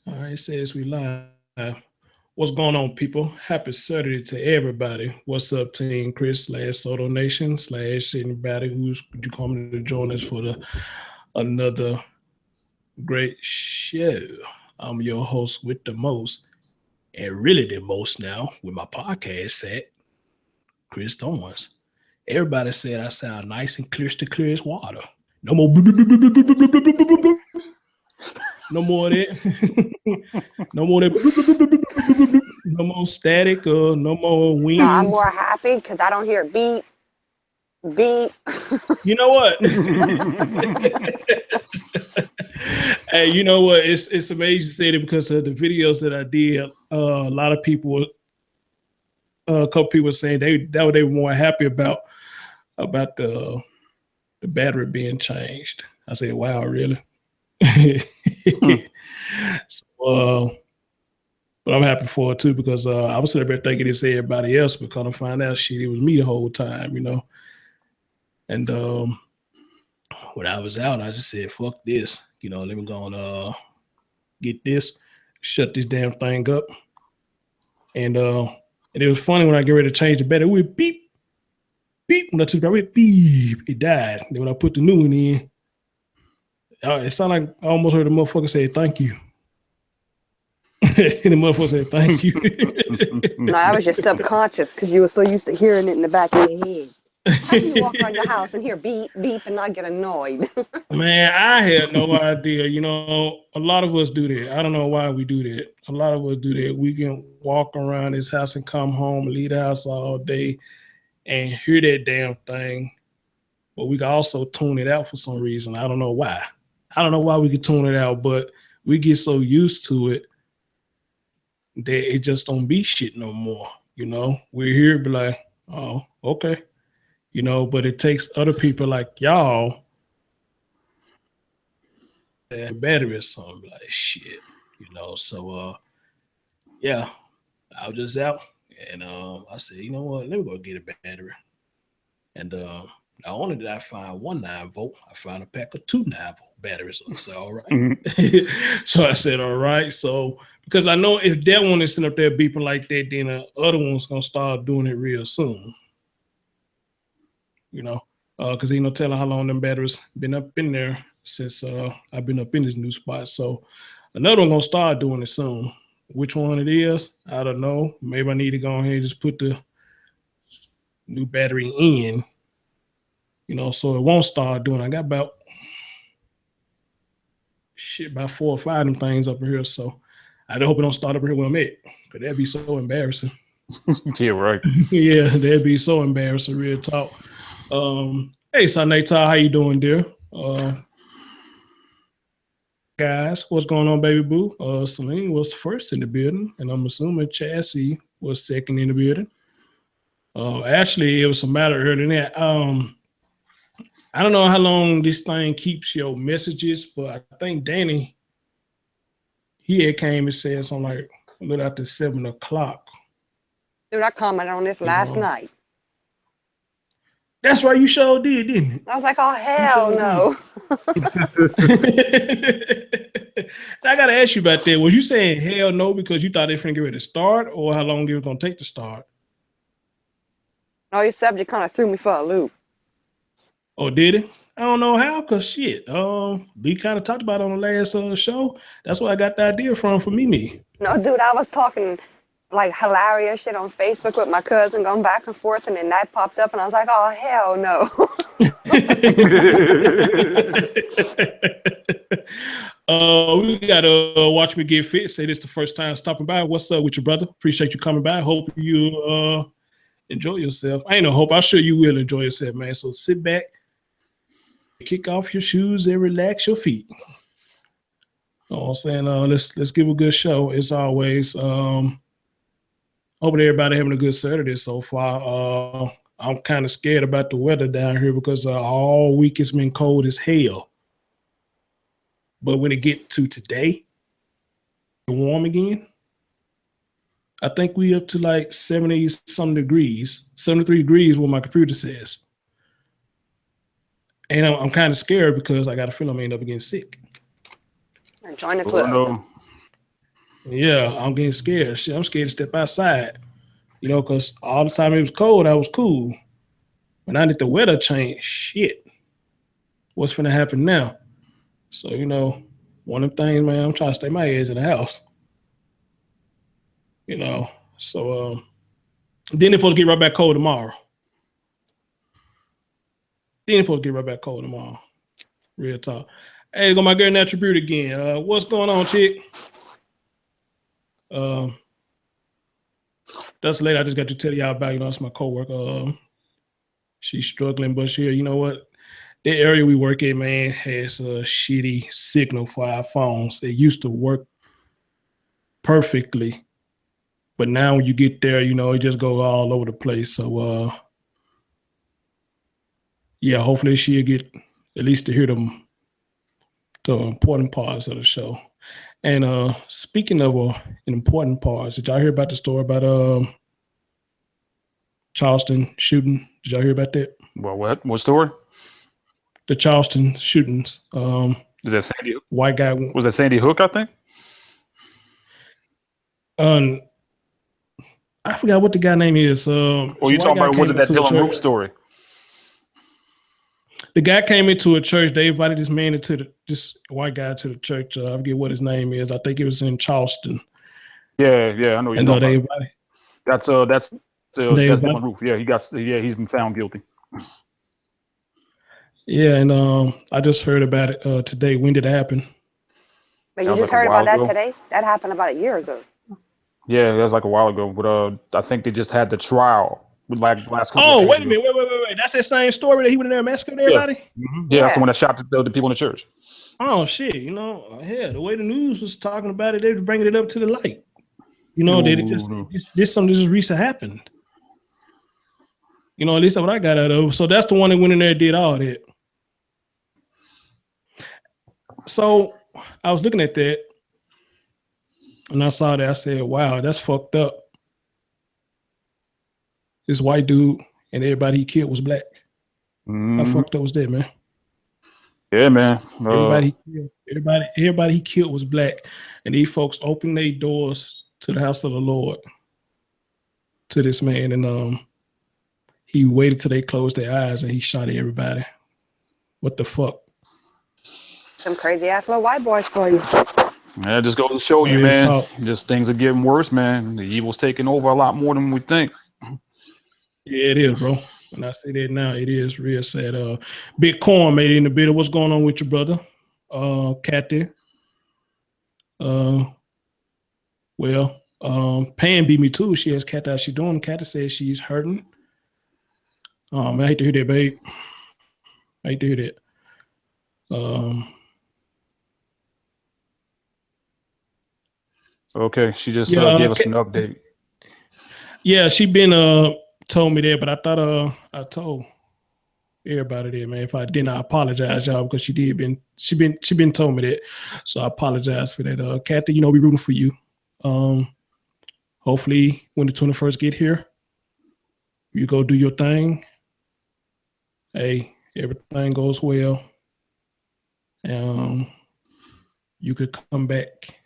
All right, it says we live. What's going on, people? Happy Saturday to everybody. What's up, Team Chris slash Soto Nation slash anybody who's coming to join us for the another great show. I'm your host with the most, and really the most now with my podcast set, Chris Thorns. Everybody said I sound nice and clear as water. No more, no more of that. No more that. No more static or no more No, I'm wings. more happy because I don't hear beep, beep. You know what? Hey, you know what? It's amazing to say that because of the videos that I did. A lot of people, a couple people were saying they were more happy about the battery being changed. I said, "Wow, really?" So, but I'm happy for it too because I was sitting there thinking it's everybody else, but kind of find out shit, it was me the whole time, you know. And when I was out, I just said, "Fuck this," you know. Let me go and get this, shut this damn thing up, and uh, and it was funny when I get ready to change the battery, it went beep beep. When I took it, went beep, it died. Then when I put the new one in, it sounded like I almost heard the motherfucker say thank you. And the motherfucker said thank you. No, I was just subconscious because you were so used to hearing it in the back of your head. How can you walk around your house and hear beep, beep and not get annoyed? Man, I had no idea. You know, a lot of us do that. I don't know why we do that. A lot of us do that. We can walk around this house and come home, leave the house all day, and hear that damn thing. But we can also tune it out for some reason. I don't know why. I don't know why we could tune it out, but we get so used to it that it just don't be shit no more. You know, we're here, be like, oh, okay. You know, but it takes other people like y'all that battery or something. Be like, shit. You know, so yeah, I was just out and I said, you know what, let me go get a battery. And not only did I find one 9 volt, I found a pack of two 9 volt batteries. So I said, all right. So I said, all right. So because I know if that one is sitting up there beeping like that, then the other one's gonna start doing it real soon. You know, because ain't no telling how long them batteries been up in there since I've been up in this new spot. So another one gonna start doing it soon. Which one it is, I don't know. Maybe I need to go ahead and just put the new battery in, you know, so it won't start doing. I got about shit about 4 or 5 of them things up here. So I hope it don't start up here where I'm at. Cause that'd be so embarrassing. Yeah, right. Yeah, that'd be so embarrassing, real talk. Hey Saneta, how you doing, dear? Guys, what's going on, baby boo? Celine was first in the building, and I'm assuming Chassis was second in the building. Actually, it was a matter earlier than that. I don't know how long this thing keeps your messages, but I think Danny he had came and said something like a little after 7 o'clock. Dude, I commented on this You last know, night. that's right. You sure did, didn't I was like, oh, you? You hell sure did. no. I gotta ask you about that. Was you saying hell no because you thought they finna get ready to start, or how long it was gonna take to start? No, your subject kind of threw me for a loop. Or did it? I don't know how, cause shit. We kind of talked about it on the last show. That's where I got the idea from for Mimi. No, dude, I was talking like hilarious shit on Facebook with my cousin going back and forth, and then that popped up, and I was like, oh, hell no. We gotta watch me get fit. Say this the first time stopping by. What's up with your brother? Appreciate you coming by. Hope you enjoy yourself. I ain't no hope. I'm sure you will enjoy yourself, man. So sit back, kick off your shoes, and relax your feet. You know what I'm saying? Let's give a good show. As always. Hope everybody having a good Saturday so far. I'm kind of scared about the weather down here because all week it's been cold as hell. But when it get to today, warm again. I think we up to like 70 some degrees, 73 degrees, what my computer says. And I'm kind of scared because I got a feeling I'm gonna end up getting sick. Join the Oh club. no. Yeah, I'm getting scared. Shit, I'm scared to step outside. Because all the time it was cold, I was cool. When I need the weather change, shit, what's gonna happen now? So one of the things, man, I'm trying to stay my ass in the house. You know, so then it's supposed to get right back cold tomorrow. Then it's supposed to get right back cold tomorrow. Real talk. Hey, go my girl Natural Beauty again. What's going on, chick? Um, that's the lady I just got to tell y'all about. It's my coworker. She's struggling, but you know what? The area we work in, man, has a shitty signal for our phones. It used to work perfectly, but now when you get there, it just goes all over the place. So, yeah, hopefully she'll get at least to hear the important parts of the show. And speaking of important parts, did y'all hear about the story about Charleston shooting? Did y'all hear about that? Well, what? What story? The Charleston shootings. Is that Sandy? White guy. Was that Sandy Hook? I think. Um, I forgot what the guy name is. Or This you white talking guy about was came it that into a Dylan church. Roof story? The guy came into a church. They invited this man this white guy to the church. I forget what his name is. I think it was in Charleston. Yeah, I know what you're And talking they about. invited. That's They that's invited. Dylan Roof. Yeah, he's been found guilty. Yeah, and I just heard about it today. When did it happen? But That you was just like a heard about while that ago. today? That happened about a year ago. Yeah, that was like a while ago. But I think they just had the trial like the last couple of Oh, days wait a ago. minute. Wait. That's that same story that he went in there and massacred Yeah, everybody? yeah, that's the Yeah. one that shot the people in the church. Oh, shit. Yeah, the way the news was talking about it, they were bringing it up to the light. That it just, No. this something just recent happened. At least that's what I got out of it. So that's the one that went in there and did all that. So I was looking at that and I saw that. I said, wow, that's fucked up. This white dude and everybody he killed was black. How Mm-hmm. fucked up was that, man? Yeah, man. Everybody he killed was black. And these folks opened their doors to the house of the Lord to this man. And he waited till they closed their eyes and he shot at everybody. What the fuck? Some crazy ass little white boys for you. Yeah, it just goes to show you, Real man. talk. Just things are getting worse, man. The evil's taking over a lot more than we think. Yeah, it is, bro. When I say that now, it is real sad. Big Corn made it in the bit. What's going on with your brother? Kathy. Pan beat me too. She asked Kathy how she doing. Kathy says she's hurting. I hate to hear that, babe. I hate to hear that. Okay, she just Yeah, gave us an update. yeah, she been told me that, but I thought I told everybody that, man. If I didn't, I apologize, y'all, because she been told me that. So I apologize for that. Kathy, we rooting for you. Hopefully when the 21st get here, you go do your thing. Hey, everything goes well. You could come back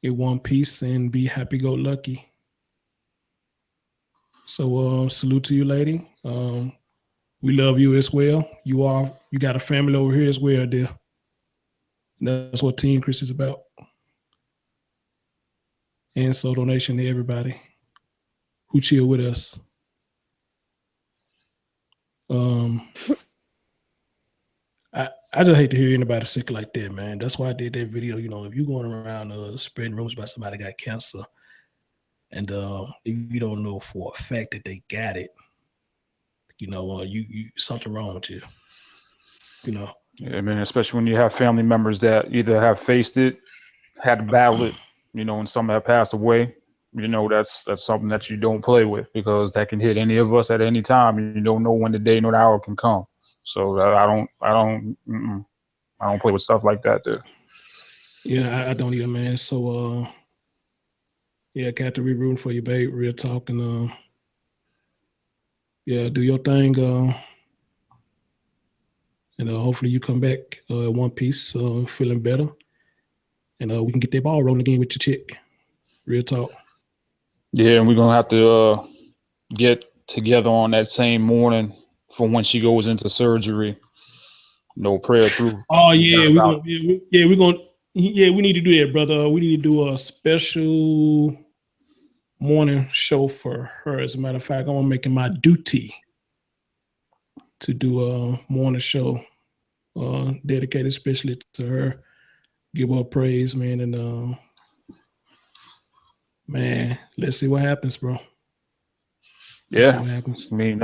in one piece and be happy go lucky. So salute to you, lady. We love you as well. You got a family over here as well, dear. And that's what Team Chris is about. And so donation to everybody who chill with us. I just hate to hear anybody sick like that, man. That's why I did that video. If you're going around spreading rumors about somebody got cancer, and if you don't know for a fact that they got it, you something wrong with you. Yeah, man. Especially when you have family members that either have faced it, had to battle it, and some have passed away. That's something that you don't play with because that can hit any of us at any time. And you don't know when the day nor the hour can come. So I don't play with stuff like that, dude. Yeah, I don't either, man. So yeah, Captain, we rooting for you, babe. Real talk, and yeah, do your thing, and hopefully you come back one piece, feeling better, and we can get that ball rolling again with your chick. Real talk. Yeah, and we're gonna have to get together on that same morning for when she goes into surgery. No prayer through. Oh yeah, we need to do that, brother. We need to do a special morning show for her. As a matter of fact, I'm making my duty to do a morning show dedicated especially to her. Give her praise, man, and man, let's see what happens, bro. Yeah, see what happens. I mean,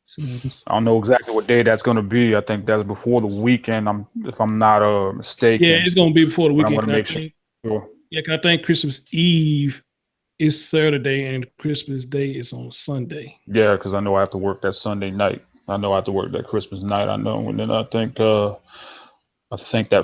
See what happens. I don't know exactly what day that's gonna be. I think that's before the weekend. If I'm not mistaken. Yeah, it's gonna be before the But I'm weekend. gonna make sure. Yeah, 'cause I think Christmas Eve is Saturday and Christmas Day is on Sunday. Yeah, because I know I have to work that Sunday night. I know I have to work that Christmas night. I know, and then I think that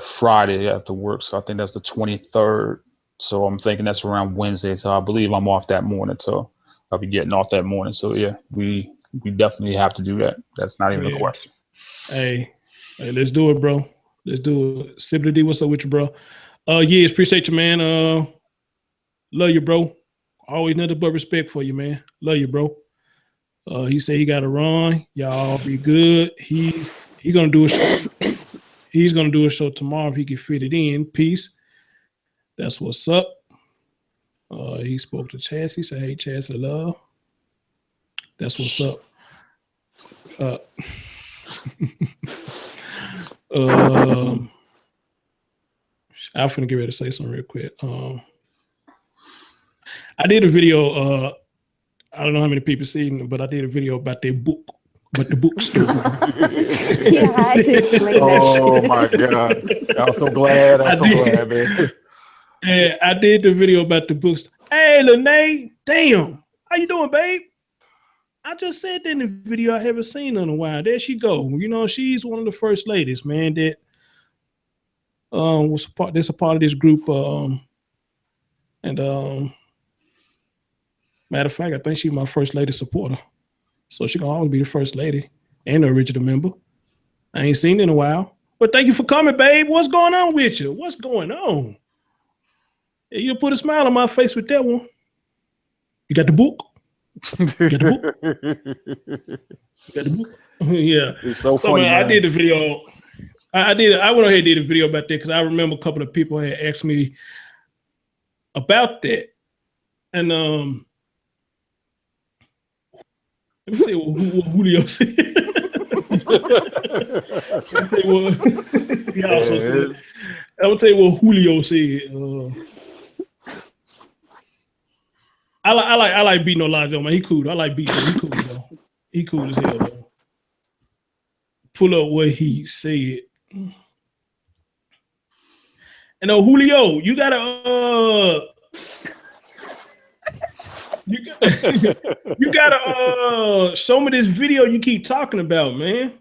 Friday I have to work. So I think that's the 23rd. So I'm thinking that's around Wednesday. So I believe I'm off that morning. So I'll be getting off that morning. So yeah, we definitely have to do that. That's not even a question. Hey, let's do it, bro. Let's do it. Sibley D, what's up with you, bro? Yes, appreciate you, man. Love you, bro. Always nothing but respect for you, man. Love you, bro. He said he got to run. Y'all be good. He's gonna do a show. He's gonna do a show tomorrow if he can fit it in. Peace. That's what's up. He spoke to Chaz. He said, "Hey, Chaz, love." That's what's up. I'm finna get ready to say something real quick. I did a video. I don't know how many people seen it, but I did a video about their book, about the bookstore. Yeah, I can explain that. Oh my God! I'm so glad. I'm so glad, man. Yeah, I did the video about the books. Hey, Lene, damn, how you doing, babe? I just said that in the video I haven't seen her in a while. There she go. You know, she's one of the first ladies, man, that was a part of this group. Matter of fact, I think she's my first lady supporter. So she gonna always be the first lady and the original member. I ain't seen her in a while. But thank you for coming, babe. What's going on with you? What's going on? Yeah, you put a smile on my face with that one. You got the book? You got the book? You got the book? Yeah. It's so funny, man, man. I did the video. I went ahead and did a video about that because I remember a couple of people had asked me about that. And let me tell you what Julio said. Let me tell you what he also said. I'm gonna tell you what Julio said. I like beating no lie though, man. He cool. I like beating him. He cool though. He cool as hell though. Pull up what he said. And Julio, you gotta you gotta show me this video you keep talking about, man.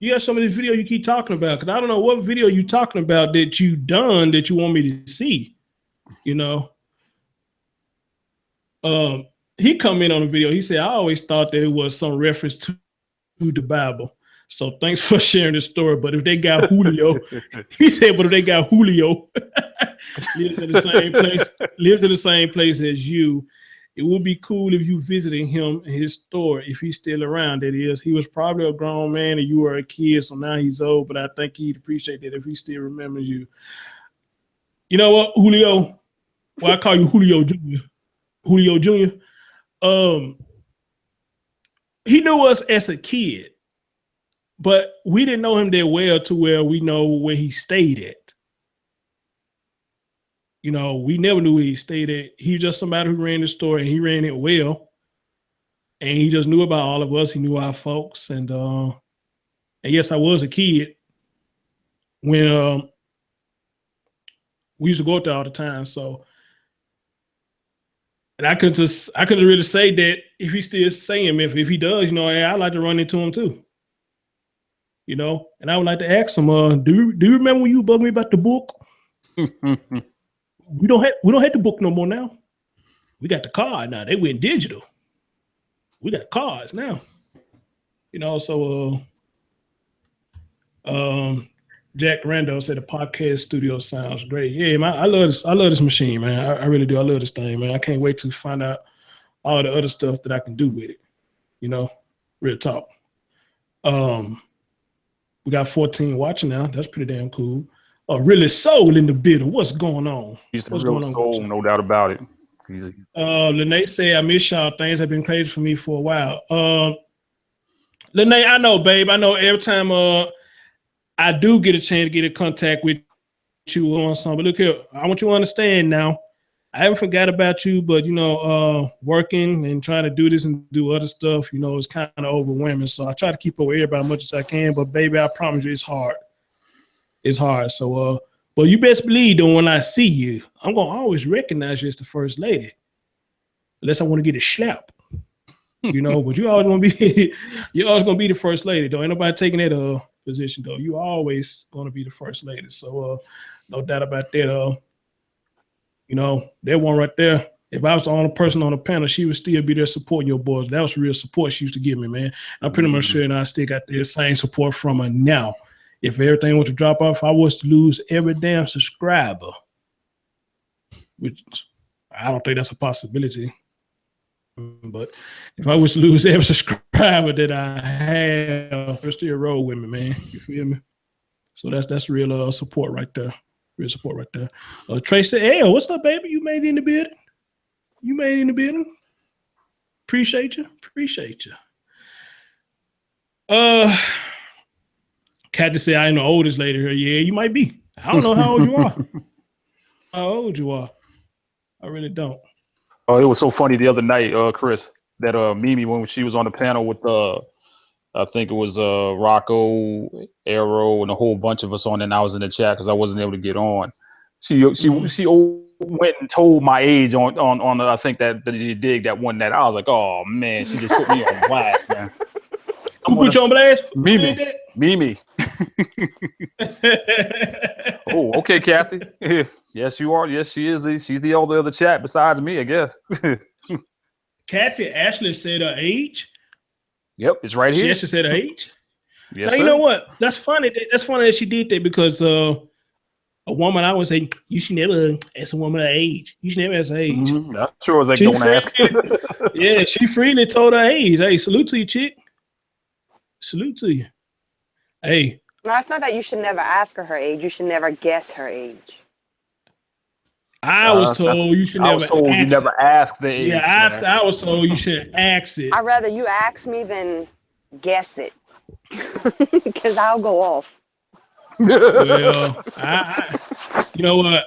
You got some of this video you keep talking about, because I don't know what video you talking about that you done that you want me to see. You know, he come in on the video. He said, "I always thought that it was some reference to the Bible. So thanks for sharing this story. But if they got Julio," he said, "but if they got Julio, lives in the same place as you, it would be cool if you visited him in his store if he's still around. That is, he was probably a grown man and you were a kid, so now he's old. But I think he'd appreciate that if he still remembers you. You know what, Julio? Well, I call you Julio Jr. Julio Jr. He knew us as a kid, but we didn't know him that well to where we know where he stayed at. You know, we never knew where he stayed at. He was just somebody who ran the store and he ran it well. And he just knew about all of us. He knew our folks. And yes, I was a kid when we used to go out there all the time. So, and I could really say that if he's still saying, if he does, you know, hey, I'd like to run into him too. You know, and I would like to ask him, do you remember when you bugged me about the book? We don't have the book no more now. We got the card now. They went digital. We got cards now. You know, so Jack Randall said the podcast studio sounds great. Yeah, man, I love this. I love this machine, man. I really do. I love this thing, man. I can't wait to find out all the other stuff that I can do with it. You know, real talk. We got 14 watching now. That's pretty damn cool. Really Soul in the building. What's going on? He's the What's real going on? soul, no doubt about it. Lene say, I miss y'all. Things have been crazy for me for a while. Lene, I know, babe. I know every time I do get a chance to get in contact with you on something. But look here, I want you to understand now. I haven't forgot about you, but you know, working and trying to do this and do other stuff, you know, it's kind of overwhelming. So I try to keep up with everybody as much as I can. But baby, I promise you, it's hard. It's hard. So, but you best believe though, when I see you, I'm gonna always recognize you as the first lady, unless I want to get a slap. You know, but you always gonna be, you're always gonna be the first lady. Though ain't nobody taking that position though. You always gonna be the first lady. So, no doubt about that. You know, that one right there. If I was the only person on the panel, she would still be there supporting your boys. That was real support she used to give me, man. I'm pretty much sure and I still got the same support from her now. If everything was to drop off, I was to lose every damn subscriber, which I don't think that's a possibility. But if I was to lose every subscriber that I have, they're still roll with me, man. You feel me? So that's real support right there. Real support right there. Tracy, hey, what's up, baby? You made it in the building. You made it in the building. Appreciate you. Appreciate you. Cat to say I ain't the oldest lady here. Yeah, you might be. I don't know how old you are. How old you are. I really don't. Oh, it was so funny the other night, Chris, that Mimi, when she was on the panel with I think it was Rocco, Arrow, and a whole bunch of us on, and I was in the chat because I wasn't able to get on. She went and told my age on I think that you dig that one that I was like, oh man, she just put me on blast, man. Who put you on blast? Mimi. Oh, okay, Kathy. Yes, you are. Yes, she is. She's the older of the chat besides me, I guess. Kathy actually said her age. Yep, it's right here. She actually said her age. Yes, now, sir. You know what? That's funny. That's funny that she did that because a woman, I would say, you should never ask a woman her age. You should never ask her age. Mm-hmm. I'm sure they don't ask. Yeah, she freely told her age. Hey, salute to you, chick. Salute to you. Hey. No, it's not that you should never ask her age. You should never guess her age. I was told you should never. I was told you never ask the age. Yeah, I was told you should ask it. I'd rather you ask me than guess it, because I'll go off. Well, you know what?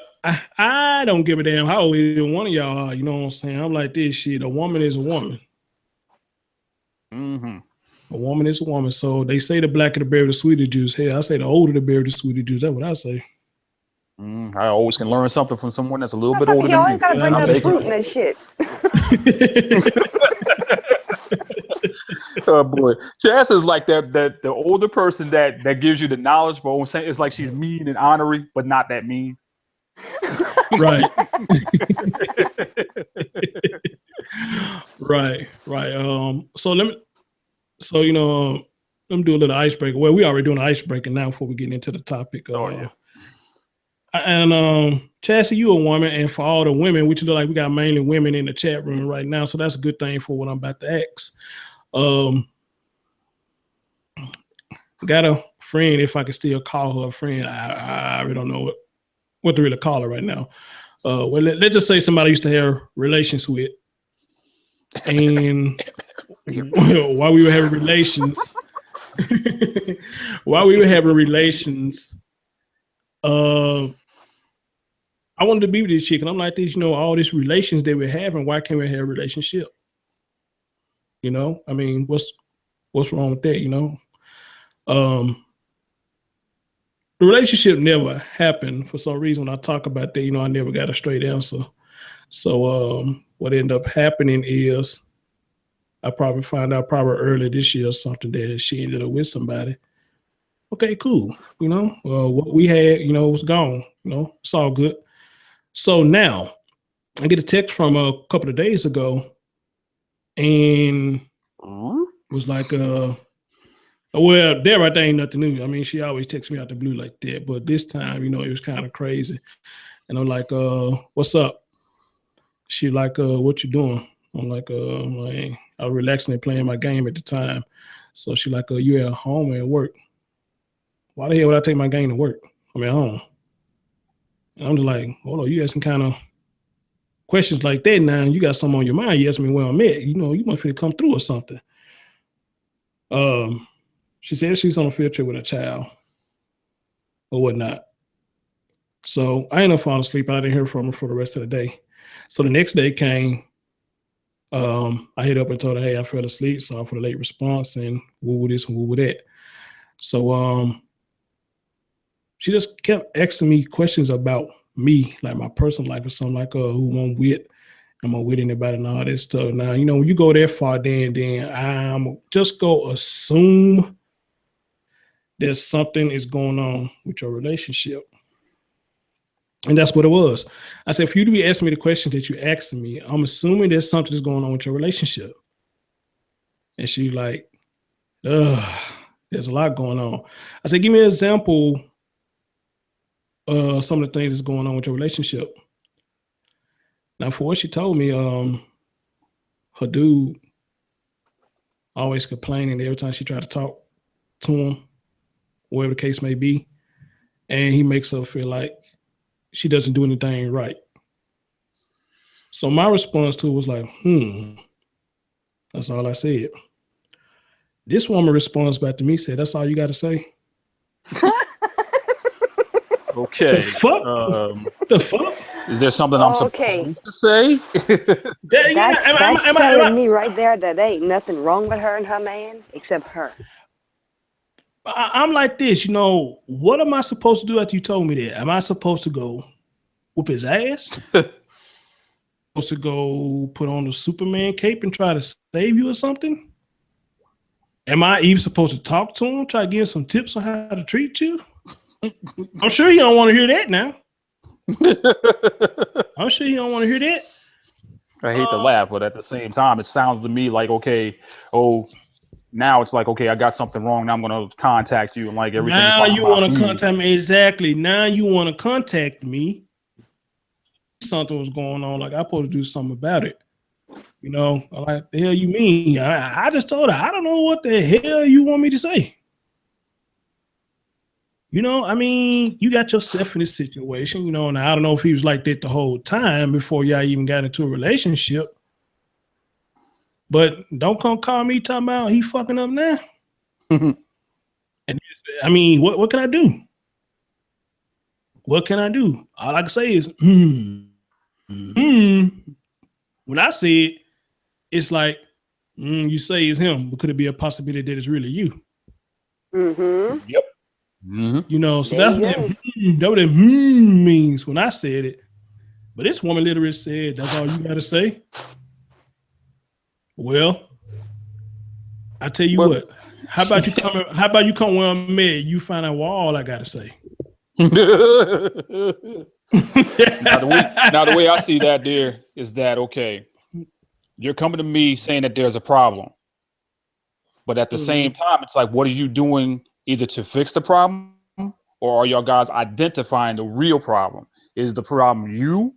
I don't give a damn how old either one of y'all are. You know what I'm saying? I'm like this shit. A woman is a woman. Mm-hmm. A woman is a woman. So they say the blacker the berry, the sweeter the juice. Hey, I say the older the berry, the sweeter the juice. That's what I say. I always can learn something from someone that's a little bit older than me. You always gotta bring up the fruit and that shit. Oh boy, Jazz is like that the older person that gives you the knowledge, but I'm saying it's like she's mean and honorary, but not that mean. Right. Right. So you know, let me do a little icebreaker. Well, we already doing an icebreaker now before we get into the topic. Yeah. And Chassie, you a woman, and for all the women, which look like we got mainly women in the chat room right now, so that's a good thing for what I'm about to ask. Got a friend, if I can still call her a friend. I really don't know what to really call her right now. Well, let's just say somebody I used to have relations with, and while we were having relations, I wanted to be with this chick, and I'm like this, you know, all these relations that we're having, why can't we have a relationship? You know, I mean, what's wrong with that, you know? The relationship never happened for some reason. When I talk about that, you know, I never got a straight answer. So what ended up happening is I probably found out early this year or something that she ended up with somebody. Okay, cool. You know, what we had, you know, was gone. You know, it's all good. So now I get a text from a couple of days ago, and it was like, Well, that right there ain't nothing new. I mean, she always texts me out the blue like that, but this time, you know, it was kind of crazy. And I'm like, what's up? She like, what you doing? I'm like, I was relaxing and playing my game at the time. So she like, you at home or at work? Why the hell would I take my game to work? I mean, at home. And I'm just like, hold on, you asking kind of questions like that now. You got something on your mind. You ask me where I'm at. You know, you must be to come through or something. She said she's on a field trip with a child or whatnot. So I ended up falling asleep. I didn't hear from her for the rest of the day. So the next day came. I hit up and told her, hey, I fell asleep. Sorry for the late response and woo this and woo that. So she just kept asking me questions about me, like my personal life or something like who I'm with. Am I with anybody and all that stuff. Now, you know, when you go that far, then I'm just go assume that something is going on with your relationship. And that's what it was. I said, for you to be asking me the questions that you asking me, I'm assuming there's something that's going on with your relationship. And she's like, there's a lot going on. I said, give me an example of some of the things that's going on with your relationship. Now, for what she told me, her dude always complaining every time she tried to talk to him, whatever the case may be. And he makes her feel like she doesn't do anything right. So my response to it was like, That's all I said. This woman responds back to me, said, that's all you got to say? Okay. The fuck? The fuck? Is there something I'm supposed to say? That's telling me right there that there ain't nothing wrong with her and her man except her. I'm like this, you know, what am I supposed to do after you told me that? Am I supposed to go whoop his ass? Supposed to go put on the Superman cape and try to save you or something? Am I even supposed to talk to him, try to give him some tips on how to treat you? I'm sure you don't want to hear that now. I'm sure you don't want to hear that. I hate to laugh, but at the same time, it sounds to me like, okay, now it's like, okay, I got something wrong. Now I'm going to contact you and like everything. Now you want to contact me. Exactly. Now you want to contact me. Something was going on. Like, I'm supposed to do something about it. You know, like, the hell you mean? I just told her, I don't know what the hell you want me to say. You know, I mean, you got yourself in this situation, you know, and I don't know if he was like that the whole time before y'all even got into a relationship. But don't come call me talking about he fucking up now. And I mean, what can I do? What can I do? All I can say is, When I say it, it's like, you say it's him, but could it be a possibility that it's really you? Mm-hmm. Yep. Mm-hmm. You know, so that's what that means when I said it. But this woman literally said, that's all you got to say? Well, I tell you what. How about you come where I'm at? You find out what all I got to say. Now the way I see that, dear, is that, okay, you're coming to me saying that there's a problem. But at the same time, it's like, what are you doing either to fix the problem, or are y'all guys identifying the real problem? Is the problem you?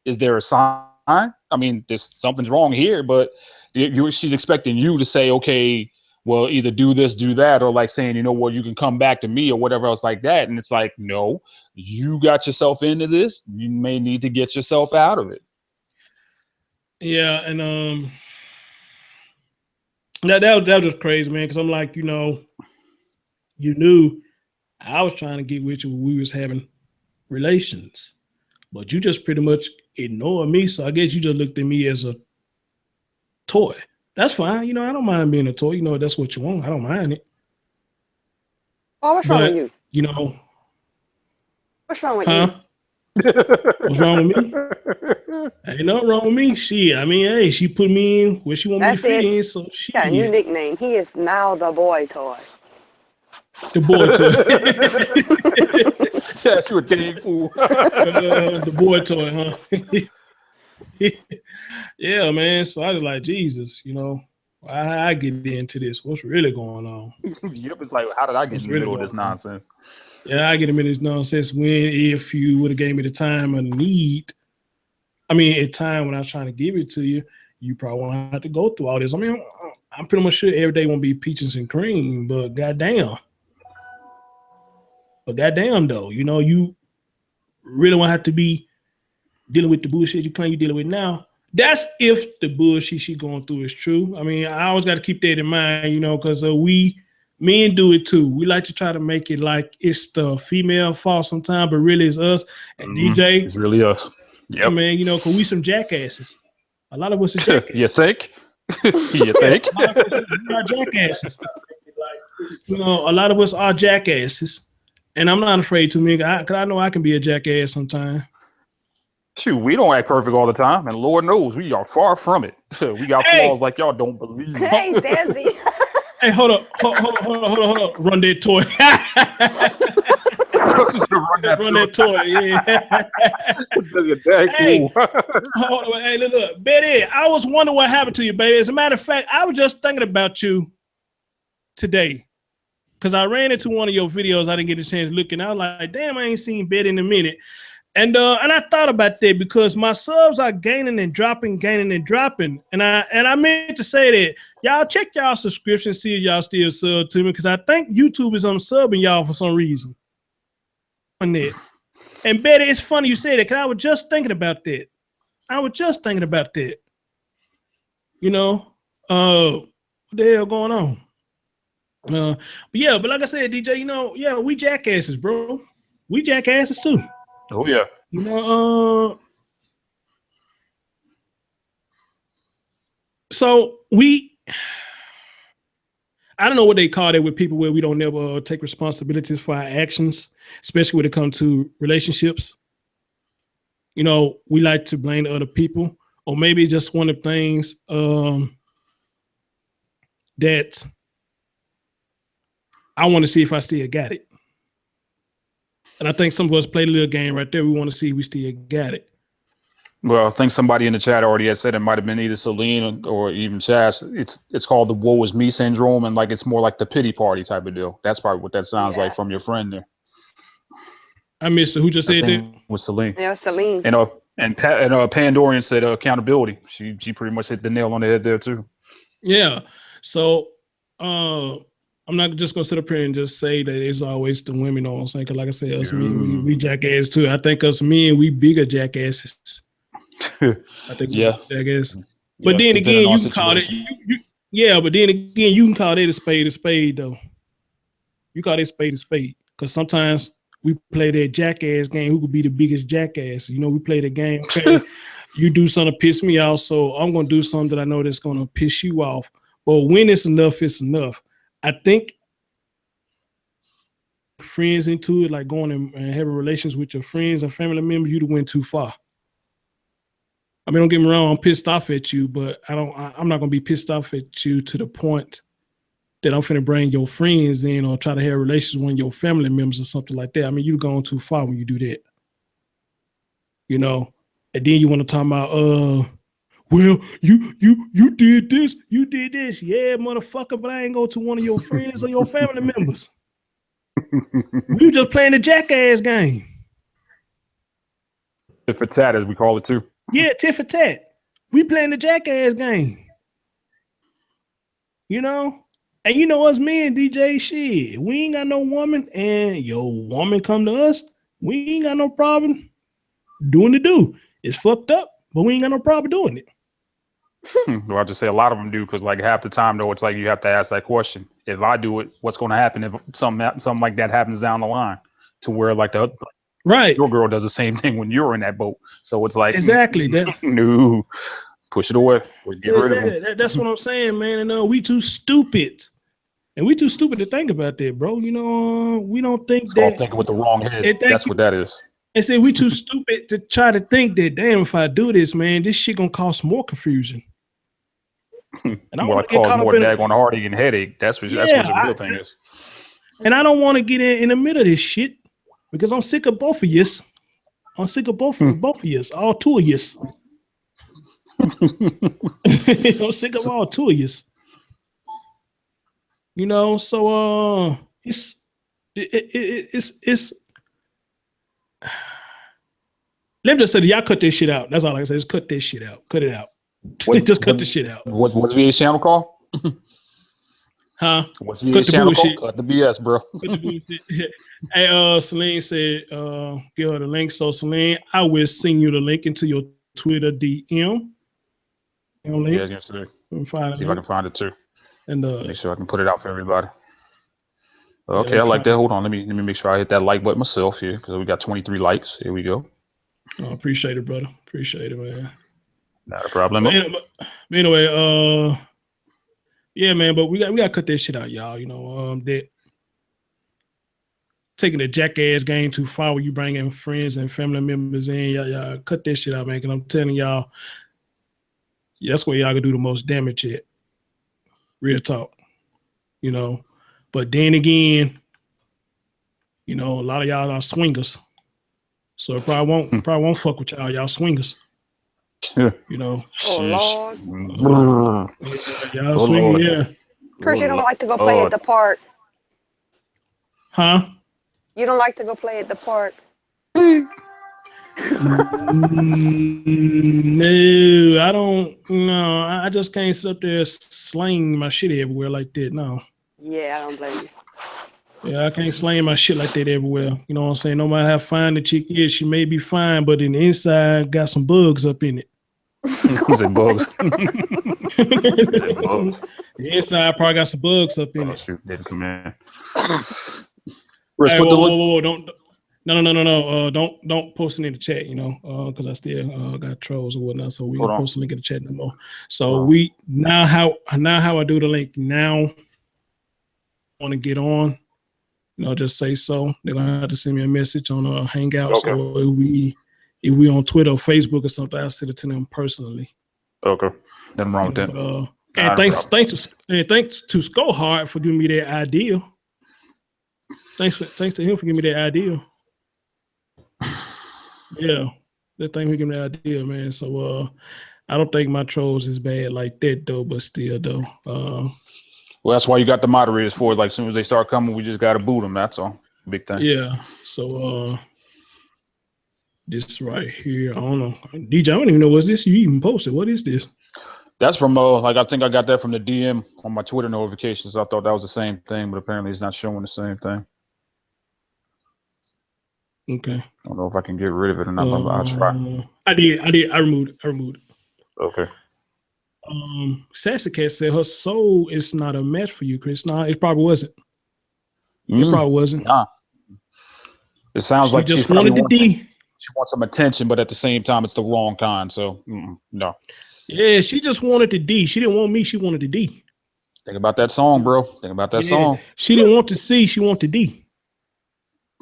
Is there a sign? I mean, something's wrong here, but she's expecting you to say, okay, well, either do this, do that, or like saying, you know what, you can come back to me or whatever else like that. And it's like, no, you got yourself into this. You may need to get yourself out of it. Yeah, and that was just crazy, man, because I'm like, you know, you knew I was trying to get with you when we was having relations, but you just pretty much ignored me. So I guess you just looked at me as a toy. That's fine. You know, I don't mind being a toy. You know, that's what you want. I don't mind it. Oh, what's wrong with you? You know. What's wrong with you? What's wrong with me? Ain't nothing wrong with me. Shit. I mean, hey, she put me in where she want me to fit in. So she got a new nickname. He is now the boy toy. The boy toy. Yeah, she a dang fool. The boy toy, huh? Yeah, man. So I was like, Jesus, you know. I get into this. What's really going on? Yep, it's like, how did I get in the middle of this nonsense? Yeah, I get in this nonsense when if you would have gave me the time and need, I mean, at time when I was trying to give it to you, you probably won't have to go through all this. I mean, I'm pretty much sure every day won't be peaches and cream, but goddamn. But goddamn though, you know, you really won't have to be dealing with the bullshit you claim you're dealing with now. That's if the bullshit she going through is true. I mean, I always got to keep that in mind, you know, because men do it too. We like to try to make it like it's the female fault sometimes, but really it's us. And DJ, it's really us. Yeah, man, you know, because we some jackasses. A lot of us are jackasses. You think? You think? We are jackasses. You know, a lot of us are jackasses. And I'm not afraid to, because I know I can be a jackass sometimes. Shoot, we don't act perfect all the time, and Lord knows we are far from it. We got flaws like y'all don't believe. Hey, Desi. Hey, hold up. Run that toy. Run that toy, yeah. Hey, look, Betty, I was wondering what happened to you, baby. As a matter of fact, I was just thinking about you today. Because I ran into one of your videos, I didn't get a chance to look, and I was like, damn, I ain't seen Betty in a minute. And I thought about that because my subs are gaining and dropping. And I meant to say that y'all check y'all subscription, see if y'all still sub to me, because I think YouTube is unsubbing y'all for some reason. And Betty, it's funny you say that, because I was just thinking about that. You know, what the hell going on? But like I said, DJ, you know, yeah, we jackasses, bro. We jackasses too. Oh yeah. You know, so I don't know what they call it with people where we don't never take responsibilities for our actions, especially when it comes to relationships. You know, we like to blame other people, or maybe just one of the things that I want to see if I still got it. And I think some of us played a little game right there. We want to see if we still got it. Well, I think somebody in the chat already had said it might have been either Celine or even Chaz. It's called the woe is me syndrome, and like it's more like the pity party type of deal. That's probably what that sounds like from your friend there. I missed it. Who just said that? Was Celine. Yeah, Celine. And Pandorian said accountability. She pretty much hit the nail on the head there too. Yeah. So I'm not just gonna sit up here and just say that it's always the women, you know what I'm saying? Because like I said, us men, we jackass too. I think us men, we bigger jackasses. I think we jackass. But then again, you can call it. But then again, you can call it a spade though. You call it a spade because sometimes we play that jackass game. Who could be the biggest jackass? You know, we play the game. Okay, you do something to piss me off, so I'm gonna do something that I know that's gonna piss you off. But when it's enough, it's enough. I think friends into it, like going and having relations with your friends and family members, you'd went too far. I mean, don't get me wrong, I'm pissed off at you, but I'm not gonna be pissed off at you to the point that I'm finna bring your friends in or try to have relations with one of your family members or something like that. I mean, you've gone too far when you do that. You know, and then you want to talk about well, you did this, yeah, motherfucker, but I ain't go to one of your friends or your family members. We were just playing the jackass game. Tit for tat, as we call it too. Yeah, tit for tat. We playing the jackass game. You know? And you know us men, DJ, shit, we ain't got no woman, and your woman come to us, we ain't got no problem doing the do. It's fucked up, but we ain't got no problem doing it. Well, I just say a lot of them do, because like half the time though, it's like you have to ask that question: if I do it, what's going to happen if something like that happens down the line? To where like your girl does the same thing when you're in that boat. So it's like exactly no, push it away. That's what I'm saying, man. And we too stupid, and we too stupid to think about that, bro. You know, we don't think it's called thinking with the wrong head. That's what that is. And say we too stupid to try to think that, damn, if I do this, man, this shit gonna cause more confusion. And I want to cause more daggone heartache and headache. That's what the real thing is. And I don't want to get in the middle of this shit because I'm sick of both of yous. I'm sick of both of yous, all two of yous. I'm sick of all two of yous. You know, so it's let me just say, y'all cut this shit out. That's all I can say. Just cut this shit out. Cut it out. Just cut the shit out. What's VA's channel called? Huh? What's VA's channel called? Cut the BS, bro. Hey, Celine said, give her the link. So Celine, I will send you the link into your Twitter DM. Yeah, yes, sir. See if I can find it too. And make sure I can put it out for everybody. Okay, I like that. Hold on, let me make sure I hit that like button myself here because we got 23 likes. Here we go. Oh, appreciate it, brother. Appreciate it, man. Not a problem. But anyway, yeah, man. But we got to cut that shit out, y'all. You know, that taking the jackass game too far when you bring in friends and family members in. Y'all cut that shit out, man. Because I'm telling y'all, that's where y'all can do the most damage at. Real talk, you know. But then again, you know, a lot of y'all are swingers. So it probably won't fuck with y'all. Y'all swingers. You know. Oh Lord. Y'all swingers, yeah. Chris, you don't like to go play at the park. Huh? You don't like to go play at the park. No, I don't. No, I just can't sit up there slaying my shit everywhere like that. No. Yeah, I don't blame you. Yeah, I can't slang my shit like that everywhere. You know what I'm saying? No matter how fine the chick is, she may be fine, but in the inside got some bugs up in it. Who's it, bugs? The inside probably got some bugs up in it. Shoot, didn't come in. Hey, whoa, don't. No. Don't post it in the chat, you know, because I still got trolls or whatnot. So we can post a link in the chat no more. So we now how I do the link now. Want to get on? You know, just say so. They're gonna have to send me a message on Hangouts, or if we on Twitter or Facebook or something, I'll send it to them personally. Okay, nothing wrong with that. And thanks to Skull Hard for giving me that idea. Thanks to him for giving me that idea. Yeah, thanks for giving me that idea, man. So I don't think my trolls is bad like that though, but still though. Well, that's why you got the moderators for it. Like, as soon as they start coming, we just got to boot them. That's all. Big thing. Yeah. So this right here, I don't know. DJ, I don't even know what's this you even posted. What is this? That's from like I think I got that from the DM on my Twitter notifications. I thought that was the same thing, but apparently it's not showing the same thing. Okay. I don't know if I can get rid of it or not, but I'll try. I did. I removed it. Okay. Sassy Cat said her soul is not a match for you, Chris. No, it probably wasn't. It probably wasn't. Nah. It sounds like just wanted the D. She wants some attention, but at the same time, it's the wrong kind. So no. Yeah, she just wanted the D. She didn't want me. She wanted the D. Think about that song, bro. Think about that song. She didn't want the C. She wanted the D.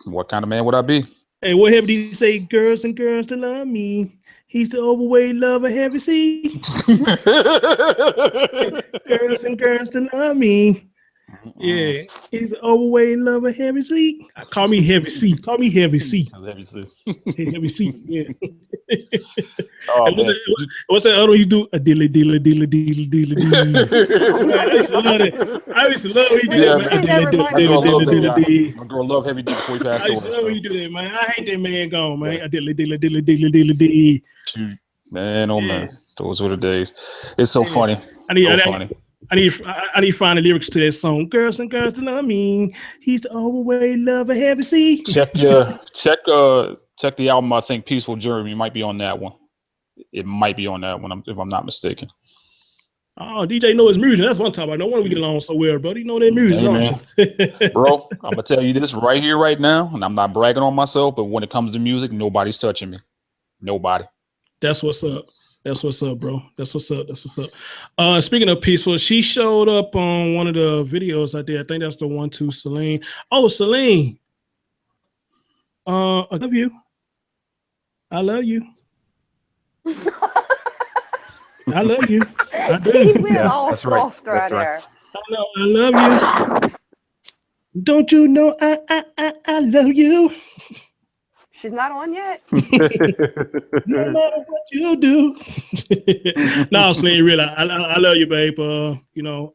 What kind of man would I be? Hey, what have he say? Girls and girls to love me. He's the overweight lover, heavy C. Girls and girls to love me. Yeah, he's the overweight lover, heavy C. Call me heavy C. Call me heavy C. Heavy C. Heavy C. Yeah. What's that other one you do? A dilly. I used to love that. I used to love when you do that, man. My girl love heavy D before he passed away. I used to love when you do that, man. I hate that man gone, man. A dilly. Man, oh man, those were the days. It's so funny. I need to find the lyrics to that song. Girls and girls to love me. He's the overweight lover, heavy C. Check the album. I think Peaceful Journey might be on that one. It might be on that one, if I'm not mistaken. Oh, DJ know his music. That's what I'm talking about. No wonder we get along so well, bro. You know that music, don't you? Bro, I'm gonna tell you this right here, right now, and I'm not bragging on myself, but when it comes to music, nobody's touching me. Nobody. That's what's up. That's what's up, bro. That's what's up. Speaking of Peaceful, she showed up on one of the videos I did. I think that's the one to Celine. Oh, Celine. I love you. I love you. I love you. I do. That's right. That's right. I love you. Don't you know I love you? She's not on yet. No matter what you do. No, Celine, really, I love you, babe. You know,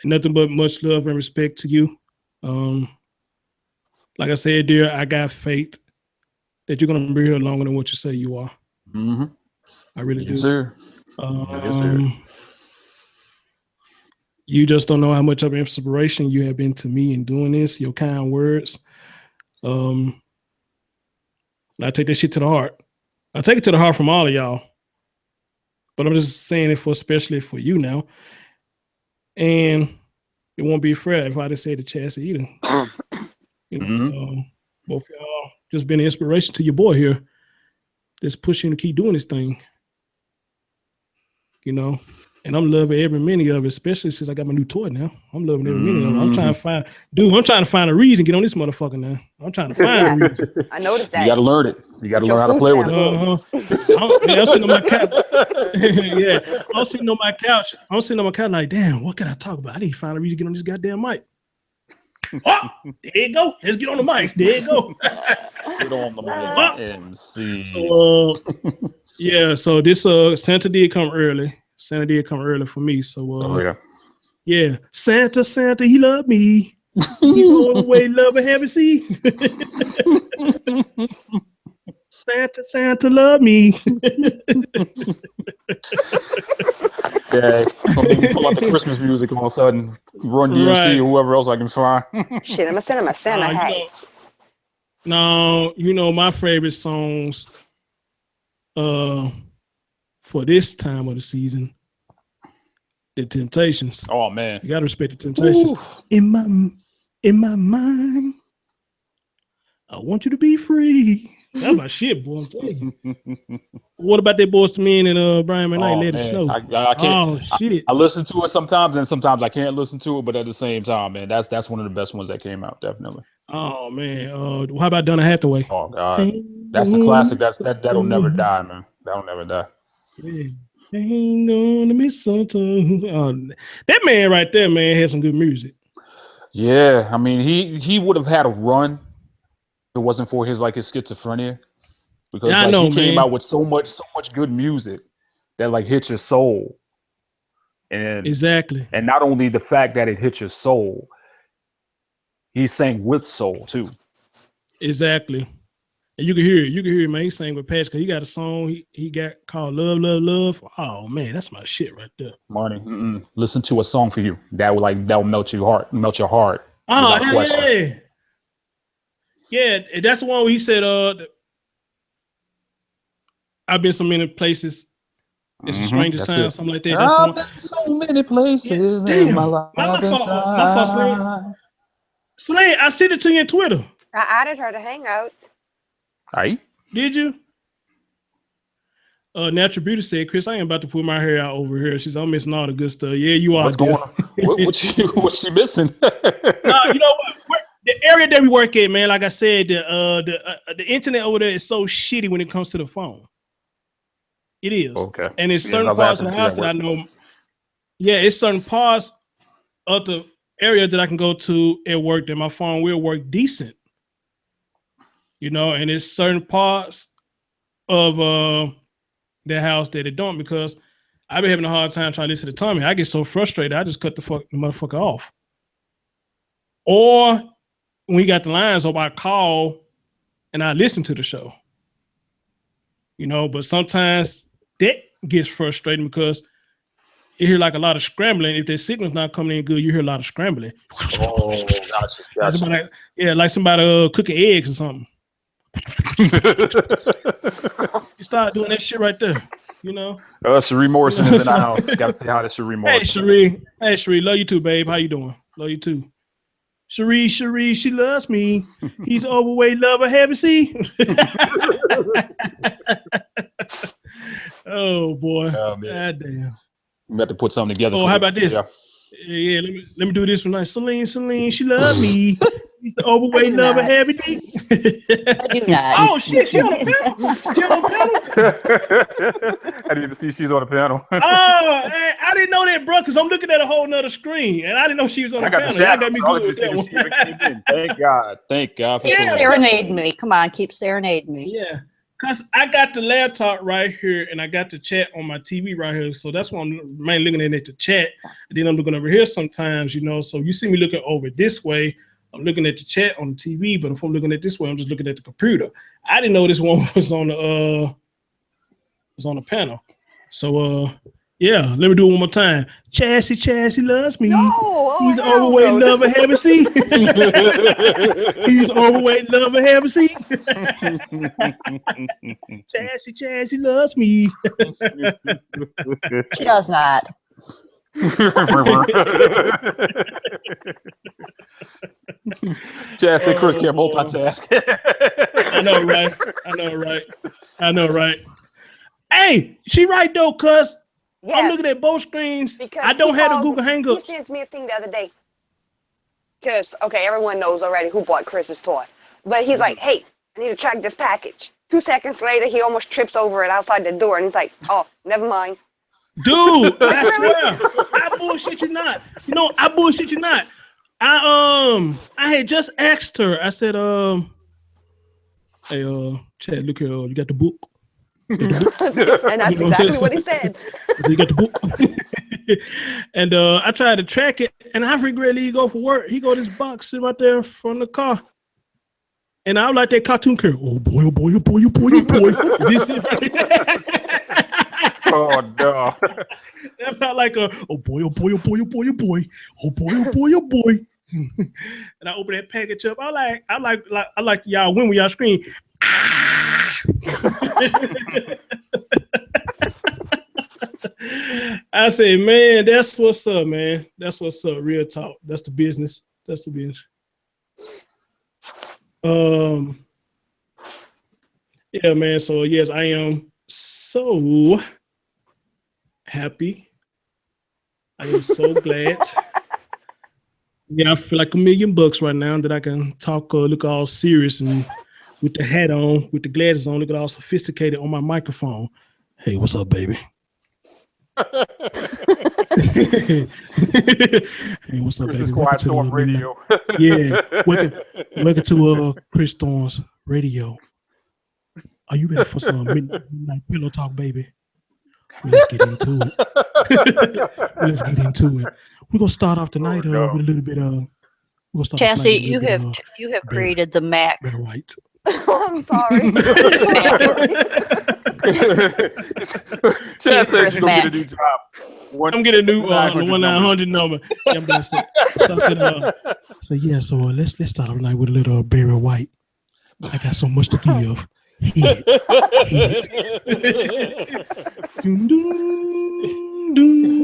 nothing but much love and respect to you. Like I said, dear, I got faith that you're gonna be here longer than what you say you are. Mm-hmm. I really Yes, do. sir. Yes, sir. You just don't know how much of an inspiration you have been to me in doing this. Your kind words. I take that shit to the heart. I take it to the heart from all of y'all. But I'm just saying it for especially for you now. And it won't be fair if I just say the Chassis either. You know, both y'all just been an inspiration to your boy here. Just pushing to keep doing this thing. You know, and I'm loving every minute of it, especially since I got my new toy now. I'm loving every minute of it. I'm trying to find a reason to get on this motherfucker now. I'm trying to find a reason. I noticed that. You got to learn it. You got to learn how to play with it. I'm sitting on my couch. Yeah, I'm sitting on my couch. Like, damn, what can I talk about? I need to find a reason to get on this goddamn mic. Oh, there you go. Let's get on the mic. There you go. Get on the mic, MC. So, yeah. So this Santa did come early. Santa did come early for me. So yeah. Santa, he loved me. He's all the way love and heaven see. Santa love me. Yeah, pull out the Christmas music all of a sudden. Run DMC or whoever else I can find. Shit, I'm gonna send him a Santa hat. No, you know my favorite songs for this time of the season, the Temptations. Oh man. You gotta respect the Temptations. Ooh. In my mind, I want you to be free. That's my shit, boy. I'm telling you. What about that Boyz II Men and Brian McKnight, Let It Snow? I can't. Oh shit! I listen to it sometimes, and sometimes I can't listen to it. But at the same time, man, that's one of the best ones that came out, definitely. Oh man, how about Donna Hathaway? Oh god, that's the classic. That'll never die, man. That'll never die. Yeah. Ain't gonna miss something. That man right there, man, had some good music. Yeah, I mean, he would have had a run if it wasn't for his schizophrenia, because he came out with so much good music that hits your soul. And exactly. And not only the fact that it hits your soul, he sang with soul too. Exactly. And you can hear it, man. He sang with passion because he got a song he got called Love, Love, Love. Oh man, that's my shit right there. Money. Listen to a song for you. That will melt your heart. Oh, yeah. Yeah, that's the one where he said, I've been so many places. It's the strangest time, something like that. That's I've been so many places in my life. My fault, Slade, I sent it to you on Twitter. I added her to Hangouts. Right? Did you? Natural Beauty said, Chris, I ain't about to put my hair out over here. She's I'm missing all the good stuff. Yeah, you are. What's going on? What's she missing? No, you know what? The area that we work at, man, like I said, the internet over there is so shitty when it comes to the phone. It is. Okay. And it's certain parts of the house that I know. Yeah, it's certain parts of the area that I can go to at work that my phone will work decent. You know, and it's certain parts of the house that it don't, because I've been having a hard time trying to listen to Tommy. I get so frustrated, I just cut the motherfucker off. Or when we got the lines up, I call and I listen to the show. You know, but sometimes that gets frustrating because you hear a lot of scrambling. If the signal's not coming in good, you hear a lot of scrambling. Oh, gotcha. Like somebody cooking eggs or something. You start doing that shit right there, you know. Cherie Morrison is in the house. Gotta say hi to Cherie Morrison. Hey Cherie, love you too, babe. How you doing? Love you too. Cherie, she loves me. He's overweight lover, haven't see? Oh boy. God damn. We have to put something together. Oh, how about this? Yeah, let me do this one. Like Celine, she loved me. He's the overweight lover, happy D. I do not. Oh shit, she on the panel. I didn't even see she's on the panel. I didn't know that, bro, because I'm looking at a whole nother screen, and I didn't know she was on the panel. I got me good with that one. Thank God. Keep serenading me. Come on, keep serenading me. Yeah. Cause I got the laptop right here and I got the chat on my TV right here. So that's why I'm mainly looking at the chat. And then I'm looking over here sometimes, you know. So you see me looking over this way, I'm looking at the chat on the TV, but if I'm looking at this way, I'm just looking at the computer. I didn't know this one was on the panel. So yeah, let me do it one more time. Chassis loves me. No, He's overweight, love a habit seat. He's overweight, love a habit seat. Chassis loves me. She does not. Chassis Chris can't multitask. I know, right? Hey, she right though, cuz. Yes. I'm looking at both screens. Because I don't have the Google Hangouts. He sent me a thing the other day. Because, okay, everyone knows already who bought Chris's toy. But he's like, hey, I need to track this package. 2 seconds later, he almost trips over it outside the door. And he's like, oh, never mind. Dude, I swear. I bullshit you not. You know, I bullshit you not. I had just asked her. I said, hey, Chad, look here. You got the book? And that's exactly what he said. So you got the book. And I tried to track it, and I regretly he go for work. He go this box sitting right there in front of the car. And I was like that cartoon character. Oh boy, oh boy, oh boy, oh boy, oh boy. This is oh no. That felt like a oh boy, oh boy, oh boy, oh boy, oh boy, oh boy, oh boy, oh boy. And I opened that package up. I like y'all win when y'all scream. I say, man, that's what's up, man. That's what's up. Real talk. That's the business. That's the business. Yeah, man. So yes, I am so happy. I am so glad. Yeah, I feel like $1,000,000 right now that I can talk, look all serious and with the hat on, with the glasses on, look at all sophisticated on my microphone. Hey, what's up, baby? Hey, what's up, Chris baby? is Quiet Storm Radio. Yeah, welcome to Chris Storm's radio. Are you ready for some midnight pillow talk, baby? Well, let's get into it. We're gonna start off tonight with a little bit of. Chassis, you have created the Mac. I'm sorry. Chassis, you're gonna get a new job. I'm getting a new 1-900 number. Yeah, I'm so I said, yeah. So let's start off tonight with a little Barry White. I got so much to give. Hit.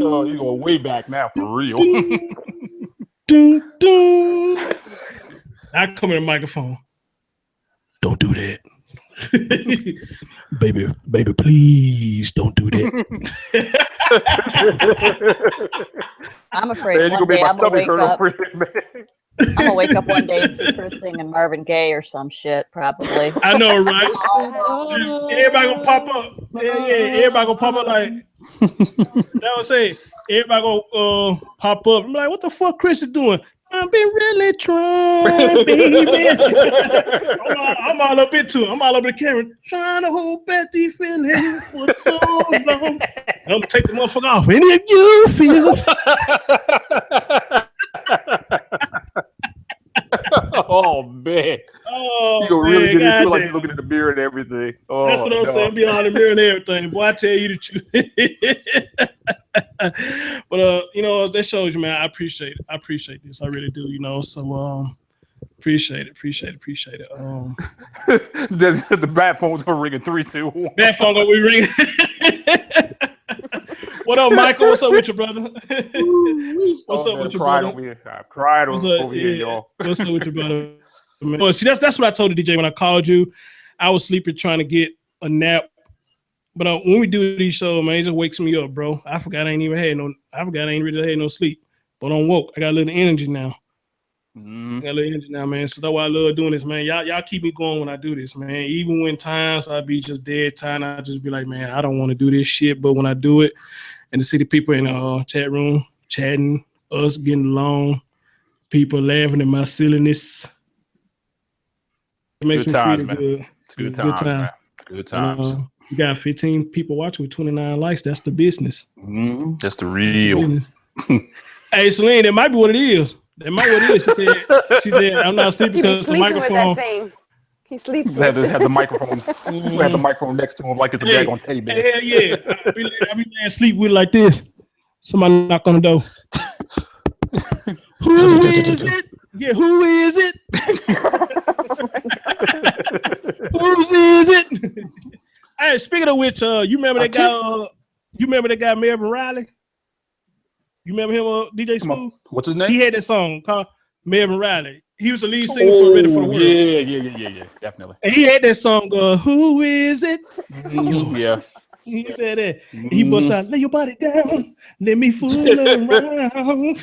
Oh, you're going way back now for real. I come in the microphone. Don't do that. baby, please don't do that. I'm afraid one day I'm gonna wake up. I'm gonna wake up one day and see Chris singing Marvin Gaye or some shit, probably. I know, right? Everybody gonna pop up. Yeah, everybody gonna pop up like that was saying. Everybody gonna pop up. I'm like, what the fuck Chris is doing? I've been really trying, baby. I'm all up into it. I'm all over the camera, trying to hold back these feelings for so long. I'm gonna take the motherfucker off. And if you feel oh man. Oh, you gonna really get into it like you're looking in the mirror and everything. Oh, that's what I'm saying. Behind the mirror and everything. Boy, I tell you the truth. But you know, that shows you, man. I appreciate it. I appreciate this. I really do, you know. So appreciate it. The bat phone's gonna ring in 3, 2, 1. Bat phone gonna be ringing. What up, Michael? What's up with you, brother? What's up with you, brother? I cried over here, y'all. What's up with you, brother? Well, see, that's what I told the DJ when I called you. I was sleeping trying to get a nap. But when we do these shows, man, it just wakes me up, bro. I forgot I ain't really had no sleep. But I'm woke. I got a little energy now. I got a little energy now, man. So that's why I love doing this, man. Y'all keep me going when I do this, man. Even when times I be just dead tired, I just be like, man, I don't want to do this shit. But when I do it, and to see the people in the chat room chatting, us getting along, people laughing at my silliness, it makes me feel good. Good time. Good times. You got 15 people watching with 29 likes. That's the business. That's the real. Hey, Celine, that might be what it is. That might be what it is. She said, I'm not sleeping because the microphone. He sleeps with it. Had the microphone. Had the microphone next to him like it's a daggone teddy bear. Hell yeah. I be laying asleep with it like this. Somebody knock on the door. Who is it? Yeah, who is it? Whose is it? Hey, speaking of which, you remember that guy? You remember that guy, Melvin Riley? You remember him, DJ Smooth? What's his name? He had that song called Melvin Riley. He was the lead singer for Ready for the World. Yeah, definitely. And he had that song, Who Is It? Yes. He said that. He busts out, lay your body down, let me fool around.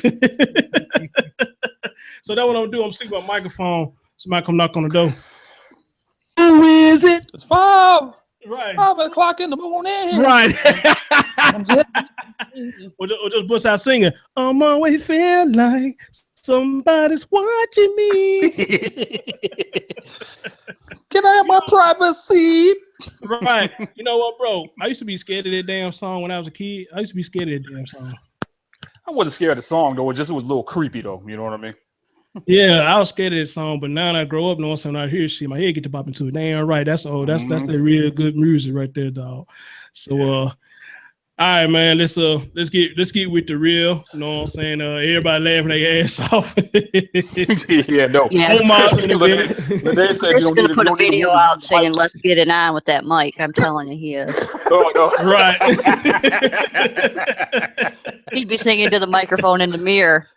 So that's what I'm doing. I'm sleeping on my microphone. Somebody come knock on the door. Who is it? It's 5. Right. 5 o'clock in the morning. Right. or just bust out singing. I'm always feel like somebody's watching me. Can I have my privacy? Right. You know what, bro? I used to be scared of that damn song when I was a kid. I used to be scared of that damn song. I wasn't scared of the song though. It was a little creepy though. You know what I mean? Yeah, I was scared of that song, but now that I grow up, knowing something I hear shit, my head get to pop into it. Damn right. That's that real good music right there, dog. So all right, man. Let's get with the real. You know what I'm saying? Everybody laughing their ass off. Yeah, no. Yeah. They said Chris is gonna put a video out saying "Let's get it on" with that mic. I'm telling you, he is. Oh no. Right. He'd be singing to the microphone in the mirror.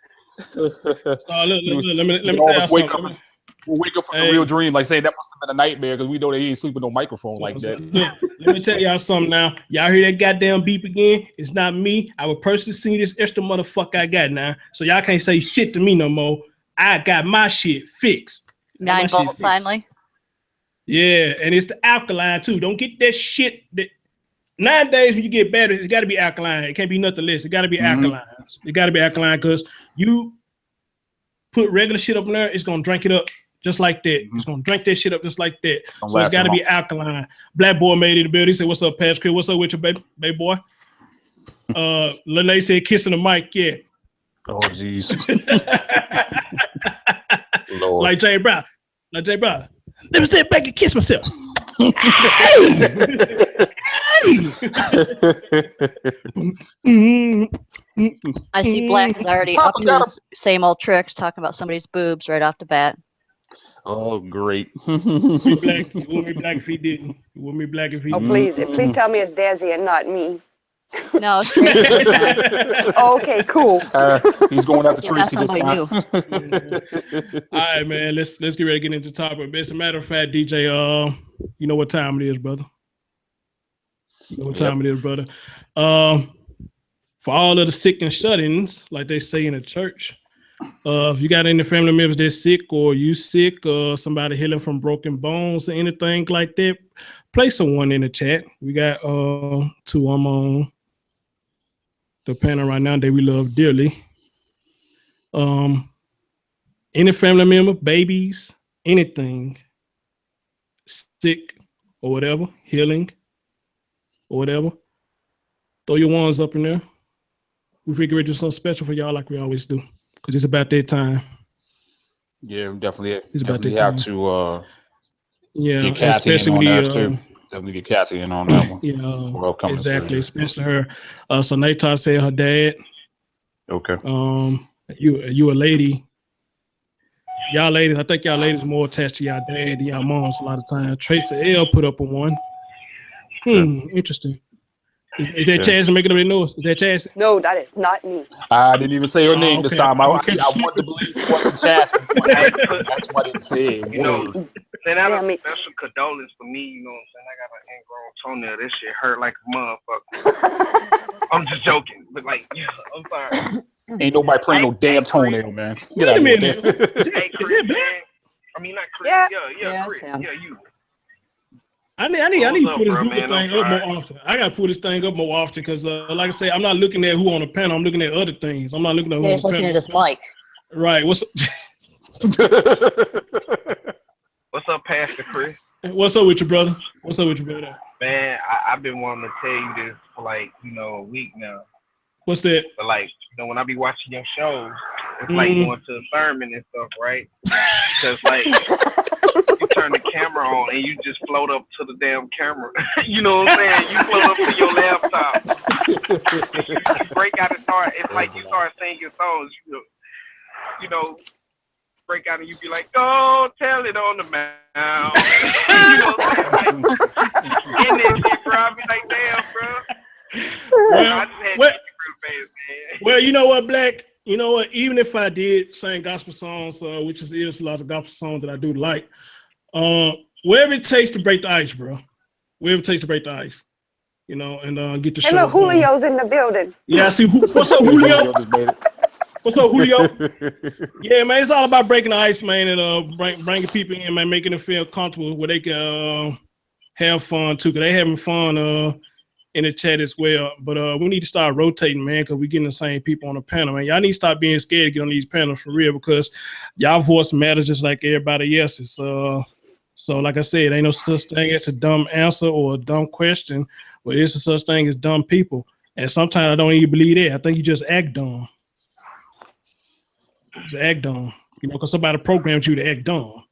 So look, let me tell you something. We'll wake up from the real dream, like saying that must have been a nightmare because we know they ain't sleeping no microphone like that. Look, let me tell y'all something now. Y'all hear that goddamn beep again? It's not me. I would personally see this extra motherfucker I got now. So y'all can't say shit to me no more. I got my shit fixed. 9 volt finally. Yeah, and it's the alkaline too. Don't get that shit. Nowadays, when you get batteries, it's got to be alkaline. It can't be nothing less. It got to be alkaline. It got to be alkaline because you put regular shit up in there, it's gonna drink it up just like that. It's gonna drink that shit up just like that. So it's got to be alkaline. Black boy made it in the building. He said, "What's up, Pastor Chris? What's up with you, baby boy?" Lene said, "Kissing the mic, yeah." Oh jeez. Like Jay Brown. Let me step back and kiss myself. I see Black is already up to his same old tricks, talking about somebody's boobs right off the bat. Oh, great. It would be black if he didn't. It would be black if he didn't. Oh, please tell me it's Desi and not me. No, it's Tracy this time. Oh, okay, cool. He's going after Tracy this time. New. All right, man. Let's get ready to get into the topic. As a matter of fact, DJ, you know what time it is, brother. You know what time it is, brother. For all of the sick and shut-ins, like they say in the church, if you got any family members that's sick or you sick or somebody healing from broken bones or anything like that, place someone in the chat. We got 2 on the panel right now that we love dearly. Any family member, babies, anything, sick or whatever, healing or whatever, throw your ones up in there. We figure to do something special for y'all like we always do, because it's about that time. Yeah, definitely. It's about definitely that have time. to get Cassie especially in on that too. Definitely get Cassie in on that one. Yeah, exactly. Especially her. So Nata said her dad. Okay. You a lady. Y'all ladies, I think y'all ladies more attached to y'all dad than y'all moms a lot of times. Tracy L put up a 1. Interesting. Is that Chaz making up the noise? Is that Chaz? No, that is not me. I didn't even say her name this time. I wanted to believe it wasn't Chaz. That's why I didn't say it. You know, send out a special condolence for me. You know what I'm saying? I got an ingrown toenail. This shit hurt like a motherfucker. I'm just joking, but like, yeah, I'm sorry. Ain't nobody playing no damn toenail, man. Wait a minute. Hey, Chris, man. I mean, not Chris. Yeah, Chris. Yeah, you. I need to put this Google thing up more often. I got to put this thing up more often because, like I say, I'm not looking at who on the panel. I'm looking at other things. I'm not looking at who on the panel. Looking at his mic. Right. What's up, Pastor Chris? What's up with you, brother? What's up with you, brother? Man, I've been wanting to tell you this for like, a week now. What's that? But like, when I be watching your shows, it's like going to a sermon and stuff, right? Because like, you turn the camera on and you just float up to the damn camera. You know what I'm saying? You float up to your laptop. You break out and start. It's like you start singing songs. You know, break out and you be like, "Go tell it on the mound." You know what I'm saying? Like, in that shit, bro. I be like, "Damn, bro." Well, you know what, Black? You know what? Even if I did sing gospel songs, which is a lot of gospel songs that I do like, wherever it takes to break the ice, bro. Wherever it takes to break the ice, and get the show. Hello, Julio's in the building. Yeah, I see. What's up, Julio? What's up, Julio? Yeah, man, it's all about breaking the ice, man, and bringing people in, man, making them feel comfortable where they can have fun too, because they having fun in the chat as well. But we need to start rotating, man, because we're getting the same people on the panel, man. Y'all need to stop being scared to get on these panels for real, because y'all voice matters just like everybody else's. So like I said, ain't no such thing as a dumb answer or a dumb question, but it's a such thing as dumb people. And sometimes I don't even believe that. I think you just act dumb. Just act dumb, because somebody programmed you to act dumb.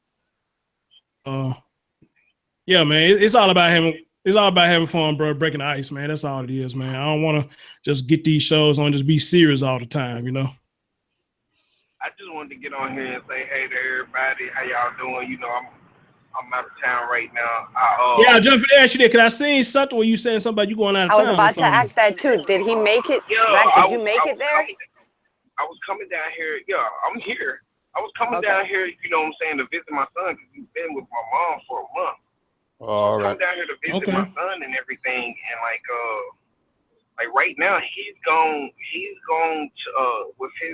Yeah, man, it's all about having fun, bro. Breaking the ice, man. That's all it is, man. I don't want to just get these shows on, just be serious all the time, I just wanted to get on here and say hey to everybody. How y'all doing? I'm out of town right now. I just asked you that, because I seen something where you saying something about you going out of town. I was about to ask that too. Did he make it? Did you make it there? I was coming down here. Yeah, I'm here. I was coming down here, to visit my son, because he's been with my mom for a month. All right. Coming down here to visit my son and everything, and like right now he's gone to with his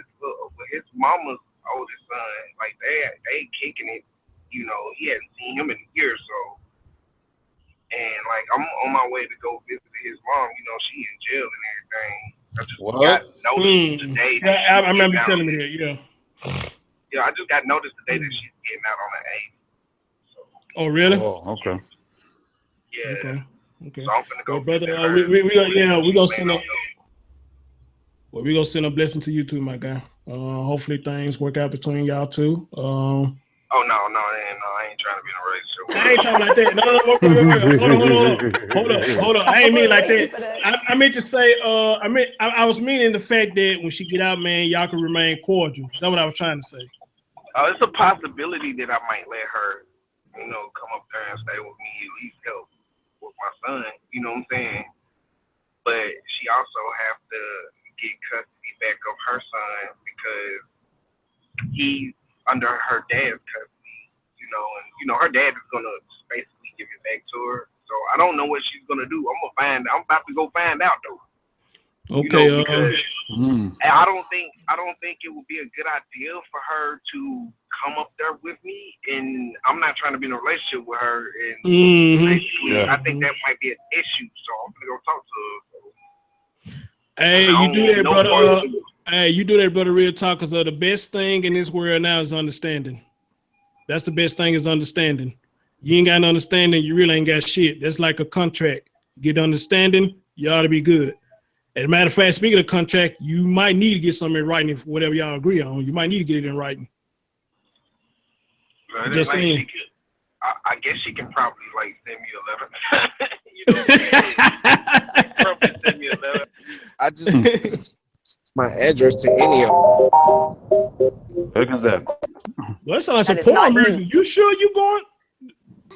mama's oldest son. Like they kicking it. He hadn't seen him in years, so. And like I'm on my way to go visit his mom. She in jail and everything. I just got noticed today. Yeah, I remember you telling me that. Yeah. Yeah, I just got noticed today that she's getting out on the 8th. So. Oh, really? Oh, okay. Yeah. Okay. So I'm gonna go. Well, brother, we gonna send a blessing to you too, my guy. Hopefully things work out between y'all two. Oh no, I ain't trying to be in a relationship. I ain't talking like that. No. Hold on. I ain't mean like that. I meant to say, I was meaning the fact that when she get out, man, y'all can remain cordial. That's what I was trying to say. It's a possibility that I might let her, come up there and stay with me, at least help with my son. You know what I'm saying? But she also have to get custody back of her son because he's under her dad's custody. And her dad is gonna basically give it back to her. So I don't know what she's gonna do. I'm about to go find out though. Okay. Because I don't think it would be a good idea for her to come up there with me, and I'm not trying to be in a relationship with her. And I think that might be an issue. So I'm gonna go talk to her. Hey, you do that, brother. Hey, you do that, brother. Real talk, because the best thing in this world now is understanding. That's the best thing is understanding. You ain't got an understanding, you really ain't got shit. That's like a contract. Get understanding, you ought to be good. As a matter of fact, speaking of contract, you might need to get something in writing for whatever y'all agree on. You might need to get it in writing. Just saying. I guess she can probably send me a letter. Probably send me a letter. I just my address to any of them. Look at that. Well, that sounds like some porn music. You sure you going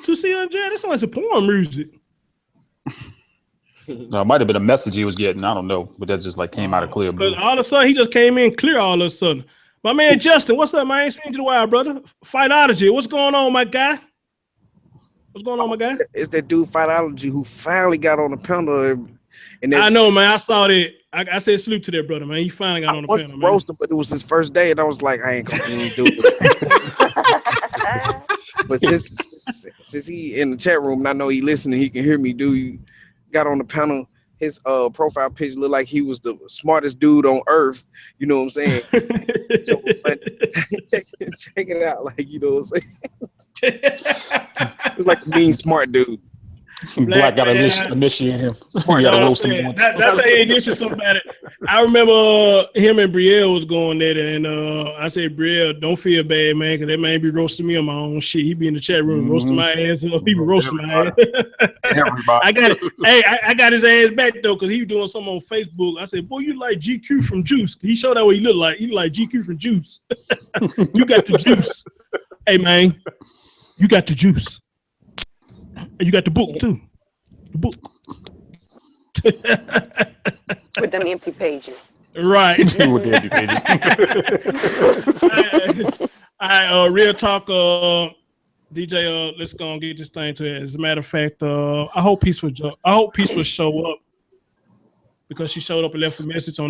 to see her in jail? That sounds like some porn music. No, it might have been a message he was getting. I don't know, but that just came out of clear blue. All of a sudden, he just came in clear all of a sudden. My man Justin, what's up, man? I ain't seen you in a while, brother. Fightology, what's going on, my guy? What's going on, my guy? It's that dude Fightology who finally got on the panel. And I know, man. I saw that. I said salute to that brother, man. He finally got on the panel, man. Roast him, but it was his first day, and I was like, I ain't gonna do it. But since he in the chat room, and I know he listening, he can hear me. Dude got on the panel. His profile picture looked like he was the smartest dude on earth. You know what I'm saying? So check it out, you know what I'm saying? It's like a mean smart dude. Black got to initiate him. You got to roast him once. That's how he initiated somebody. I remember him and Brielle was going there, and I said, Brielle, don't feel bad, man, because that man be roasting me on my own shit. He be in the chat room roasting my ass. He be roasting my ass. Everybody. I got it. Hey, I got his ass back though, because he was doing something on Facebook. I said, boy, you like GQ from Juice. He showed out what he looked like. He like GQ from Juice. You got the juice. Hey, man, you got the juice. And you got the book too. The book. With them empty pages. Right. With the empty pages. All right, real talk, DJ. Let's go and get this thing to it. As a matter of fact, I hope Peace will show up, because she showed up and left a message on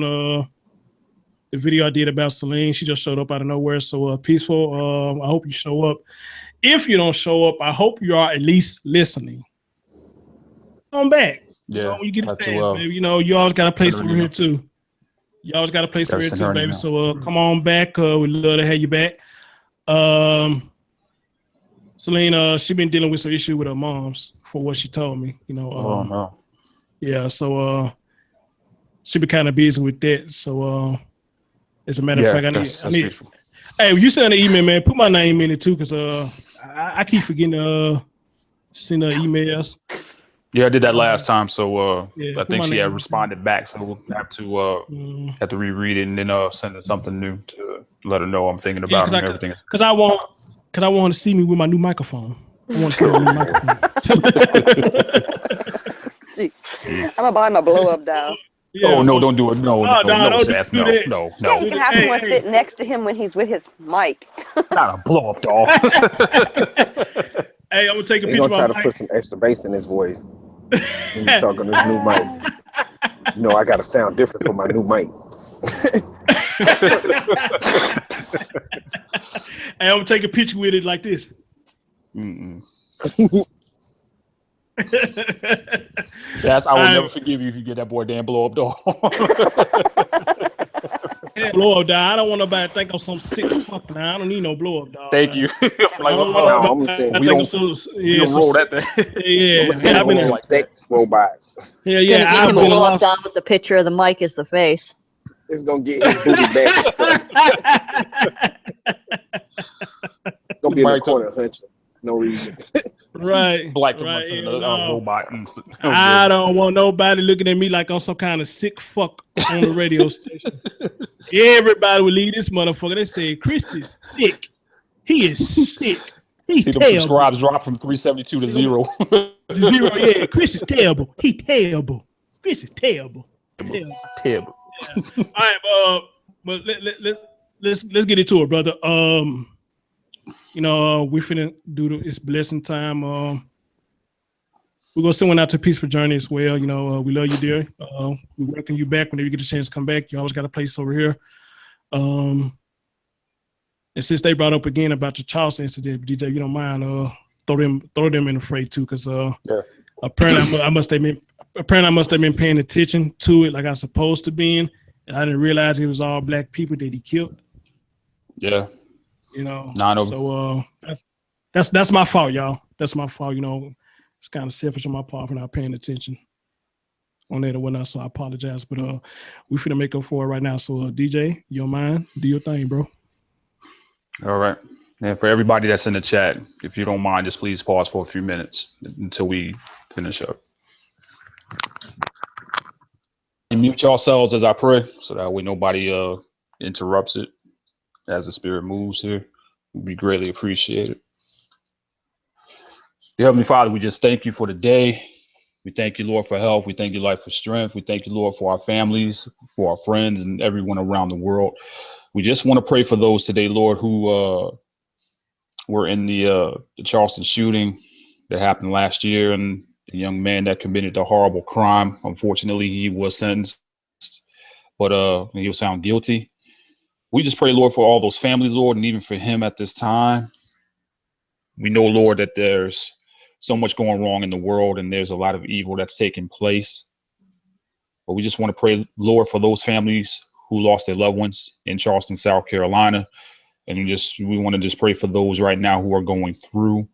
the video I did about Celine. She just showed up out of nowhere. So Peaceful, I hope you show up. If you don't show up, I hope you are at least listening. Come back. Yeah. When you get a chance, baby. You always got a place over here too. You always got a place over here too, baby. So come on back. We'd love to have you back. Celine, she been dealing with some issue with her moms, for what she told me. Oh no. Yeah, so she been kind of busy with that. So as a matter of fact, I need hey, when you send an email, man, put my name in it too, because I keep forgetting to send her emails. Yeah, I did that last time, so yeah, I think she had responded back, so we'll have to reread it and then send her something new to let her know I'm thinking about her and everything. Because I want her to see me with my new microphone. I want to see my new microphone. I'm gonna buy my blow up doll. Yeah, oh no! Don't do it! No, don't no, do yeah, you can have someone sit next to him when he's with his mic. Not a blow up doll. Hey, I'm gonna take a picture. He's gonna try to put some extra bass in his voice. When he's talking his new mic. I gotta sound different for my new mic. Hey, I'm gonna take a picture with it like this. Yes, I will never forgive you if you get that boy damn blow up doll. Blow up doll. I don't want nobody to think I'm some sick fuck now. I don't need no blow up doll. Thank you. We don't roll that thing. Yeah, I've been like sex robots. Yeah. I've been blow up doll with the picture of the mic as the face. It's gonna get his booty back. Gonna be in the corner hunching. No reason. Right. Black right. Robot. I don't want nobody looking at me like I'm some kind of sick fuck on the radio station. Everybody would leave this motherfucker. They say Chris is sick. He is sick. He's terrible. The subscribes drop from 372 to 0. Zero, yeah. Chris is terrible. He terrible. Chris is terrible. Terrible. Yeah. All right, but let's get into it, brother. We finna do it's blessing time. We're gonna send one out to Peaceful Journey as well. We love you, dear. We welcome you back whenever you get a chance to come back. You always got a place over here. And since they brought up again about the Charleston incident, DJ, if you don't mind, throw them in the fray too, because apparently I must have been paying attention to it like I supposed to be, and I didn't realize it was all black people that he killed. Yeah. So that's my fault, y'all. That's my fault. It's kind of selfish on my part for not paying attention on that or whatnot. So I apologize, but we finna make up for it right now. So DJ, you don't mind? Do your thing, bro. All right. And for everybody that's in the chat, if you don't mind, just please pause for a few minutes until we finish up. And mute yourselves as I pray, so that way nobody interrupts it. As the spirit moves here, we greatly appreciate it. Dear Heavenly Father, we just thank you for the day. We thank you, Lord, for health. We thank you, Lord, for strength. We thank you, Lord, for our families, for our friends, and everyone around the world. We just want to pray for those today, Lord, who were in the Charleston shooting that happened last year, and the young man that committed the horrible crime. Unfortunately, he was sentenced, but he was found guilty. We just pray, Lord, for all those families, Lord, and even for him at this time. We know, Lord, that there's so much going wrong in the world and there's a lot of evil that's taking place. But we just want to pray, Lord, for those families who lost their loved ones in Charleston, South Carolina. And we want to just pray for those right now who are going through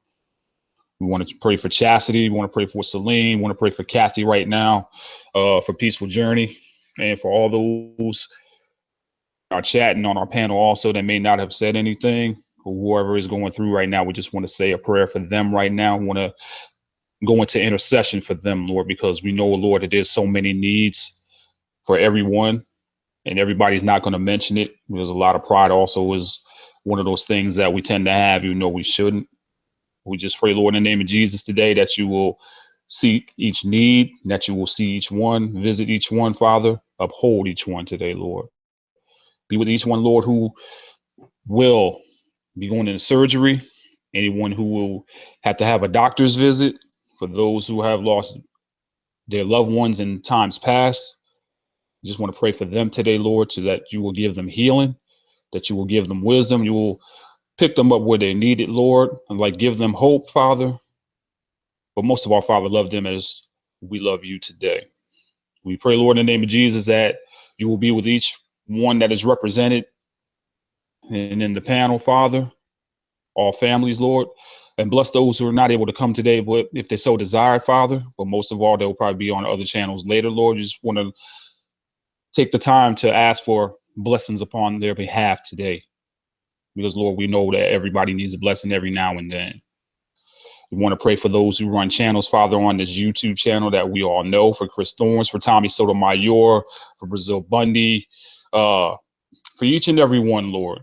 We want to pray for Chastity. We want to pray for Celine. We want to pray for Kathy right now, for Peaceful Journey, and for all those are chatting on our panel also that may not have said anything, or whoever is going through right now. We just want to say a prayer for them right now. We want to go into intercession for them, Lord, because we know, Lord, that there's so many needs for everyone, and everybody's not going to mention it. There's a lot of pride also is one of those things that we tend to have, even though we shouldn't. We just pray, Lord, in the name of Jesus today, that you will see each need, that you will see each one, visit each one, Father, uphold each one today, Lord. Be with each one, Lord, who will be going into surgery, anyone who will have to have a doctor's visit, for those who have lost their loved ones in times past. I just want to pray for them today, Lord, so that you will give them healing, that you will give them wisdom, you will pick them up where they need it, Lord, and like give them hope, Father. But most of all, Father, love them as we love you today. We pray, Lord, in the name of Jesus, that you will be with each one that is represented and in the panel, Father, all families, Lord, and bless those who are not able to come today, but if they so desire, Father, but most of all, they'll probably be on other channels later, Lord. You just want to take the time to ask for blessings upon their behalf today, because, Lord, we know that everybody needs a blessing every now and then. We want to pray for those who run channels, Father, on this YouTube channel that we all know, for Chris Thorns, for Tommy Sotomayor, for Brazil Bundy, for each and every one, Lord.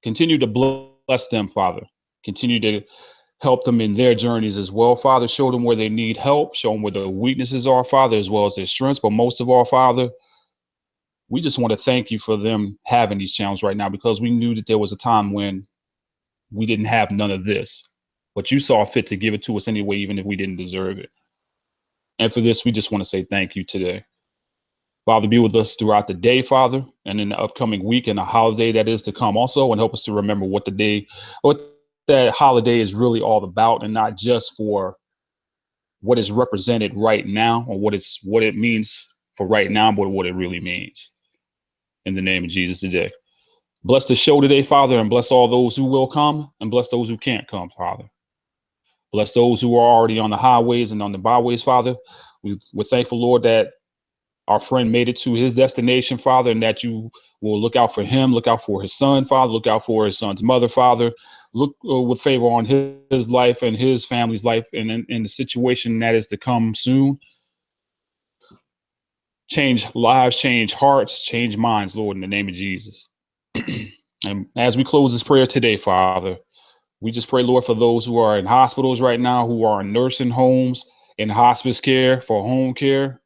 Continue to bless them, Father. Continue to help them in their journeys as well, Father. Show them where they need help. Show them where their weaknesses are, Father, as well as their strengths. But most of all, Father, we just want to thank you for them having these channels right now, because we knew that there was a time when we didn't have none of this. But you saw fit to give it to us anyway, even if we didn't deserve it. And for this, we just want to say thank you today. Father, be with us throughout the day, Father, and in the upcoming week and the holiday that is to come also, and help us to remember what that holiday is really all about, and not just for what is represented right now or what it means for right now, but what it really means. In the name of Jesus today. Bless the show today, Father, and bless all those who will come, and bless those who can't come, Father. Bless those who are already on the highways and on the byways, Father. We're thankful, Lord, that our friend made it to his destination, Father, and that you will look out for him, look out for his son, Father, look out for his son's mother, Father. Look with favor on his life and his family's life, and in the situation that is to come soon. Change lives, change hearts, change minds, Lord, in the name of Jesus. And as we close this prayer today, Father, we just pray, Lord, for those who are in hospitals right now, who are in nursing homes, in hospice care, for home care.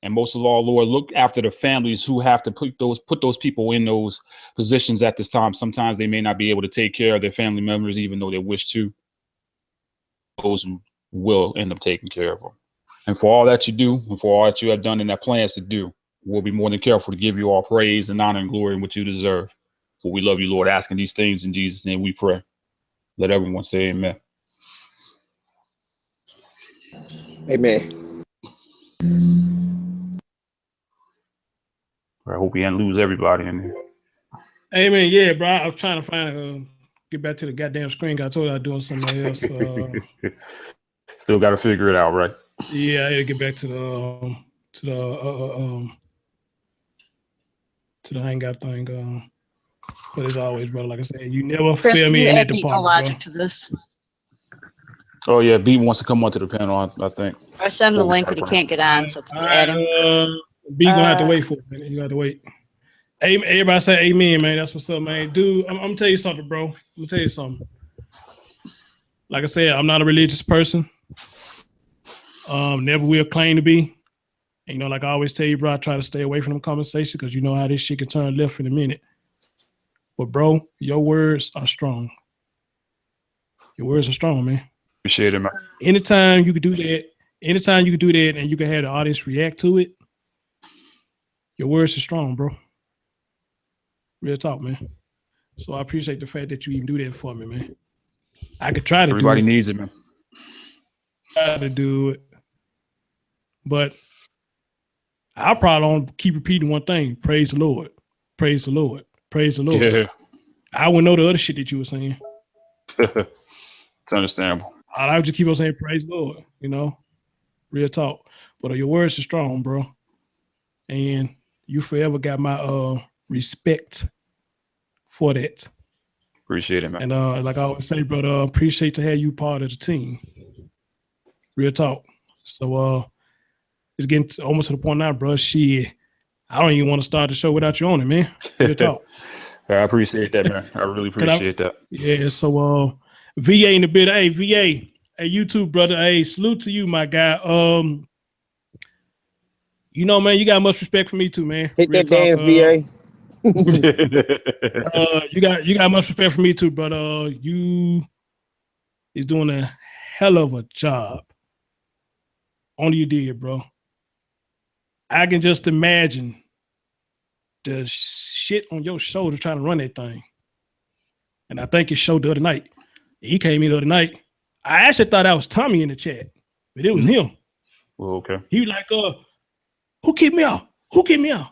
And most of all, Lord, look after the families who have to put those people in those positions at this time. Sometimes they may not be able to take care of their family members, even though they wish to. Those who will end up taking care of them. And for all that you do, and for all that you have done and that plans to do, we'll be more than careful to give you all praise and honor and glory in what you deserve. For we love you, Lord, asking these things in Jesus' name we pray. Let everyone say amen. Amen. I hope we didn't lose everybody in here. Amen. Yeah, bro. I was trying to find get back to the goddamn screen. I told you I was doing something else. Still got to figure it out, right? Yeah, I had to get back to the hangout thing. But as always, bro, like I said, you never Chris, fail can me you in that add Beat No department, Logic bro. to this? Oh yeah, B wants to come onto the panel, I think. I sent him the link, but he can't get on. So can you add him? B gonna have to wait for it. You got to wait. Hey, everybody say amen, man. That's what's up, man. Dude, I'm gonna tell you something, bro. I'm gonna tell you something. Like I said, I'm not a religious person. Never will claim to be. And, like I always tell you, bro, I try to stay away from them conversations because you know how this shit can turn left in a minute. But bro, your words are strong. Your words are strong, man. Appreciate it, man. Anytime you could do that, and you can have the audience react to it, your words are strong, bro. Real talk, man. So I appreciate the fact that you even do that for me, man. I could try to Everybody do it. needs it, man. Try to do it. But I probably don't keep repeating one thing. Praise the Lord. Praise the Lord. Praise the Lord. Yeah. I wouldn't know the other shit that you were saying. It's understandable. I would just keep on saying praise Lord, you know, real talk. But your words are strong, bro. And you forever got my respect for that. Appreciate it, man. And like I always say, brother, appreciate to have you part of the team. Real talk. So it's getting almost to the point now, bro. Shit, I don't even want to start the show without you on it, man. Real talk. I appreciate that, man. I really appreciate that. Yeah, so VA in the bit. Hey, VA. Hey, you too, brother. Hey, salute to you, my guy. You know, man, you got much respect for me too, man. Hit Real that talk, dance, VA. you got much respect for me too, brother. You is doing a hell of a job. Only you did, bro. I can just imagine the shit on your shoulder trying to run that thing. And I think it showed the other night. He came in the other night. I actually thought that was Tommy in the chat, but it was him. Well, okay. He was like, who kicked me out? Who kicked me out?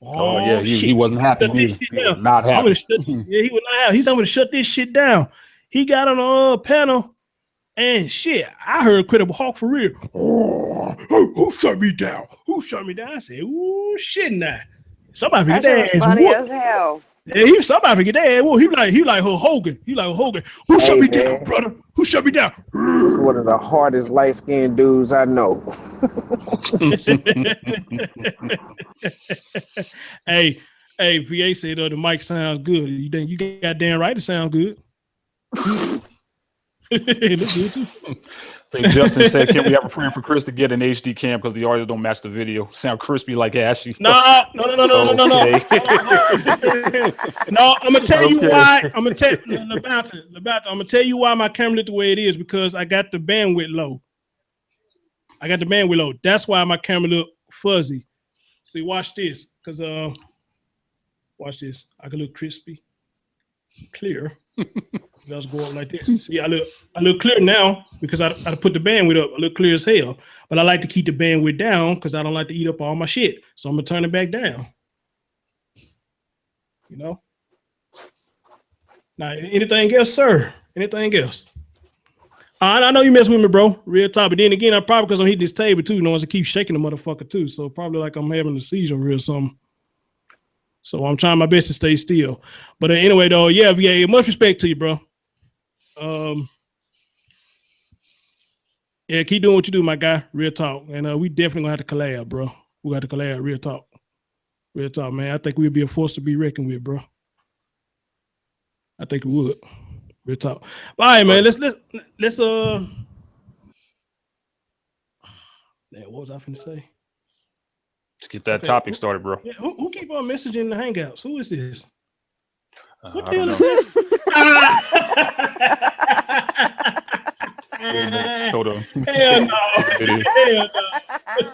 Oh yeah, he wasn't happy either. He was not happy. Yeah, he was not happy. He's going to shut this shit down. He got on a panel and shit. I heard Credible Hawk for real. Oh, who shut me down? Who shut me down? I said, ooh, shit now. Somebody get that ass funny as hell. Yeah, somebody get that ass whooped. He like Hogan. He like Hogan. Who shut me down, brother? Who shut me down? He's one of the hardest light-skinned dudes I know. Hey, VA said the mic sounds good. You got damn right it sounds good. It looks good too. I think Justin said, "Can we have a prayer for Chris to get an HD cam because the audio don't match the video? Sound crispy like Ashley." No. No. I'm gonna tell you why. I'm gonna tell you why my camera look the way it is because I got the bandwidth low. That's why my camera look fuzzy. See, watch this, cause watch this. I can look crispy, clear. Just go up like this. See, I look clear now because I put the bandwidth up. I look clear as hell. But I like to keep the bandwidth down because I don't like to eat up all my shit. So I'm gonna turn it back down. You know? Now, anything else, sir? Anything else? I know you mess with me, bro. Real talk. But then again, I probably because I'm hitting this table too. You know, as I keep shaking the motherfucker too. So probably like I'm having a seizure or something. So I'm trying my best to stay still. But anyway, though, yeah, VA, much respect to you, bro. Yeah, keep doing what you do, my guy. Real talk. And we definitely gonna have to collab, bro. We got to collab. Real talk. Real talk, man. I think we'd be a force to be reckoned with, bro. I think we would. Real talk. All right, man. Let's man, what was I finna say? Let's get that topic started, bro. Yeah, who keep on messaging the hangouts? Who is this? What the I hell don't is know. this? Hold on. Hell no. Hell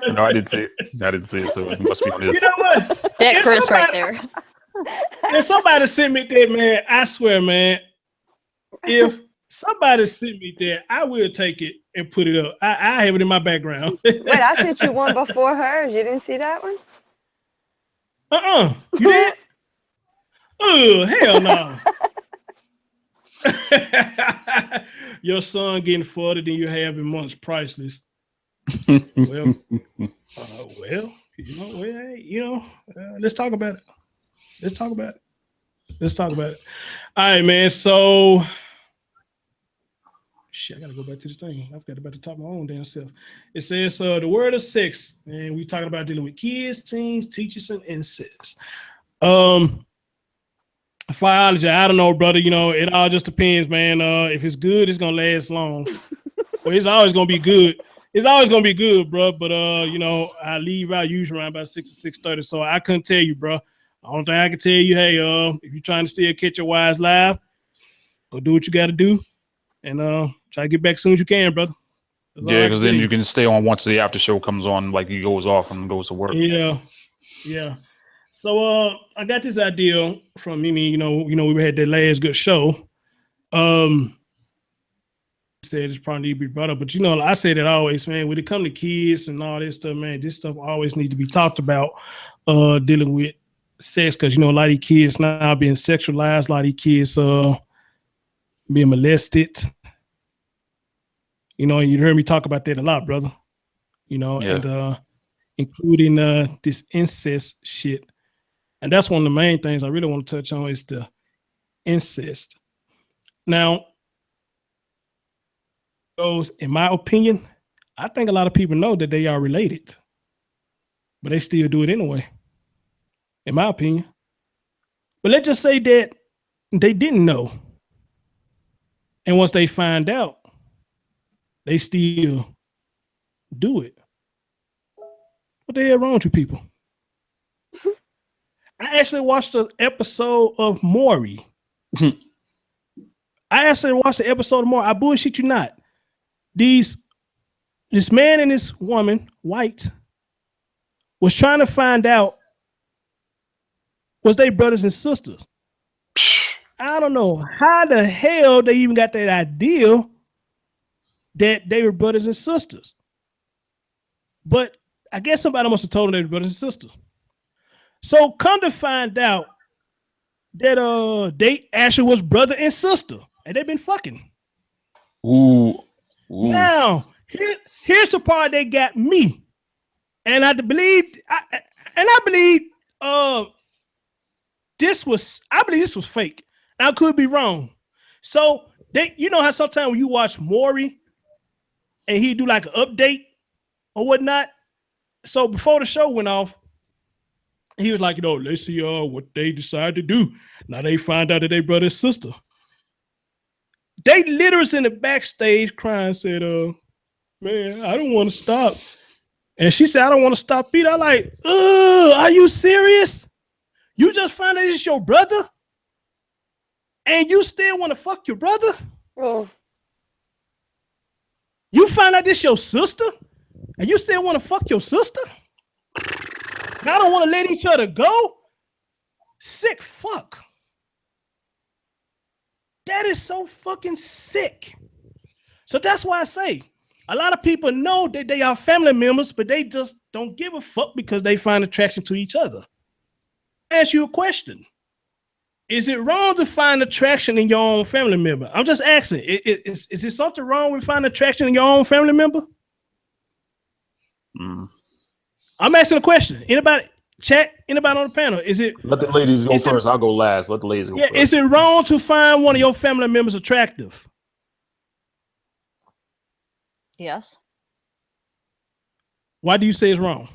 no. No, I didn't see it. So it must be on this. You know what? That Chris right there. If somebody sent me that, man, I swear, man, if somebody sent me that, I will take it and put it up. I have it in my background. Wait, I sent you one before hers. You didn't see that one? You did? Oh, hell no. Your son getting further than you have in months, priceless. Well, let's talk about it. Let's talk about it. All right, man. So, shit, I gotta go back to the thing. I forgot about to talk my own damn self. It says the word of sex, and we talking about dealing with kids, teens, teachers, and incest. Biology, I don't know, brother. You know, it all just depends, man. If it's good, it's gonna last long. Well, it's always gonna be good. It's always gonna be good, bro. But you know, I leave out usually around about 6 or 6:30, so I couldn't tell you, bro. The only thing I can tell you, hey, if you're trying to still catch your wise live, go do what you got to do, and try to get back as soon as you can, brother. Yeah, because then you can stay on once the after show comes on, like he goes off and goes to work. Yeah. So I got this idea from Mimi. You know, we had that last good show. Said it's probably need to be brought up, but you know, I say that always, man. When it comes to kids and all this stuff, man, this stuff always needs to be talked about. Dealing with sex, because you know, a lot of these kids now being sexualized, a lot of these kids being molested. You know, you heard me talk about that a lot, brother. You know, and including this incest shit. And that's one of the main things I really want to touch on is the incest. Now, those, in my opinion, I think a lot of people know that they are related, but they still do it anyway, in my opinion. But let's just say that they didn't know. And once they find out, they still do it. What the hell wrong with you people? I actually watched an episode of Maury. I bullshit you not. This man and this woman, white, was trying to find out was they brothers and sisters. I don't know how the hell they even got that idea that they were brothers and sisters. But I guess somebody must have told them they were brothers and sisters. So come to find out that they actually was brother and sister, and they've been fucking. Ooh. Now, here's the part that got me. And I believe this was fake. I could be wrong. So you know how sometimes when you watch Maury and he do like an update or whatnot. So before the show went off, he was like, let's see what they decide to do. Now they find out that they brother and sister. They literally was in the backstage crying, said, man, I don't want to stop. And she said, I don't want to stop either. I'm like, are you serious? You just found out it's your brother? And you still want to fuck your brother? Oh. You find out this your sister? And you still want to fuck your sister? And I don't want to let each other go? Sick fuck. That is so fucking sick. So that's why I say, a lot of people know that they are family members, but they just don't give a fuck because they find attraction to each other. I ask you a question. Is it wrong to find attraction in your own family member? I'm just asking. Is there something wrong with finding attraction in your own family member? I'm asking a question. Anybody chat? Anybody on the panel? Is it? Let the ladies go first. I'll go last. Let the ladies go first. Is it wrong to find one of your family members attractive? Yes. Why do you say it's wrong?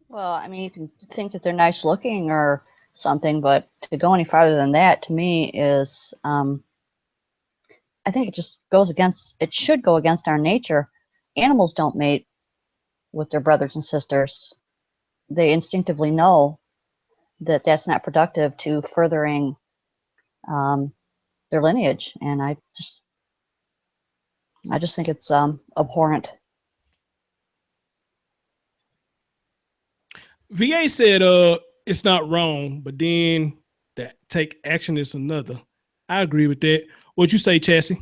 Well, I mean, you can think that they're nice looking or something, but to go any farther than that, to me, is I think it should go against our nature. Animals don't mate with their brothers and sisters. They instinctively know that that's not productive to furthering their lineage, and I just think it's abhorrent. VA said it's not wrong, but then that take action is another. I agree with that. What'd you say, Chassie?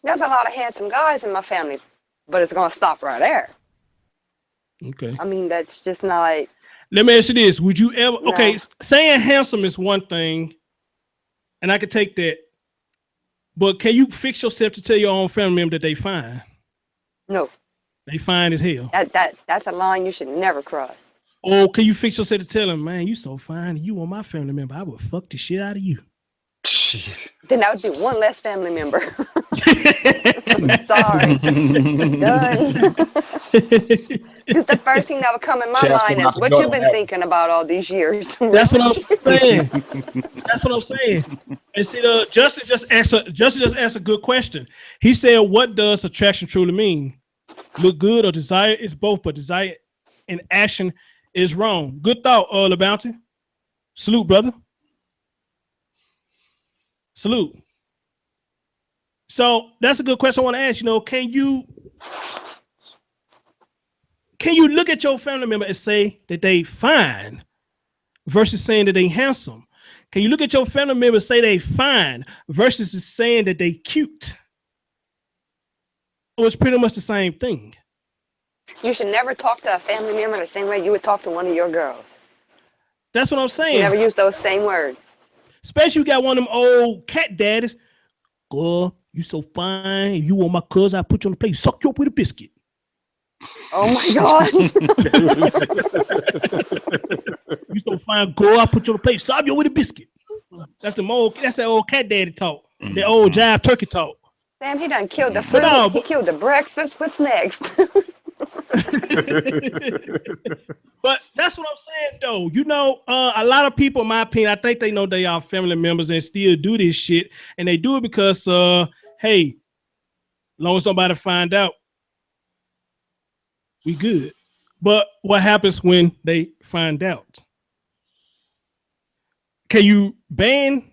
There's a lot of handsome guys in my family, but it's gonna stop right there. Okay. I mean, that's just not. Let me ask you this. Would you ever, No. okay, saying handsome is one thing, and I could take that, but can you fix yourself to tell your own family member that they fine? No. They fine as hell. That's a line you should never cross. Or can you fix yourself to tell them, man, you so fine, you want my family member, I would fuck the shit out of you. Then that would be one less family member. Sorry. Done. Because the first thing that would come in my mind is what you've been thinking about all these years. That's what I'm saying. That's what I'm saying. And see, Justin just asked a good question. He said, what does attraction truly mean? Look good or desire? It's both, but desire and action is wrong. Good thought, LaBounty. Salute, brother. Salute. So that's a good question I want to ask. Can you look at your family member and say that they fine versus saying that they handsome? Can you look at your family member and say they fine versus saying that they cute? It's pretty much the same thing. You should never talk to a family member the same way you would talk to one of your girls. That's what I'm saying. You never use those same words. Especially you got one of them old cat daddies. Girl, You so fine. If you want my cousin, I put you on the plate. Suck you up with a biscuit. Oh my God. You so fine, girl. I put you on the plate. Sob you with a biscuit. That's that old cat daddy talk. That old jive turkey talk. Damn, he done killed the food. But no, He killed the breakfast. What's next? But that's what I'm saying, though. You know, a lot of people, in my opinion, I think they know they are family members and still do this shit, and they do it because, hey, long as nobody find out, we good. But what happens when they find out? Can you ban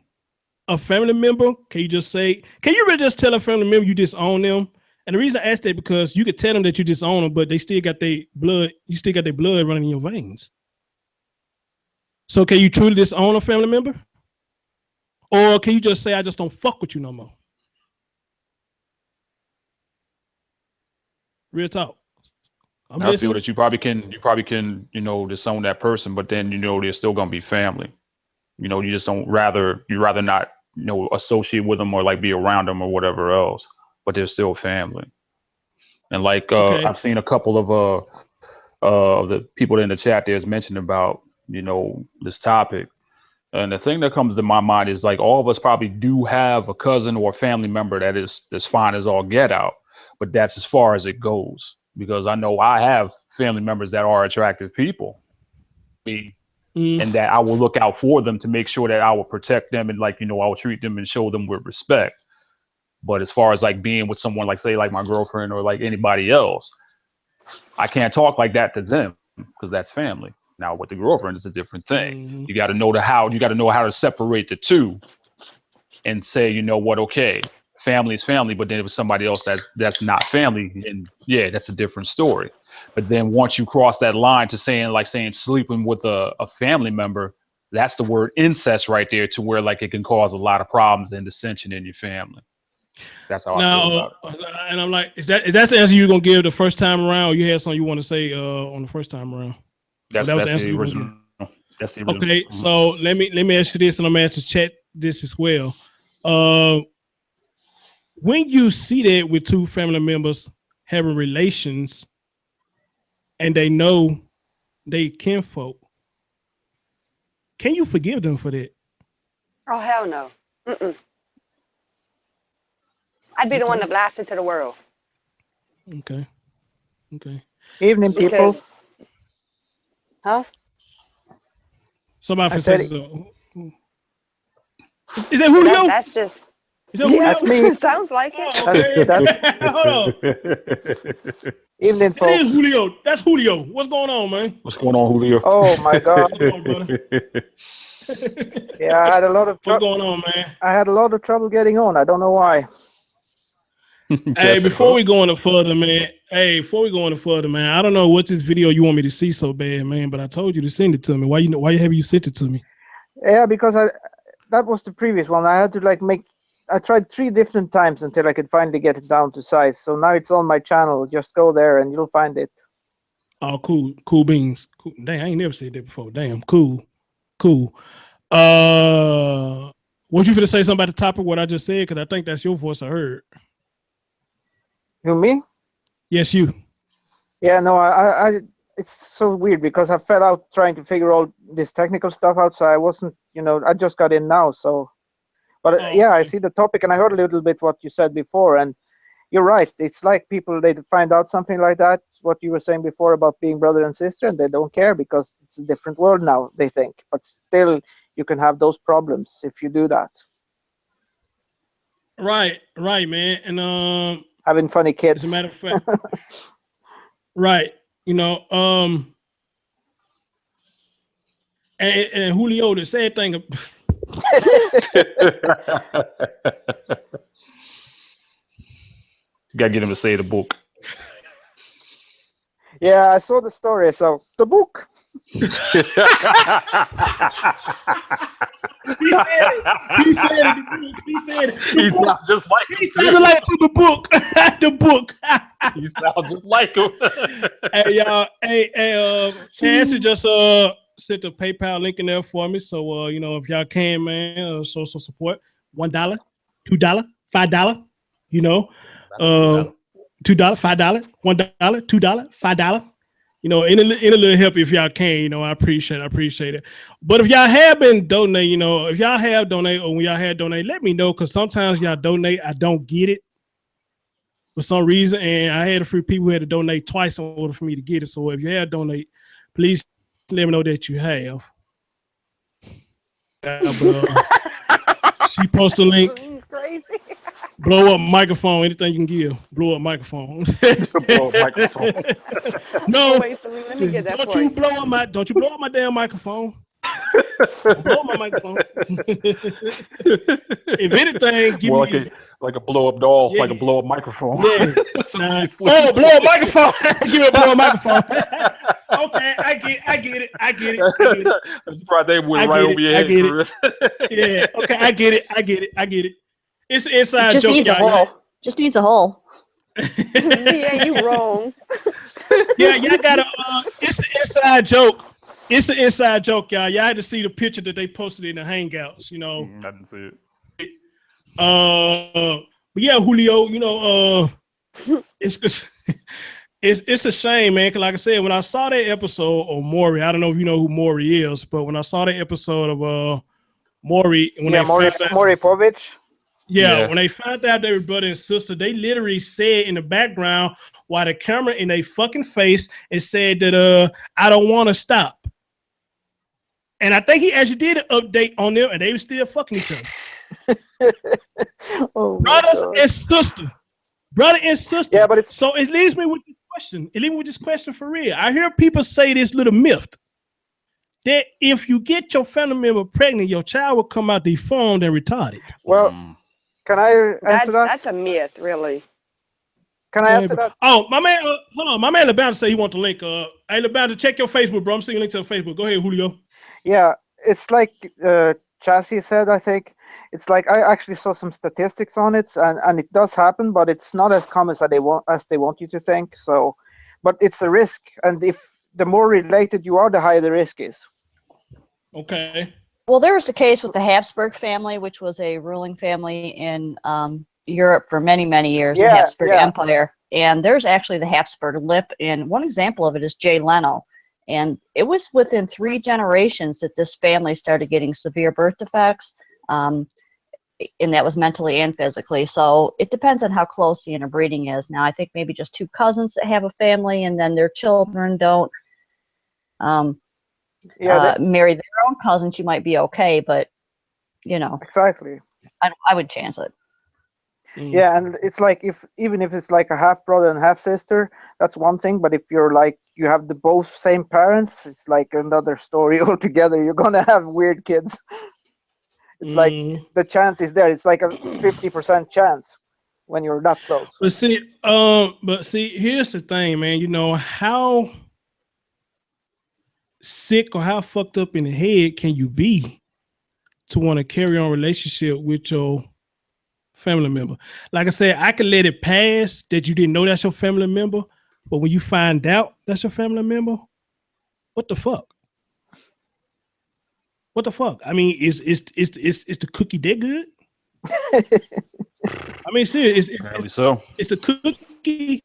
a family member? Can you just say, can you really just tell a family member you disown them? And the reason I ask that because you could tell them that you disown them, but they still got their blood, you still got their blood running in your veins. So can you truly disown a family member? Or can you just say, I just don't fuck with you no more? Real talk. I feel that you probably can, you know, disown that person, but then, you know, they're still gonna be family. You know, you just don't you rather not, you know, associate with them or like be around them or whatever else, but they're still family. And like I've seen a couple of the people in the chat there's mentioned about, you know, this topic. And the thing that comes to my mind is like all of us probably do have a cousin or a family member that is as fine as all get out, but that's as far as it goes. Because I know I have family members that are attractive people. And that I will look out for them to make sure that I will protect them and like, you know, I will treat them and show them with respect. But as far as like being with someone like say like my girlfriend or like anybody else, I can't talk like that to them because that's family. Now with the girlfriend, it's a different thing. You got to know how to separate the two and say, you know what, okay, family is family, but then if it's somebody else that's not family, and yeah, that's a different story. But then once you cross that line to saying sleeping with a family member, that's the word incest right there, to where like it can cause a lot of problems and dissension in your family. That's how I feel about it. And I'm like, is that the answer you're gonna give the first time around, or you had something you want to say on the first time around? That's the original. That's the original. Okay, so let me ask you this, and I'm gonna ask the chat this as well. When you see that with two family members having relations and they know they kinfolk, can you forgive them for that? Oh, hell no. Mm-mm. I'd be the one to blast it to the world. Okay. Evening, people. Huh? Somebody says, is that Julio? That's just. Is that Julio? That's me. Sounds like it. Oh, okay. Hold on. Evening, folks. It is Julio. That's Julio. What's going on, man? What's going on, Julio? Oh my God. What's going on, brother? Yeah, I had a lot of What's going on, man? I had a lot of trouble getting on. I don't know why. Hey, before we go any further, man. I don't know what this video you want me to see so bad, man. But I told you to send it to me. Why haven't you sent it to me? Yeah, because that was the previous one. I had to I tried 3 different times until I could finally get it down to size. So now it's on my channel. Just go there and you'll find it. Oh, cool beans. Cool. Dang, I ain't never said that before. Damn, cool. Was you finna say something about the topic? What I just said? Because I think that's your voice I heard. You, me? Yes, you. Yeah, no, I it's so weird because I fell out trying to figure all this technical stuff out. So I wasn't, I just got in now. So, but yeah, I see the topic and I heard a little bit what you said before. And you're right. It's like people, they find out something like that, what you were saying before about being brother and sister, and they don't care because it's a different world now, they think. But still, you can have those problems if you do that. Right, man. And having funny kids. As a matter of fact. Right. And Julio, the sad thing. You gotta get him to say the book. Yeah, I saw the story. So the book. He said it. He sounds just like him. He sounded like to the book. The book. He sounds just like him. Hey y'all. Hey, Chance just sent a PayPal link in there for me. So if y'all can, man, show some support. $1, $2, $5. You know, $2, $5, $1, $2, $5. You know, any little help if y'all can. You know, I appreciate it. But if y'all have been donating, you know, if y'all have donated or when y'all had donated, let me know because sometimes y'all donate, I don't get it for some reason, and I had a few people who had to donate twice in order for me to get it. So if you have donate, please let me know that you have. But she post a link. Crazy. Blow up microphone. Anything you can give. Blow up microphone. Blow up microphone. No, Wait, so let me get that don't for you you. blow up my damn microphone. Don't blow up my microphone. If anything, give More me like a blow up doll, yeah, like a blow up microphone. yeah. Oh, blow up microphone. Give me a blow up microphone. Okay, I get it. I'm surprised they went right over your head, Chris. Yeah. Okay, I get it. It's an inside Just joke, needs a y'all. hole. Just needs a hole. Yeah, you wrong. Yeah, y'all gotta. It's an inside joke. It's an inside joke, y'all. Y'all had to see the picture that they posted in the Hangouts. You know. I didn't see it. But yeah, Julio. You know, it's it's a shame, man. Cause like I said, when I saw that episode of Maury, I don't know if you know who Maury is, but when I saw that episode of Maury, Maury Povich. Yeah, when they found out they were brother and sister, they literally said in the background while the camera in their fucking face and said that I don't want to stop. And I think he actually did an update on them and they were still fucking each other. Brothers and sister. Brother and sister. Yeah, but it's so it leaves me with this question. It leaves me with this question for real. I hear people say this little myth that if you get your family member pregnant, your child will come out deformed and retarded. Well, can I answer that? That's a myth, really. Can I answer that? Oh, my man, hold on. My man LeBound say he want the link. Hey, LeBound, check your Facebook, bro. I'm seeing a link to Facebook. Go ahead, Julio. Yeah, it's like Chassis said, I think. It's like I actually saw some statistics on it, and it does happen, but it's not as common as they want you to think. So, but it's a risk, and if the more related you are, the higher the risk is. Okay. Well, there was the case with the Habsburg family, which was a ruling family in Europe for many, many years, the Habsburg Empire. And there's actually the Habsburg lip, and one example of it is Jay Leno. And it was within 3 generations that this family started getting severe birth defects, and that was mentally and physically. So it depends on how close the interbreeding is. Now, I think maybe just 2 cousins that have a family and then their children don't marry their own cousins, you might be okay, but you know, exactly. I would chance it. Yeah, and it's like even if it's like a half brother and half sister, that's one thing. But if you're like you have the both same parents, it's like another story altogether. You're gonna have weird kids. It's like the chance is there. It's like a 50% chance when you're that close. But see, here's the thing, man. You know how sick or how fucked up in the head can you be to want to carry on a relationship with your family member? Like I said, I could let it pass that you didn't know that's your family member, but when you find out that's your family member, what the fuck? What the fuck? I mean, is the cookie that good? I mean, seriously, it's the cookie.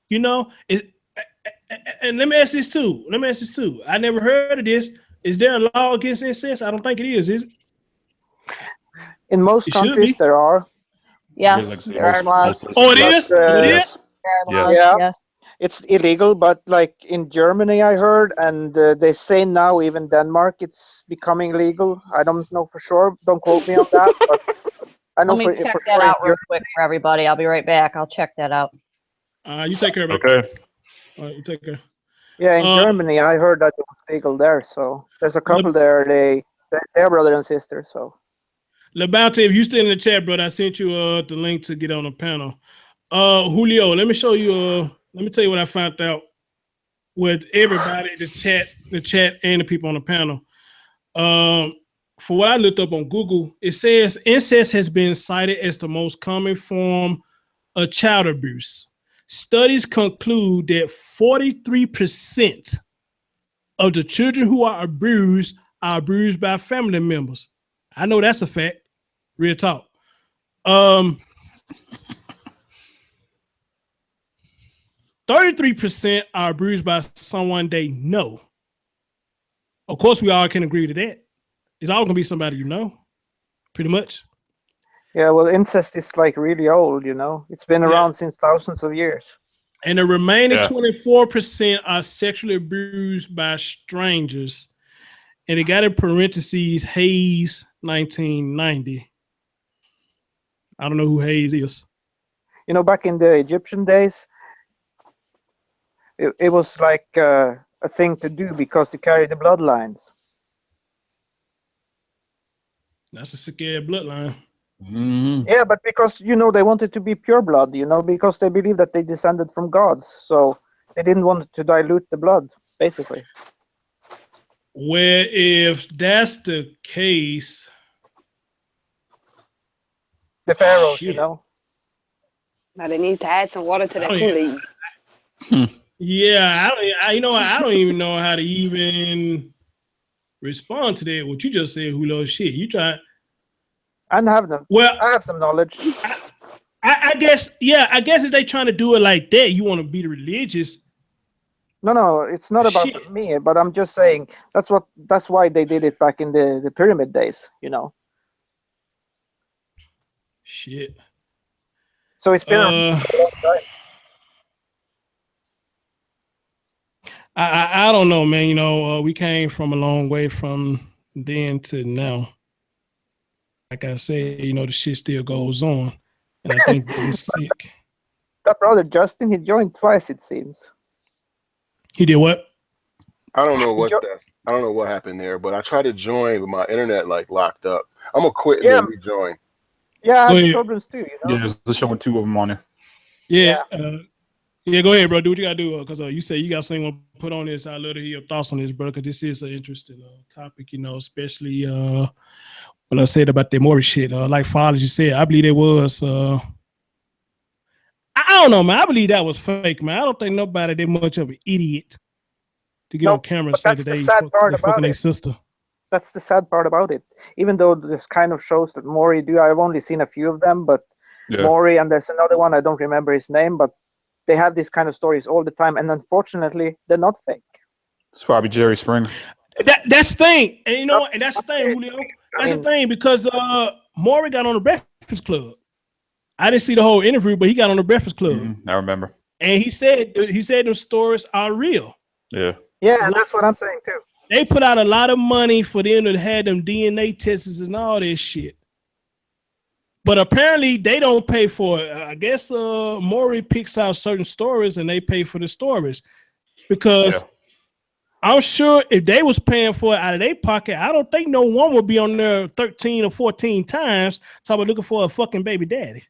You know, and let me ask this too. I never heard of this. Is there a law against incest? I don't think it is it? In most countries, there are. Yes, there are laws. Oh, it is? Yes. It's illegal, but like in Germany, I heard, and they say now even Denmark, it's becoming legal. I don't know for sure. Don't quote me on that. But I know Let me check that out real quick for everybody. I'll be right back. I'll check that out. You take care of it. Okay. All right, you take care. Yeah, in Germany, I heard that it was legal there. So there's a couple there. They're brother and sister. So. LeBounty, if you still in the chat, brother, I sent you the link to get on the panel. Julio, let me show you. Let me tell you what I found out with everybody, the chat, and the people on the panel. For what I looked up on Google, it says incest has been cited as the most common form of child abuse. Studies conclude that 43% of the children who are abused by family members. I know that's a fact. Real talk. Um, 33% are abused by someone they know. Of course, we all can agree to that. It's all gonna be somebody you know, pretty much. Yeah, well, incest is like really old, you know. It's been Yeah. around since thousands of years. And the remaining Yeah. 24% are sexually abused by strangers. And it got in parentheses Hayes 1990. I don't know who Hayes is. You know, back in the Egyptian days, it was like a thing to do because to carry the bloodlines. That's a sick ass bloodline. Mm-hmm. Yeah, but because, you know, they wanted to be pure blood, you know, because they believed that they descended from gods. So they didn't want to dilute the blood, basically. Where if that's the case, The pharaohs, you shit. know. Now they need to add some water to I that don't even- Kool-Aid. Yeah, you know what? I don't even know how to even respond to that. What you just said, Julio. Shit, you try. And have them. Well, I have some knowledge. I guess, yeah. I guess if they trying to do it like that, you want to be religious. No, it's not about Shit. me, but I'm just saying that's why they did it back in the pyramid days, you know. Shit. So it's been around for a long time. I don't know, man. You know, we came from a long way from then to now. Like I said, you know, the shit still goes on, and I think that it's sick. That brother Justin, he joined twice, it seems. He did what? I don't know what happened there, but I tried to join, but my internet like locked up. I'm gonna quit and Yeah. then rejoin. Yeah, I Go had ahead. problems too, you know. Yeah, there's showing two of them on there. Yeah. Yeah, go ahead, bro. Do what you gotta do, because you say you got something to put on this. I'd love to hear your thoughts on this, bro, because this is an interesting topic, you know, especially what I said about the Maury shit. Like Father just said, I believe it was. I don't know, man. I believe that was fake, man. I don't think nobody that much of an idiot to get on camera and but say that's that the they sad part fucking about their it. sister. That's the sad part about it. Even though this kind of shows that Maury do, I've only seen a few of them, but Yeah. Maury and there's another one, I don't remember his name, but they have these kind of stories all the time, and unfortunately, they're not fake. It's probably Jerry Springer. That's the thing, and you know what? And that's the thing, Julio. That's the thing, because Maury got on the Breakfast Club. I didn't see the whole interview, but he got on the Breakfast Club, I remember. and he said those stories are real. Yeah. Yeah, and that's what I'm saying too. They put out a lot of money for them to have them DNA tests and all this shit. But apparently they don't pay for it. I guess Maury picks out certain stories and they pay for the stories. Because I'm sure if they was paying for it out of their pocket, I don't think no one would be on there 13 or 14 times talking about looking for a fucking baby daddy.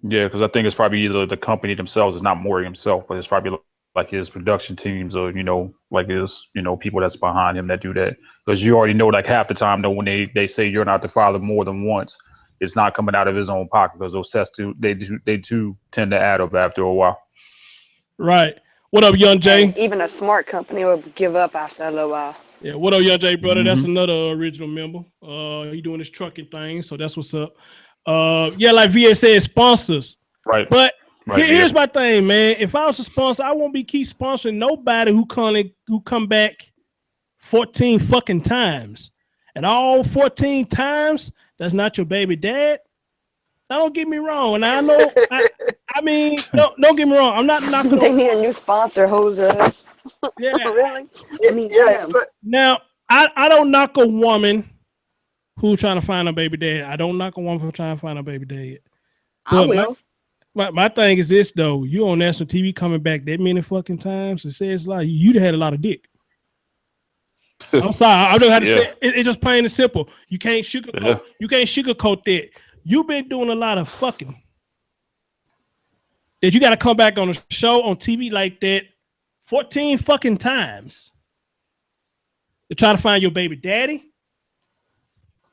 Yeah, because I think it's probably either the company themselves, it's not Maury himself, but it's probably like his production teams or, you know, like his, you know, people that's behind him that do that. Because you already know, like half the time, though, when they say you're not the father more than once, it's not coming out of his own pocket, because those sets they do tend to add up after a while. Right. What up, Young Jay? And even a smart company will give up after a little while. Yeah, what up, Young Jay, brother? That's another original member. He doing this trucking thing, so that's what's up. Yeah, like VA said, sponsors. Right. But here's my thing, man. If I was a sponsor, I won't be keep sponsoring nobody who come back 14 fucking times. And all 14 times, that's not your baby dad. Now, don't get me wrong. And I know, I mean, don't get me wrong. I'm not knocking. They need a new sponsor, Jose. Yeah. Really? I mean, Yeah, Now, I don't knock a woman who's trying to find a baby dad. I don't knock a woman for trying to find a baby dad. I will. My thing is this, though. You on national TV coming back that many fucking times, it says like you'd had a lot of dick. I'm sorry. I don't know how to say it. It's just plain and simple. You can't sugarcoat. You can't sugarcoat that. You've been doing a lot of fucking. That you got to come back on a show on TV like that 14 fucking times to try to find your baby daddy,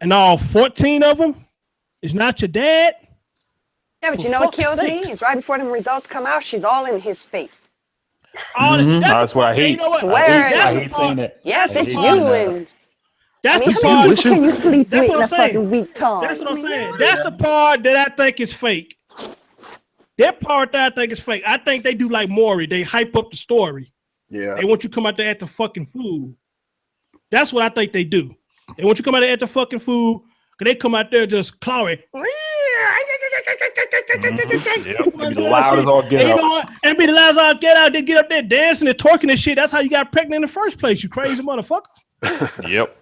and all 14 of them is not your dad. Yeah, but you know what kills me? Is right before the results come out, she's all in his face. That's what I hate. You know what? I hate saying that. Yes, it's you. And That's I mean, the how many part. people can you sleep That's with what in I'm a saying. fucking week time? That's what I'm saying. That's the part that I think is fake. That part that I think is fake. I think they do like Maury. They hype up the story. Yeah. They want you to come out there at the fucking food. That's what I think they do. They want you to come out there at the fucking food. Cause they come out there just clawing. Yep. Be loud as all get and you out. know what? And be the loud as all get out. They get up there dancing and twerking and shit. That's how you got pregnant in the first place, you crazy motherfucker. Yep.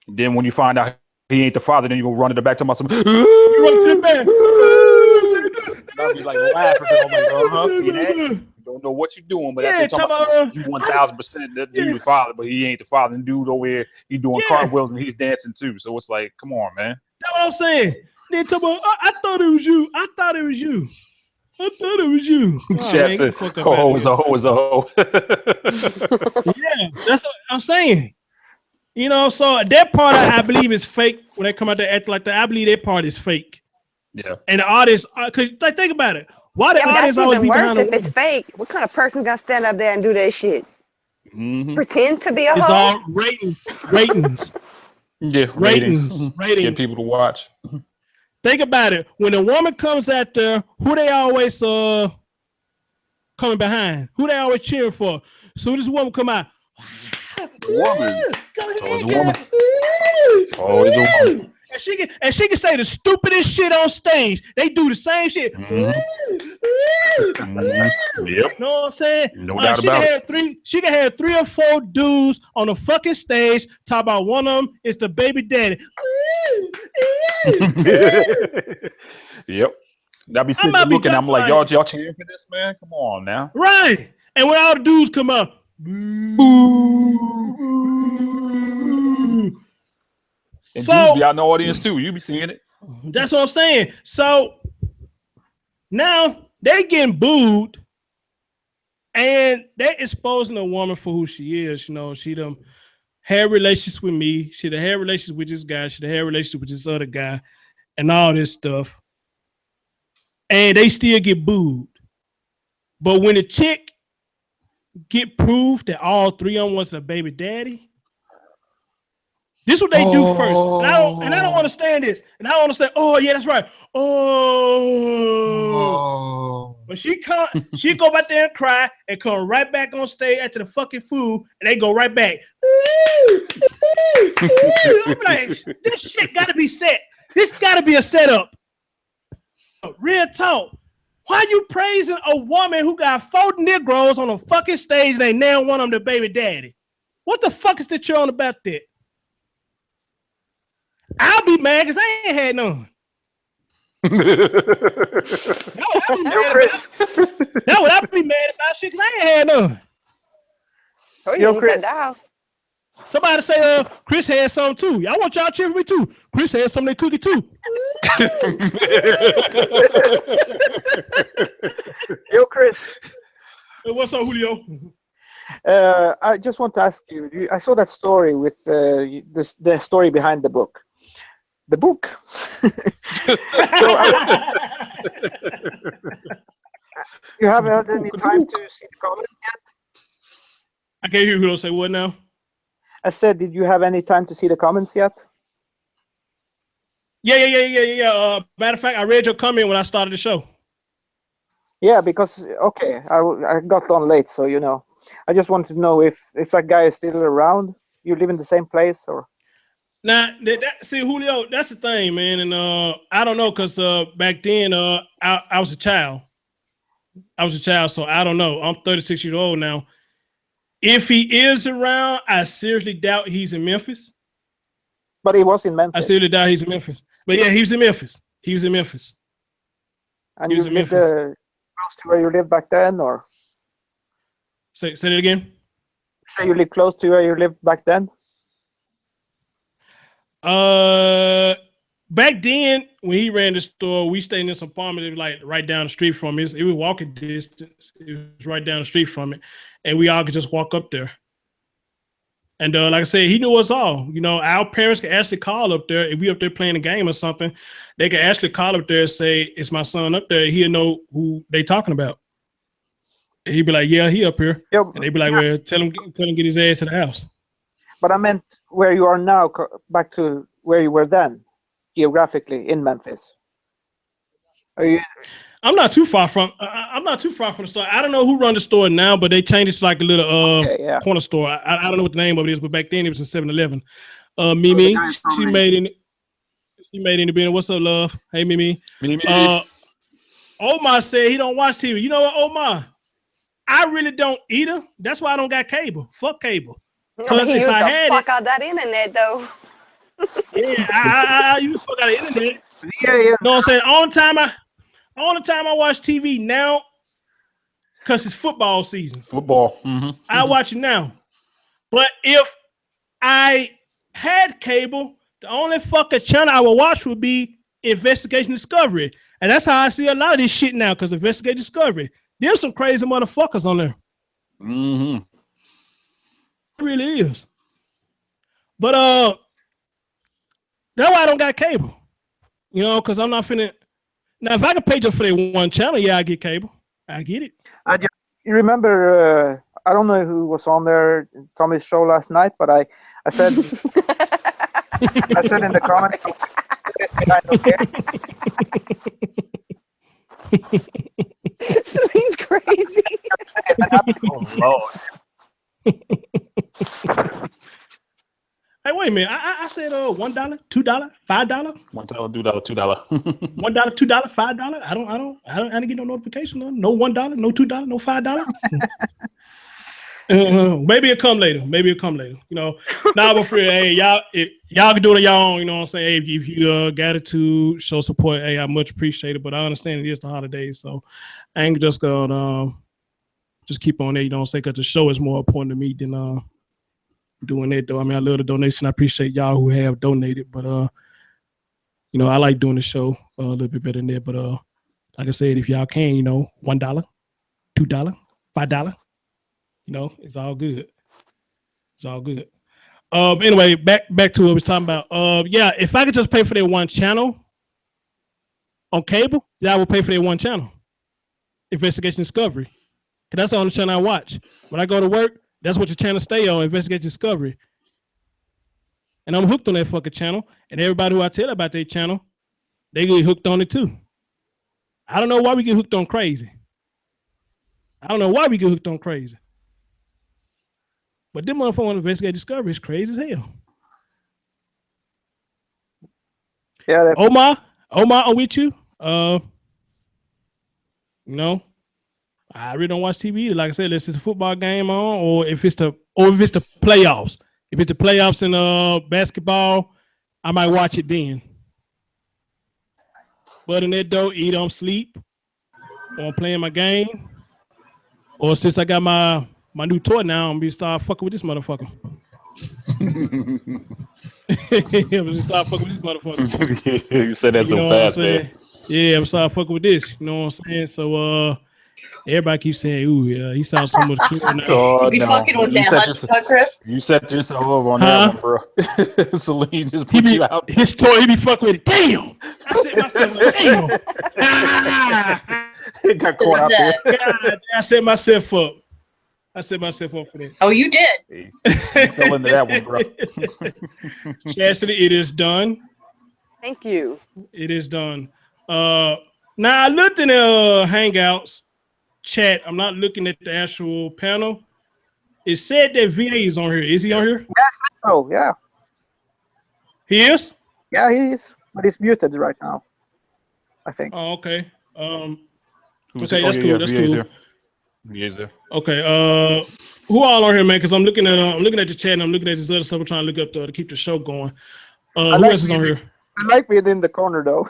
Then when you find out he ain't the father, then you go run to the back to my son. You run to the back. I'll be like laughing. I'm like, see that? You don't know what you're doing, but Yeah, that's about you 1,000% that dude the father, but he ain't the father. And dude over here, he's doing cartwheels and he's dancing too. So it's like, come on, man. That's what I'm saying. Then talk about, I thought it was you. I thought it was you. I thought it was you. Oh, Chat man, said, "Ho is a hoe is a hoe." Yeah, that's what I'm saying. You know, so that part I believe is fake when they come out there act like that. I believe that part is fake. Yeah. And the artists, because like, think about it. Why the Yeah, but artists that's always even be behind worse the if it's fake. What kind of person gonna stand up there and do that shit? Mm-hmm. Pretend to be a It's hoe? all ratings. Yeah, ratings. Get people to watch. Think about it. When a woman comes out there, who they always coming behind? Who they always cheering for? Soon as a woman come out, Woman. Always a woman. Always a woman. And she can say the stupidest shit on stage. They do the same shit. Mm-hmm. Yep. You know what I'm saying? No doubt about it. She can have 3 or 4 dudes on the fucking stage. Talk about one of them is the baby daddy. Yep. I'll be sitting there looking. I'm like, y'all cheering for this, man? Come on now. Right. And when all the dudes come out, and dudes be out in the audience too. You be seeing it. That's what I'm saying. So now they getting booed, and they're exposing a woman for who she is. You know, she done had relations with me. She done had relations with this guy. She done had relations with this other guy, and all this stuff. And they still get booed. But when the chick get proof that all 3 of them was a baby daddy, this is what they do first. And I don't understand this. And I don't understand. Oh, yeah, that's right. Oh. But she go back there and cry and come right back on stage after the fucking food, and they go right back. I'm like, this shit gotta be set. This gotta be a setup. Real talk. Why are you praising a woman who got 4 Negroes on a fucking stage and they now want them the baby daddy? What the fuck is the churn about that? I'll be mad because I ain't had none. That's what I'll be mad about shit because I ain't had none. Oh, you Chris. Somebody say, Chris had some too. I want y'all to cheer for me too. Chris had some of that cookie too. Yo, Chris. What's up, Julio? I just want to ask you. I saw that story with the story behind the book. The book. You haven't had any time to see the comments yet? I can't hear Julio say what now? I said, did you have any time to see the comments yet? Yeah. Matter of fact, I read your comment when I started the show. Yeah, because I got on late, so you know, I just wanted to know if that guy is still around. You live in the same place, or? Now, see, Julio, that's the thing, man, and I don't know, cause back then I was a child. So I don't know. I'm 36 years old now. If he is around, I seriously doubt he's in Memphis. But he was in Memphis. I seriously doubt he's in Memphis. But yeah, he was in Memphis. And you lived close to where you lived back then, or? Say that again. Say you lived close to where you lived back then. Back then when he ran the store, we stayed in this apartment like right down the street from it. It was walking distance. It was right down the street from it, and we all could just walk up there. And like I said, he knew us all. You know, our parents could actually call up there if we up there playing a game or something. They could actually call up there and say, "It's my son up there." He'll know who they talking about. And he'd be like, "Yeah, he up here." Yep. And they'd be like, "Well, tell him get his ass to the house." but I meant where you are now, back to where you were then, geographically in Memphis. Are you? I'm not too far from. I'm not too far from the store. I don't know who run the store now, but they changed it to like a little Yeah. corner store. I don't know what the name of it is, but back then it was a 7-Eleven. the Mimi, guy she from made in. She made in the business. What's up, love? Hey, Mimi. Omar said he don't watch TV. You know what, Omar? I really don't either. That's why I don't got cable. Fuck cable. No, but Because he if used I the had fuck it, out that internet though. yeah, I use fuck out of the internet. Yeah. You know what I'm saying? Only time I watch TV now, because it's football season. Football. Mm-hmm. I watch it now. But if I had cable, the only fucking channel I would watch would be Investigation Discovery. And that's how I see a lot of this shit now, because Investigation Discovery. There's some crazy motherfuckers on there. Mm-hmm. It really is. But that's why I don't got cable. You know, because I'm not finna. Now, if I could pay just for that one channel, yeah, I get cable. I get it. You remember? I don't know who was on there, Tommy's show last night, but I said I said in the comments. He's crazy. Oh Lord. Hey, wait a minute. I said $1, $2, $5. $1, $2, $2. $1, $2, $5. I didn't get no notification. No $1, no $2, no $5. Maybe it'll come later. You know, but for hey, y'all can do it on your own. You know what I'm saying? Hey, if you got it to show support, hey, I much appreciate it. But I understand it is the holidays, so I ain't just gonna just keep on there. You know what I'm saying? Because the show is more important to me than doing it. Though I mean, I love the donation. I appreciate y'all who have donated, but you know, I like doing the show a little bit better than that. But like I said, if y'all can, you know, $1, $2, $5. You know, it's all good. It's all good. Anyway, back to what we was talking about. Yeah, if I could just pay for that one channel on cable, yeah, I would pay for that one channel. Investigation Discovery. Because that's the only channel I watch. When I go to work, that's what your channel stay on, Investigation Discovery. And I'm hooked on that fucking channel. And everybody who I tell about that channel, they get hooked on it too. I don't know why we get hooked on crazy. But them motherfuckers on Investigate Discovery is crazy as hell. Yeah. Omar, I'm with you. You know, I really don't watch TV either. Like I said, unless it's a football game on, or if it's the playoffs. If it's the playoffs in basketball, I might watch it then. But in that though, either I'm sleep, or I'm playing my game, or since I got my new toy now, I'm gonna start fucking with this motherfucker. You said that so fast, man. Yeah, I'm starting fucking with this. You know what I'm saying? So everybody keeps saying, "Ooh, yeah, he sounds so much cooler now." Oh, You be fucking with that, Chris? You set yourself up on that one, bro. Celine just put you out. His toy, he be fucking with it. Damn! I said myself, damn! It got caught out there. God, I set myself up. For that. Oh, you did. You fell into that one, bro. Chastity, it is done. Thank you. It is done. Now I looked in the Hangouts chat. I'm not looking at the actual panel. It said that VA is on here. Is he on here? Yes. Oh, yeah. He is? Yeah, he is. But he's muted right now, I think. Oh, okay. Okay, that's cool. That's cool. He is there. Okay. Who all on here, man? Because I'm looking at the chat and I'm looking at this other stuff. I'm trying to look up to keep the show going. Who else is on here? I like being in the corner though.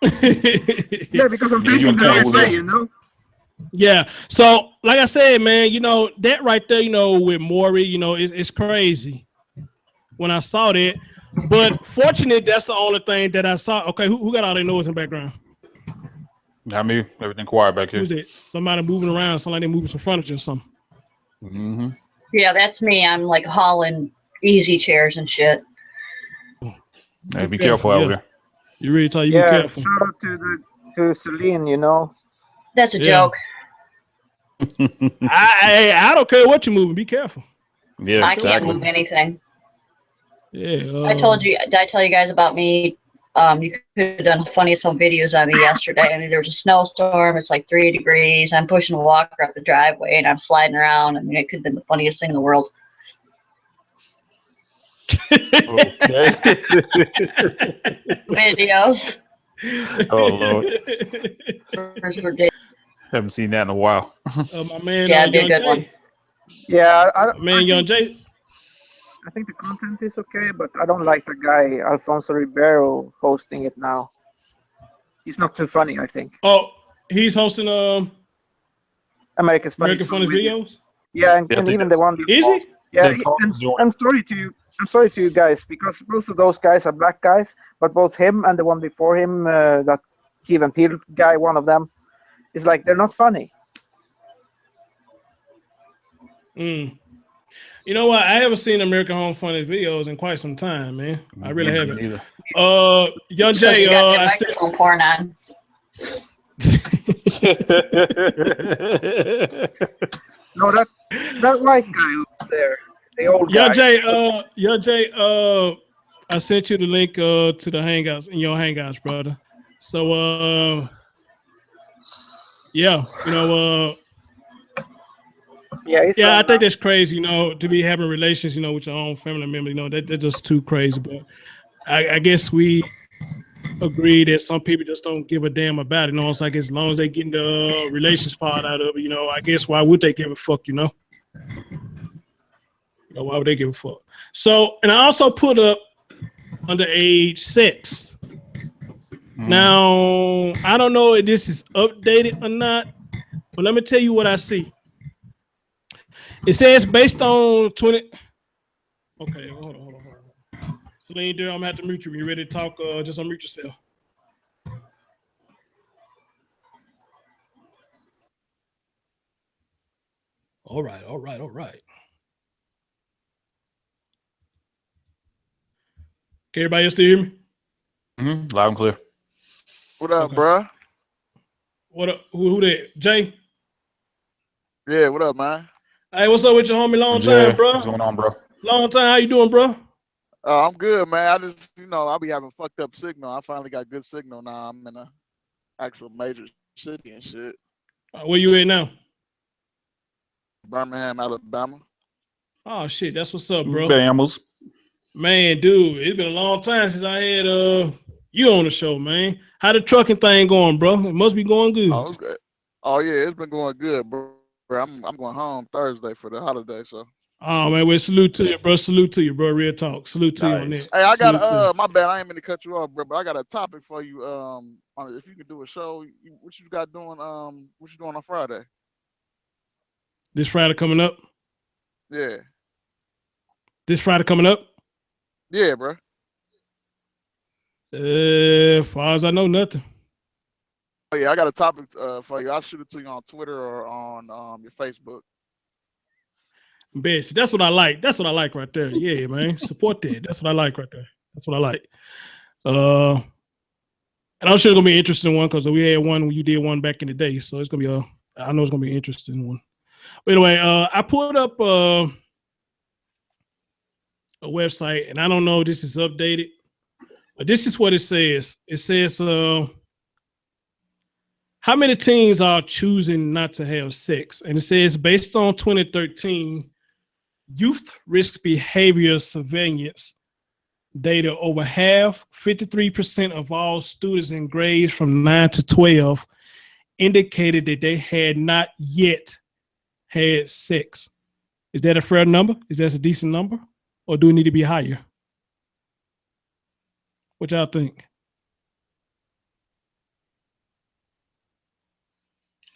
Yeah, because I'm facing the USA, you know. Yeah. So, like I said, man, you know, that right there, you know, with Maury, you know, it's crazy when I saw that. But fortunately, that's the only thing that I saw. Okay, who got all their noise in the background? Not me. Everything quiet back here. Who's that? Somebody moving around. Sound like they're moving some furniture or something. Mm-hmm. Yeah, that's me. I'm like hauling easy chairs and shit. Hey, be careful out there. You really tell you be careful. Shout out to Celine, you know. That's a joke. I don't care what you're moving. Be careful. Yeah, I can't exactly. move anything. Yeah. I told you. Did I tell you guys about me? You could have done the funniest home videos on me yesterday. I mean, there was a snowstorm. It's like 3 degrees. I'm pushing a walker up the driveway and I'm sliding around. I mean, it could have been the funniest thing in the world. Okay. Videos. Oh Lord, For days. haven't seen that in a while. My man, Yeah, it'd be a Young good one. Jay. Yeah, My man, Young Jay. I think the content is okay, but I don't like the guy Alfonso Ribeiro hosting it now. He's not too funny, I think. Oh, he's hosting American Funny Video. Videos. Yeah, Yeah, I and think even the that's. one Is before. he? Yeah, Then Carl and joined. I'm sorry to you guys because both of those guys are black guys, but both him and the one before him, that Key and Peele guy, one of them, is like they're not funny. Mm. You know what? I haven't seen American Home Funny Videos in quite some time, man. I really Me haven't. neither. Young Because Jay, you got that I said. microphone porn on. No, that white guy over there, the old guy. Young Jay, I sent you the link to the Hangouts in your Hangouts, brother. So yeah, Yeah, I think that's crazy, to be having relations, with your own family member, that's just too crazy. But I guess we agree that some people just don't give a damn about it. It's like as long as they get the relations part out of it, I guess why would they give a fuck, why would they give a fuck? So, and I also put up underage sex. Now, I don't know if this is updated or not, but let me tell you what I see. It says based on 20. Okay, hold on. Celine, I'm gonna have to mute you. You ready to talk? Just unmute yourself. All right. Can everybody else still hear me? Loud and clear. What up, Okay. bruh? What up? Who that? Jay? Yeah, what up, man? Hey, what's up with your homie? Long Jay, time, bro. what's going on, bro? Long time. How you doing, bro? I'm good, man. I just, I'll be having fucked up signal. I finally got good signal now. I'm in a actual major city and shit. Where you at now? Birmingham, Alabama. Oh shit, that's what's up, bro. Bambles. Man, dude, it's been a long time since I had you on the show, man. How the trucking thing going, bro? It must be going good. Oh, it's good. Oh yeah, it's been going good, bro. I'm going home Thursday for the holiday, so. Oh man, well, salute to you, bro. Salute to you, bro. Real talk. Salute to you on that. Hey, I Salute got my bad. I ain't mean to cut you off, bro, but I got a topic for you. If you can do a show, what you got doing? What you doing on Friday? This Friday coming up. Yeah. This Friday coming up. Yeah, bro. As far as I know, nothing. Oh yeah, I got a topic for you. I'll shoot it to you on Twitter or on your Facebook. Best. That's what I like. That's what I like right there. Yeah, man. Support that. That's what I like right there. That's what I like. And I'm sure it's gonna be an interesting one because we had one when you did one back in the day. So it's gonna be I know it's gonna be an interesting one. But anyway, I put up a website, and I don't know if this is updated, but this is what it says. It says how many teens are choosing not to have sex? And it says based on 2013 youth risk behavior surveillance data, over half, 53% of all students in grades from 9 to 12 indicated that they had not yet had sex. Is that a fair number? Is that a decent number? Or do we need to be higher? What y'all think?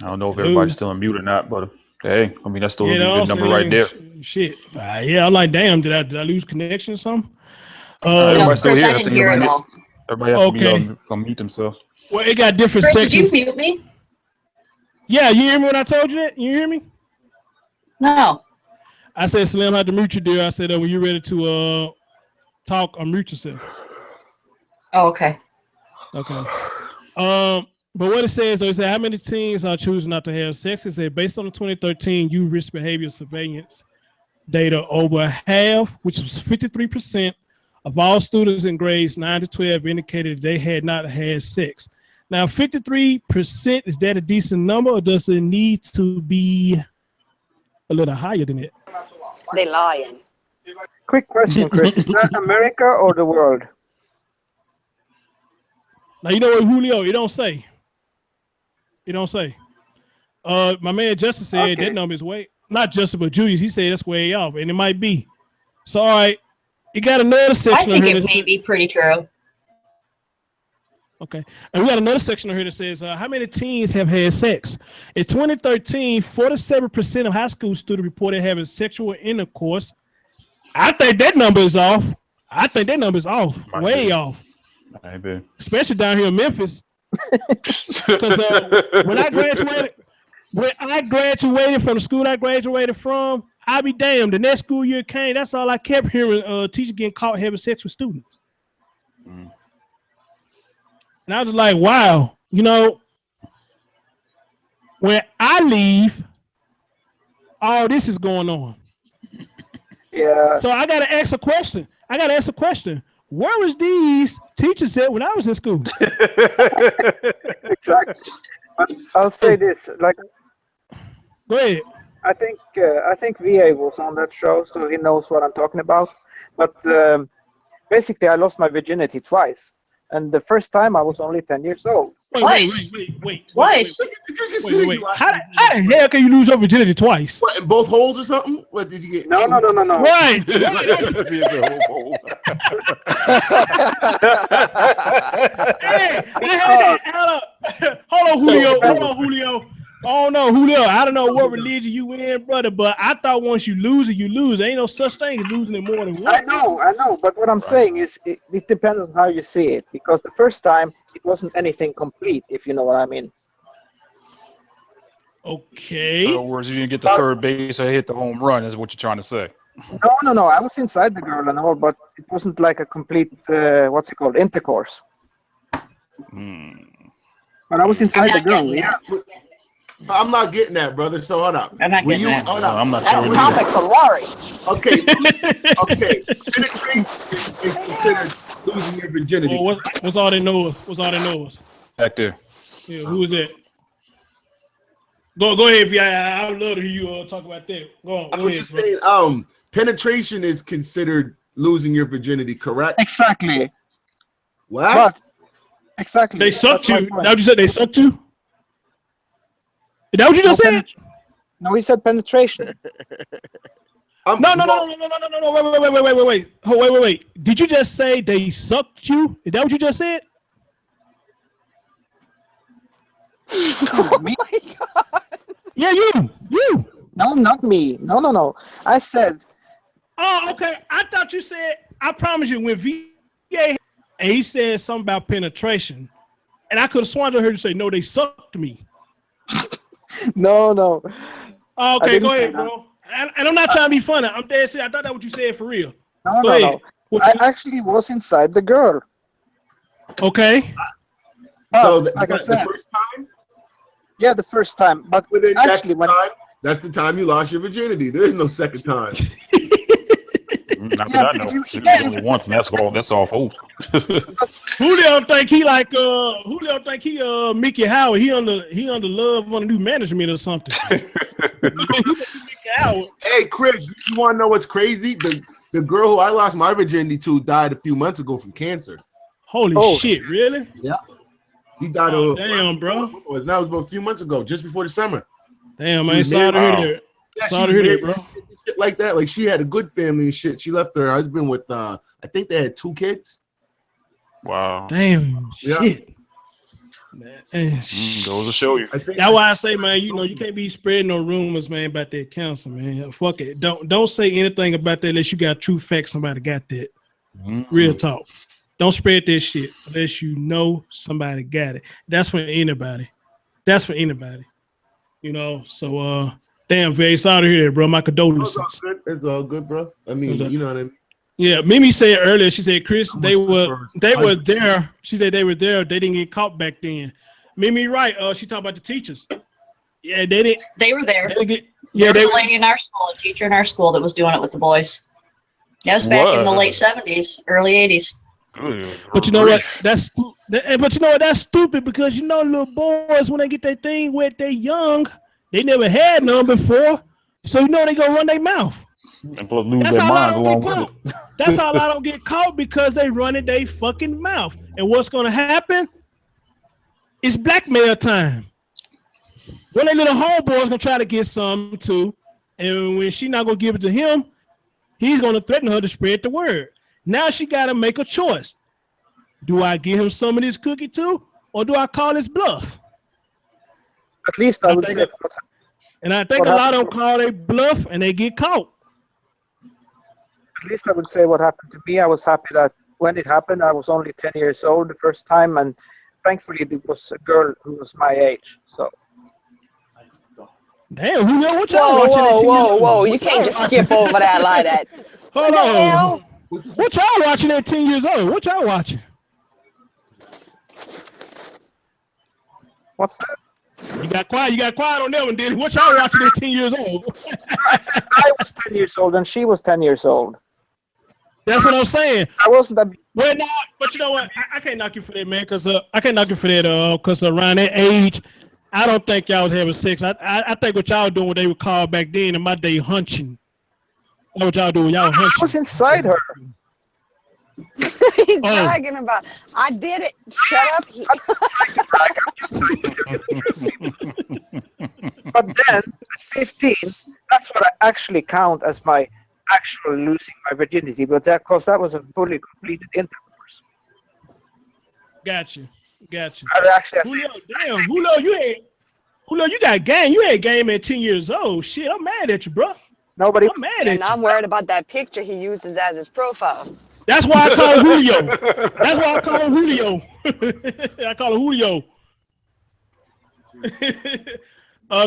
I don't know if everybody's still on mute or not, but hey, I mean that's still a good number right there. Shit. Yeah, I'm like, damn, did I lose connection or something? Everybody's still Chris, here. I didn't hear it all. Everybody has to be unmute themselves. Well, it got different Chris, sections. did you mute me? Yeah, you hear me when I told you that? You hear me? No. I said, Slim, I had to mute you, dear. I said, when you're ready to talk, unmute yourself. Oh, okay. Okay. But what it says, though, it says how many teens are choosing not to have sex? It said based on the 2013 youth risk behavior surveillance data, over half, which was 53% of all students in grades 9 to 12 indicated they had not had sex. Now, 53%, is that a decent number, or does it need to be a little higher than it? They lying. Quick question, Chris. Is that America or the world? Now, you know what, Julio, it don't say. It don't say. My man Justin said that number is way, not Justin, but Julius, he said that's way off, and it might be. So, all right, you got another section I think here it may be pretty true. Okay. And we got another section here that says, how many teens have had sex? In 2013, 47% of high school students reported having sexual intercourse. I think that number is off. Way off. Maybe. Especially down here in Memphis. Because when I graduated from the school I graduated from, I'll be damned. The next school year came, that's all I kept hearing, teachers getting caught having sex with students. And I was like, wow, you know, when I leave, all this is going on. Yeah. So I got to ask a question. Where was these teachers at when I was in school? Exactly. But I'll say this, like, go ahead. I think VA was on that show, so he knows what I'm talking about. But basically, I lost my virginity twice, and the first time I was only 10 years old. Wait. How the hell can you lose your virginity twice? What, in both holes or something? What did you get? No. Right. Hey, hold on, Julio. Oh no, Julio. I don't know what religion you in, brother, but I thought once you lose it, you lose. There ain't no such thing as losing it more than once. I know. But what I'm saying is, it depends on how you see it. Because the first time, it wasn't anything complete, if you know what I mean. Okay. In other words, you didn't get the third base or hit the home run, is what you're trying to say. No. I was inside the girl and all, but it wasn't like a complete, intercourse. But I was inside the girl, yeah. I'm not getting that, brother. So hold up. I'm not getting that. Hold up. I'm not That's sure. a topic for Laurie. Okay. Penetration is considered losing your virginity. Well, what's all they know is? Back there. Yeah, who is that? Go ahead, V. I would love to hear you talk about that. Go on. I was just saying, penetration is considered losing your virginity, correct? Exactly. What? But, exactly. They sucked you. Now you said they sucked you? Is that what you just said? No, he said penetration. No. Wait. Did you just say they sucked you? Is that what you just said? Me? Oh my God. Yeah, you. No, not me. No. I said. Oh, okay. I thought you said. I promise you, when VA and he said something about penetration, and I could have sworn I heard you say, "No, they sucked me." No. Okay, go ahead, bro. And I'm not trying to be funny. I'm dead serious. I thought that's what you said for real. No. I actually was inside the girl. Okay. So like I said, the first time? Yeah, the first time. But actually, that's the time you lost your virginity. There is no second time. Not that I know. It was only once, and that's all folks. Julio think he Mickey Howard. He under love on a new management or something. Mickey Howard. Hey, Chris, you want to know what's crazy? The girl who I lost my virginity to died a few months ago from cancer. Holy shit! Really? Yeah. He died. Damn, bro. That was about a few months ago, just before the summer. Damn, man. Sorry to hear that. Yeah, sorry to hear that, bro. Shit like that. Like, she had a good family and shit. She left her husband with I think they had 2 kids. Wow. Damn. Yeah. Shit. Man, goes to show you. That's why I say, man, you can't be spreading no rumors, man, about that cancer, man. Fuck it. Don't say anything about that unless you got true facts. Somebody got that. Real talk. Don't spread that shit unless you know somebody got it. That's for anybody. You know. So damn, very sorry to hear that, bro. My condolences. It's all good, bro. I mean, you know what I mean. Yeah, Mimi said earlier. She said, "Chris, they were there." She said they were there. They didn't get caught back then. Mimi, right? She talked about the teachers. Yeah, they didn't. They were there. Yeah, there was a lady in our school, a teacher in our school that was doing it with the boys. That was back in the late 70s, early 80s. But you know what? But you know what? That's stupid because you know little boys when they get their thing wet, they young. They never had none before, so you know they gonna run their mouth. And lose That's their how I minds don't along get with caught. it. That's how I don't get caught because they running their fucking mouth. And what's gonna happen? It's blackmail time. One of their little homeboys gonna try to get some too, and when she not gonna give it to him, he's gonna threaten her to spread the word. Now she gotta make a choice. Do I give him some of this cookie too, or do I call his bluff? At least I would say. And I think a lot of them call their bluff and they get caught. At least I would say what happened to me. I was happy that when it happened, I was only 10 years old the first time, and thankfully it was a girl who was my age. So. Damn, Julio, what y'all watching? Whoa! You can't just skip over that like that. Hold on. What y'all watching at 10 years old? What y'all watching? What's that? You got quiet on that one, did what y'all watching at 10 years old? I was 10 years old and she was 10 years old. That's what I'm saying. I wasn't that. Well, no, but you know what? I can't knock you for that, man, because I can't knock you for that, because around that age, I don't think y'all was having sex. I think what y'all doing, what they would call back then in my day, hunching. That's what y'all doing. Y'all hunching. I was inside her. He's bragging about. I did it. Shut up. But then at 15, that's what I actually count as my actual losing my virginity. But that, cause that was a fully completed intercourse. Got you. Julio, damn, Julio, you got game. You had game at 10 years old. Shit, I'm mad at you, bro. Nobody. I'm mad at you. And I'm worried about that picture he uses as his profile. That's why I call him Julio. That's why I call him Julio. I call him Julio.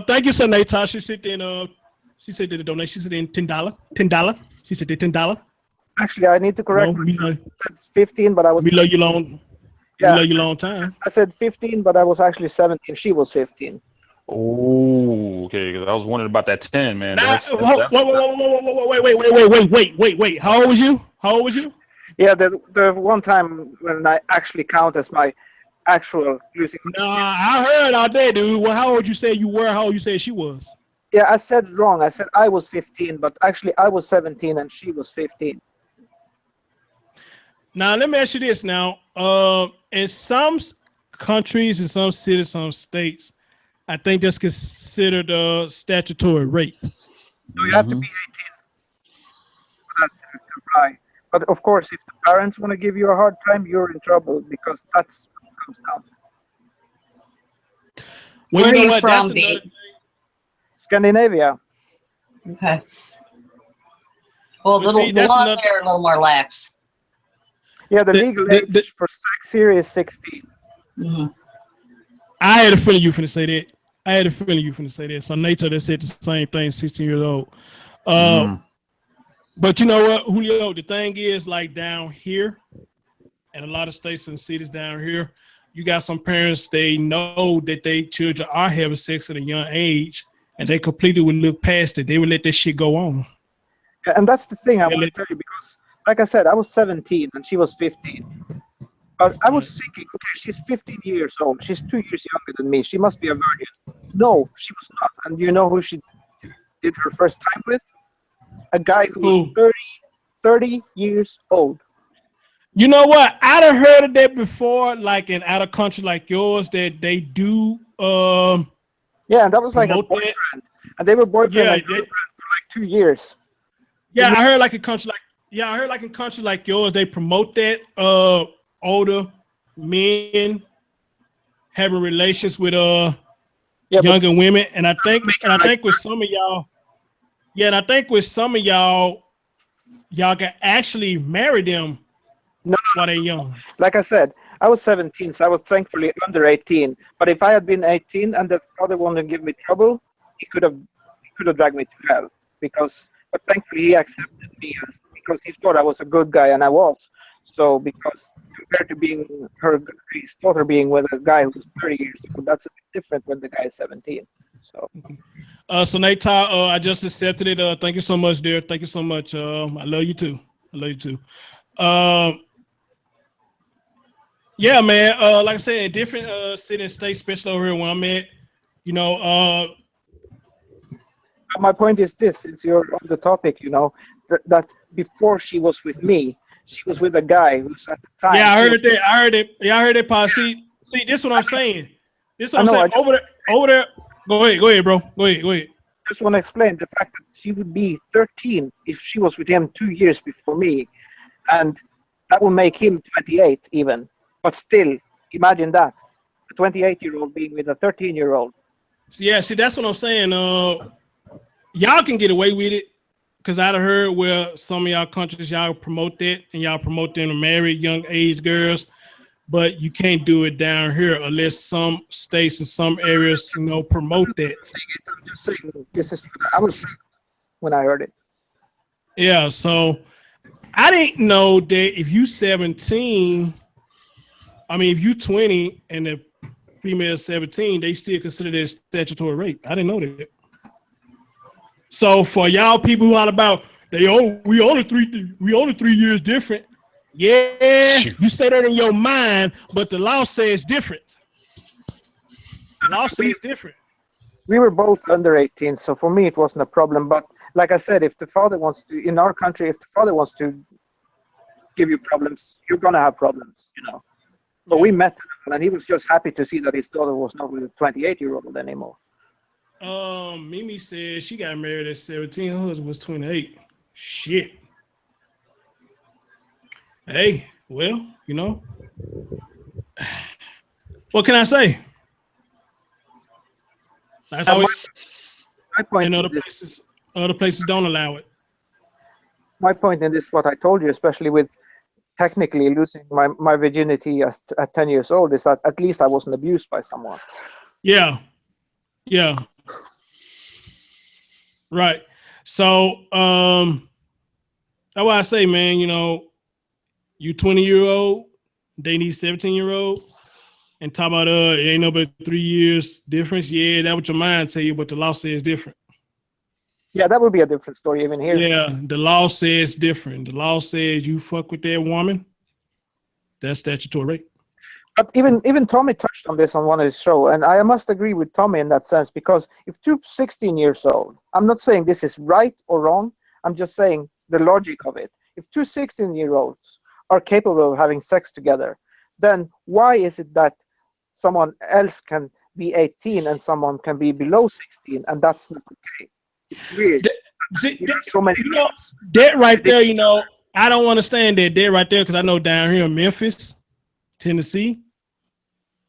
Thank you, Sanata. She said in she said the donation. She said in $10. She said $10. Actually, I need to correct myself. That's 15, but I was. We love you long. Yeah, we love you long time. I said 15, but I was actually 17. She was 15. Oh, okay. Because I was wondering about that 10, man. Wait. How old was you? Yeah, the one time when I actually count as my actual losing. Nah, I heard out there, dude. Well, how old you say you were? How old you say she was? Yeah, I said wrong. I said I was 15, but actually I was 17 and she was 15. Now, let me ask you this now. In some countries, in some cities, some states, I think that's considered statutory rape. So you have to be 18 for that to apply. But of course, if the parents want to give you a hard time, you're in trouble because that's what it comes down to. Well, you know what? That's another thing. Scandinavia. Okay. Well, the laws there are a little more lax. Yeah, the legal age for sex here is 16. Mm-hmm. I had a feeling you finna say that. So Nature that said the same thing, 16 years old. But you know what, Julio, the thing is, like down here, and a lot of states and cities down here, you got some parents, they know that their children are having sex at a young age, and they completely would look past it. They would let that shit go on. Yeah, and that's the thing I want to tell you, because like I said, I was 17 and she was 15. But I was thinking, okay, she's 15 years old. She's 2 years younger than me. She must be a virgin. No, she was not. And you know who she did her first time with? A guy who was 30 years old. You know what? I'd have heard of that before, like in out of country like yours, that they do. Yeah, and that was like a boyfriend. And they were boyfriend and girlfriend for like 2 years. Yeah, I heard like in country like yours, they promote that older men having relations with younger women, and I think with some of y'all, y'all can actually marry them while they're young. Like I said, I was 17, so I was thankfully under 18. But if I had been 18 and the father wanted to give me trouble, he could have dragged me to hell. But thankfully he accepted me because he thought I was a good guy, and I was. So because compared to being his daughter being with a guy who was 30 years old, that's a bit different when the guy is 17. So Nate Ty, I just accepted it. Thank you so much, dear. Thank you so much. I love you too. I love you too. Yeah, man. Like I said, in different city and states, especially over here where I'm at, you know, my point is this: since you're on the topic, you know, that before she was with me, she was with a guy who's at the time. yeah, I heard that. I heard it. Yeah, I heard that part. See, this is what I'm saying. This is what I'm saying. Over there. Go ahead, bro. Go ahead. Just want to explain the fact that she would be 13 if she was with him 2 years before me, and that would make him 28 even. But still, imagine that, a 28-year-old being with a 13-year-old. Yeah, see, that's what I'm saying. Y'all can get away with it because I'd heard where some of y'all countries y'all promote that and y'all promote them to marry young age girls, but you can't do it down here unless some states and some areas, you know, promote that. I'm just saying, this is, I was shocked when I heard it. Yeah, so I didn't know that if you 17, I mean, if you 20 and the female 17, they still consider that statutory rape. I didn't know that. So for y'all people who are about we only 3 years different. Yeah, you say that in your mind, but the law says different. The law says different. We were both under 18, so for me it wasn't a problem. But like I said, if the father wants to, in our country, if the father wants to give you problems, you're gonna have problems, you know. But we met him, and he was just happy to see that his daughter was not with a 28-year-old anymore. Mimi said she got married at 17. Her husband was 28. Shit. Hey, well, you know, what can I say? That's always my point. And other places don't allow it. My point in this, what I told you, especially with technically losing my virginity at 10 years old, is that at least I wasn't abused by someone. Yeah. Right. So that's why I say, man, you know, you 20-year-old, they need 17-year-old, and talk about it ain't no but 3 years difference. Yeah, that's what your mind tell you, but the law says different. Yeah, that would be a different story even here. Yeah, the law says different. The law says you fuck with that woman, that's statutory rape. But even Tommy touched on this on one of his shows, and I must agree with Tommy in that sense, because if two 16 years old, I'm not saying this is right or wrong, I'm just saying the logic of it. If two 16-year-olds are capable of having sex together, then why is it that someone else can be 18 and someone can be below 16, and that's not okay? It's weird. So many laws. That right there, you know, I don't understand that right there, because I know down here in Memphis, Tennessee,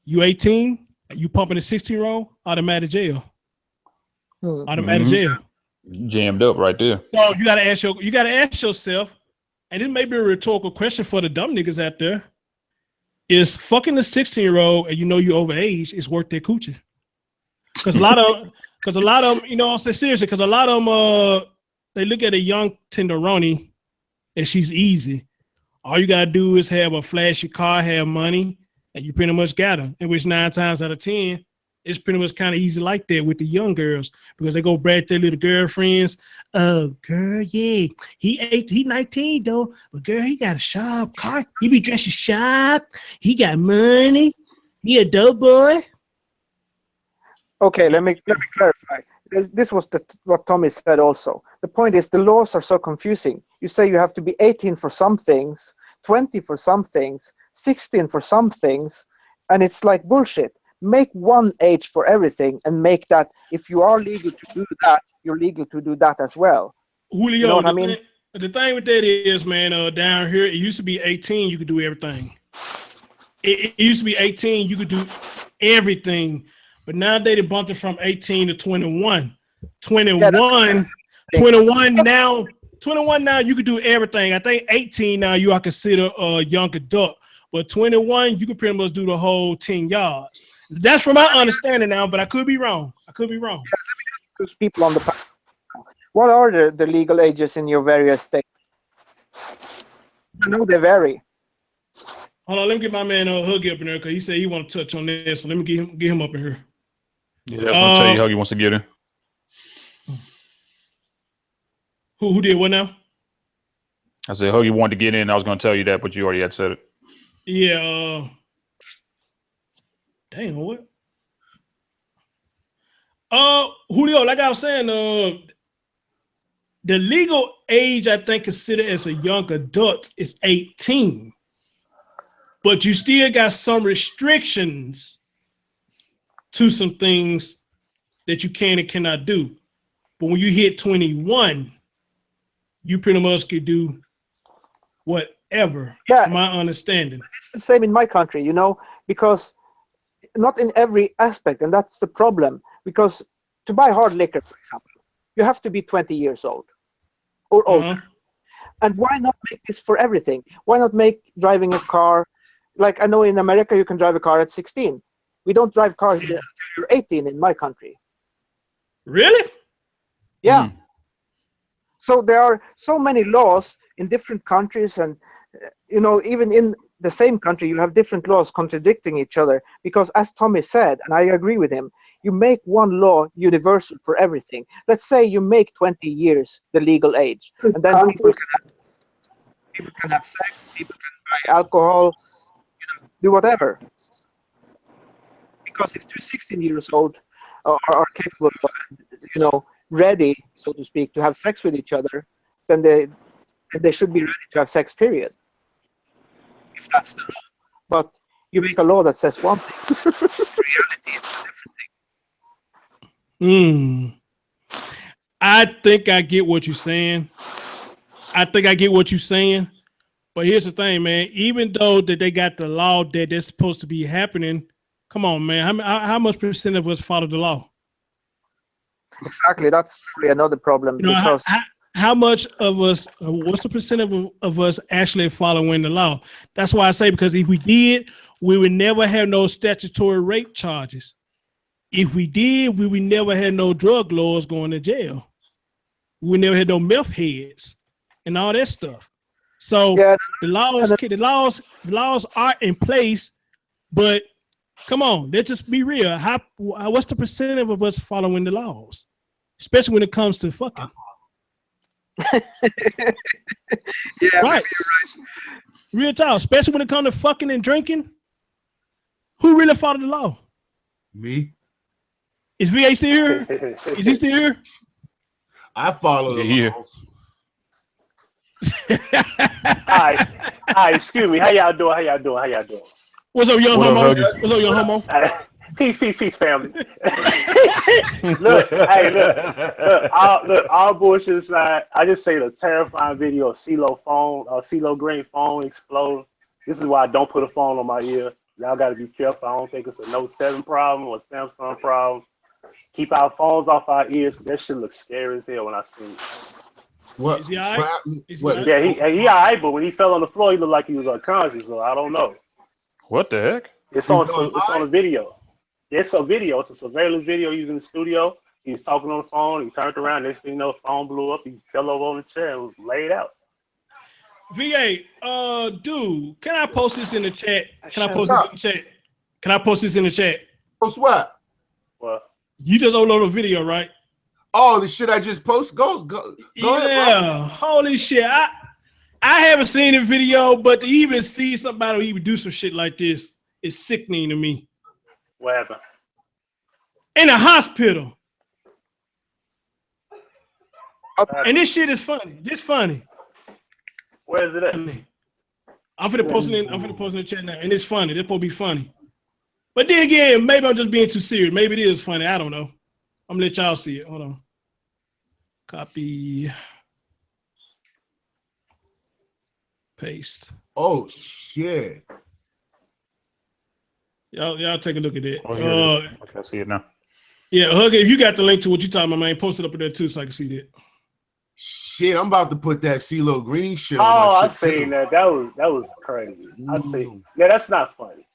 you 18, you pumping a 16-year-old, automatic jail. Automatic jail. Jammed up right there. So you gotta ask yourself, and this may be a rhetorical question for the dumb niggas out there: is fucking a 16-year-old and you know you're overage is worth their coochie? Because a lot of them, you know, I'm saying seriously, because a lot of them, they look at a young tenderoni and she's easy. All you gotta do is have a flashy car, have money, and you pretty much got her. In which 9 times out of 10, it's pretty much kind of easy like that with the young girls, because they go brag their little girlfriends. Oh, girl, yeah, he 19 though, but girl, he got a sharp car. He be dressing sharp. He got money. He a dope boy. Okay, let me clarify. This was what Tommy said also. The point is the laws are so confusing. You say you have to be 18 for some things, 20 for some things, 16 for some things, and it's like bullshit. Make one age for everything, and make that if you are legal to do that, you're legal to do that as well. Julio, you know what I mean? The thing with that is, man, down here, it used to be 18, you could do everything. It used to be 18, you could do everything. But nowadays they bumped it from 18 to 21. 21 now you could do everything. I think 18 now you are considered a young adult. But 21, you could pretty much do the whole 10 yards. That's from my understanding now, but I could be wrong. Because people on the panel. What are the legal ages in your various states? I know they vary. Hold on, let me get my man Huggy up in there, because he said he want to touch on this. So let me get him up in here. Yeah, that's gonna tell you how he wants to get in. Who did what now? I said Huggy wanted to get in. I was gonna tell you that, but you already had said it. Yeah. Damn, what? Julio, like I was saying, the legal age I think considered as a young adult is 18, but you still got some restrictions to some things that you can and cannot do. But when you hit 21, you pretty much could do whatever. Yeah, from my understanding. It's the same in my country, you know, because not in every aspect, and that's the problem. Because to buy hard liquor, for example, you have to be 20 years old or older. And why not make this for everything? Why not make driving a car, like I know in America you can drive a car at 16. We don't drive cars until you're 18 in my country. Really? Yeah. So there are so many laws in different countries, and you know, even in the same country, you have different laws contradicting each other. Because as Tommy said, and I agree with him, you make one law universal for everything. Let's say you make 20 years the legal age, and then people can have sex, people can buy alcohol, you know, do whatever. Because if two 16 years old are capable of, you know, ready, so to speak, to have sex with each other, then they should be ready to have sex, period. If that's the law. But you make a law that says one thing. In reality, it's a different thing. I think I get what you're saying. But here's the thing, man. Even though that they got the law that that's supposed to be happening, come on, man. How much percent of us follow the law? Exactly. That's probably another problem. You know, because how much of us, what's the percent of us actually following the law? That's why I say, because if we did, we would never have no statutory rape charges. If we did, we would never have no drug lords going to jail. We would never have no meth heads and all that stuff. So yeah, the laws are in place, but come on, let's just be real. What's the percentage of us following the laws, especially when it comes to fucking? Yeah, right. you're right. Real talk, especially when it comes to fucking and drinking. Who really followed the law? Me. Is VA still here? Is he still here? I follow the laws. Hi, excuse me. How y'all doing? What's up, young homo? What's up, young homo? Peace, family. look, all bullshit aside, I just say the terrifying video of CeeLo Green phone explode. This is why I don't put a phone on my ear. Y'all got to be careful. I don't think it's a Note 7 problem or a Samsung problem. Keep our phones off our ears. That shit looks scary as hell when I see it. What? Is he all right? Yeah, he all right, but when he fell on the floor, he looked like he was unconscious. So I don't know. What the heck? It's on a video. It's a video. It's a surveillance video using the studio. He was talking on the phone. He turned around. Next thing you know, the phone blew up. He fell over on the chair and was laid out. VA, dude, can I post this in the chat? Can I post this in the chat? Post what? What? You just uploaded a video, right? Oh, the shit I just posted. Go ahead, bro. Holy shit. I haven't seen the video, but to even see somebody even do some shit like this is sickening to me. What happened? In a hospital. And this shit is funny. This funny. Where is it at? I'm finna post it in the chat now, and it's funny. That's supposed to be funny. But then again, maybe I'm just being too serious. Maybe it is funny. I don't know. I'm gonna let y'all see it. Hold on. Copy. Paste. Oh shit. Y'all take a look at that. Okay, I see it now. Yeah, Huggy, if you got the link to what you talking about, man, post it up in there too so I can see that. Shit, I'm about to put that CeeLo Green shit on. Oh, I seen that. That was crazy. I see. Yeah, that's not funny.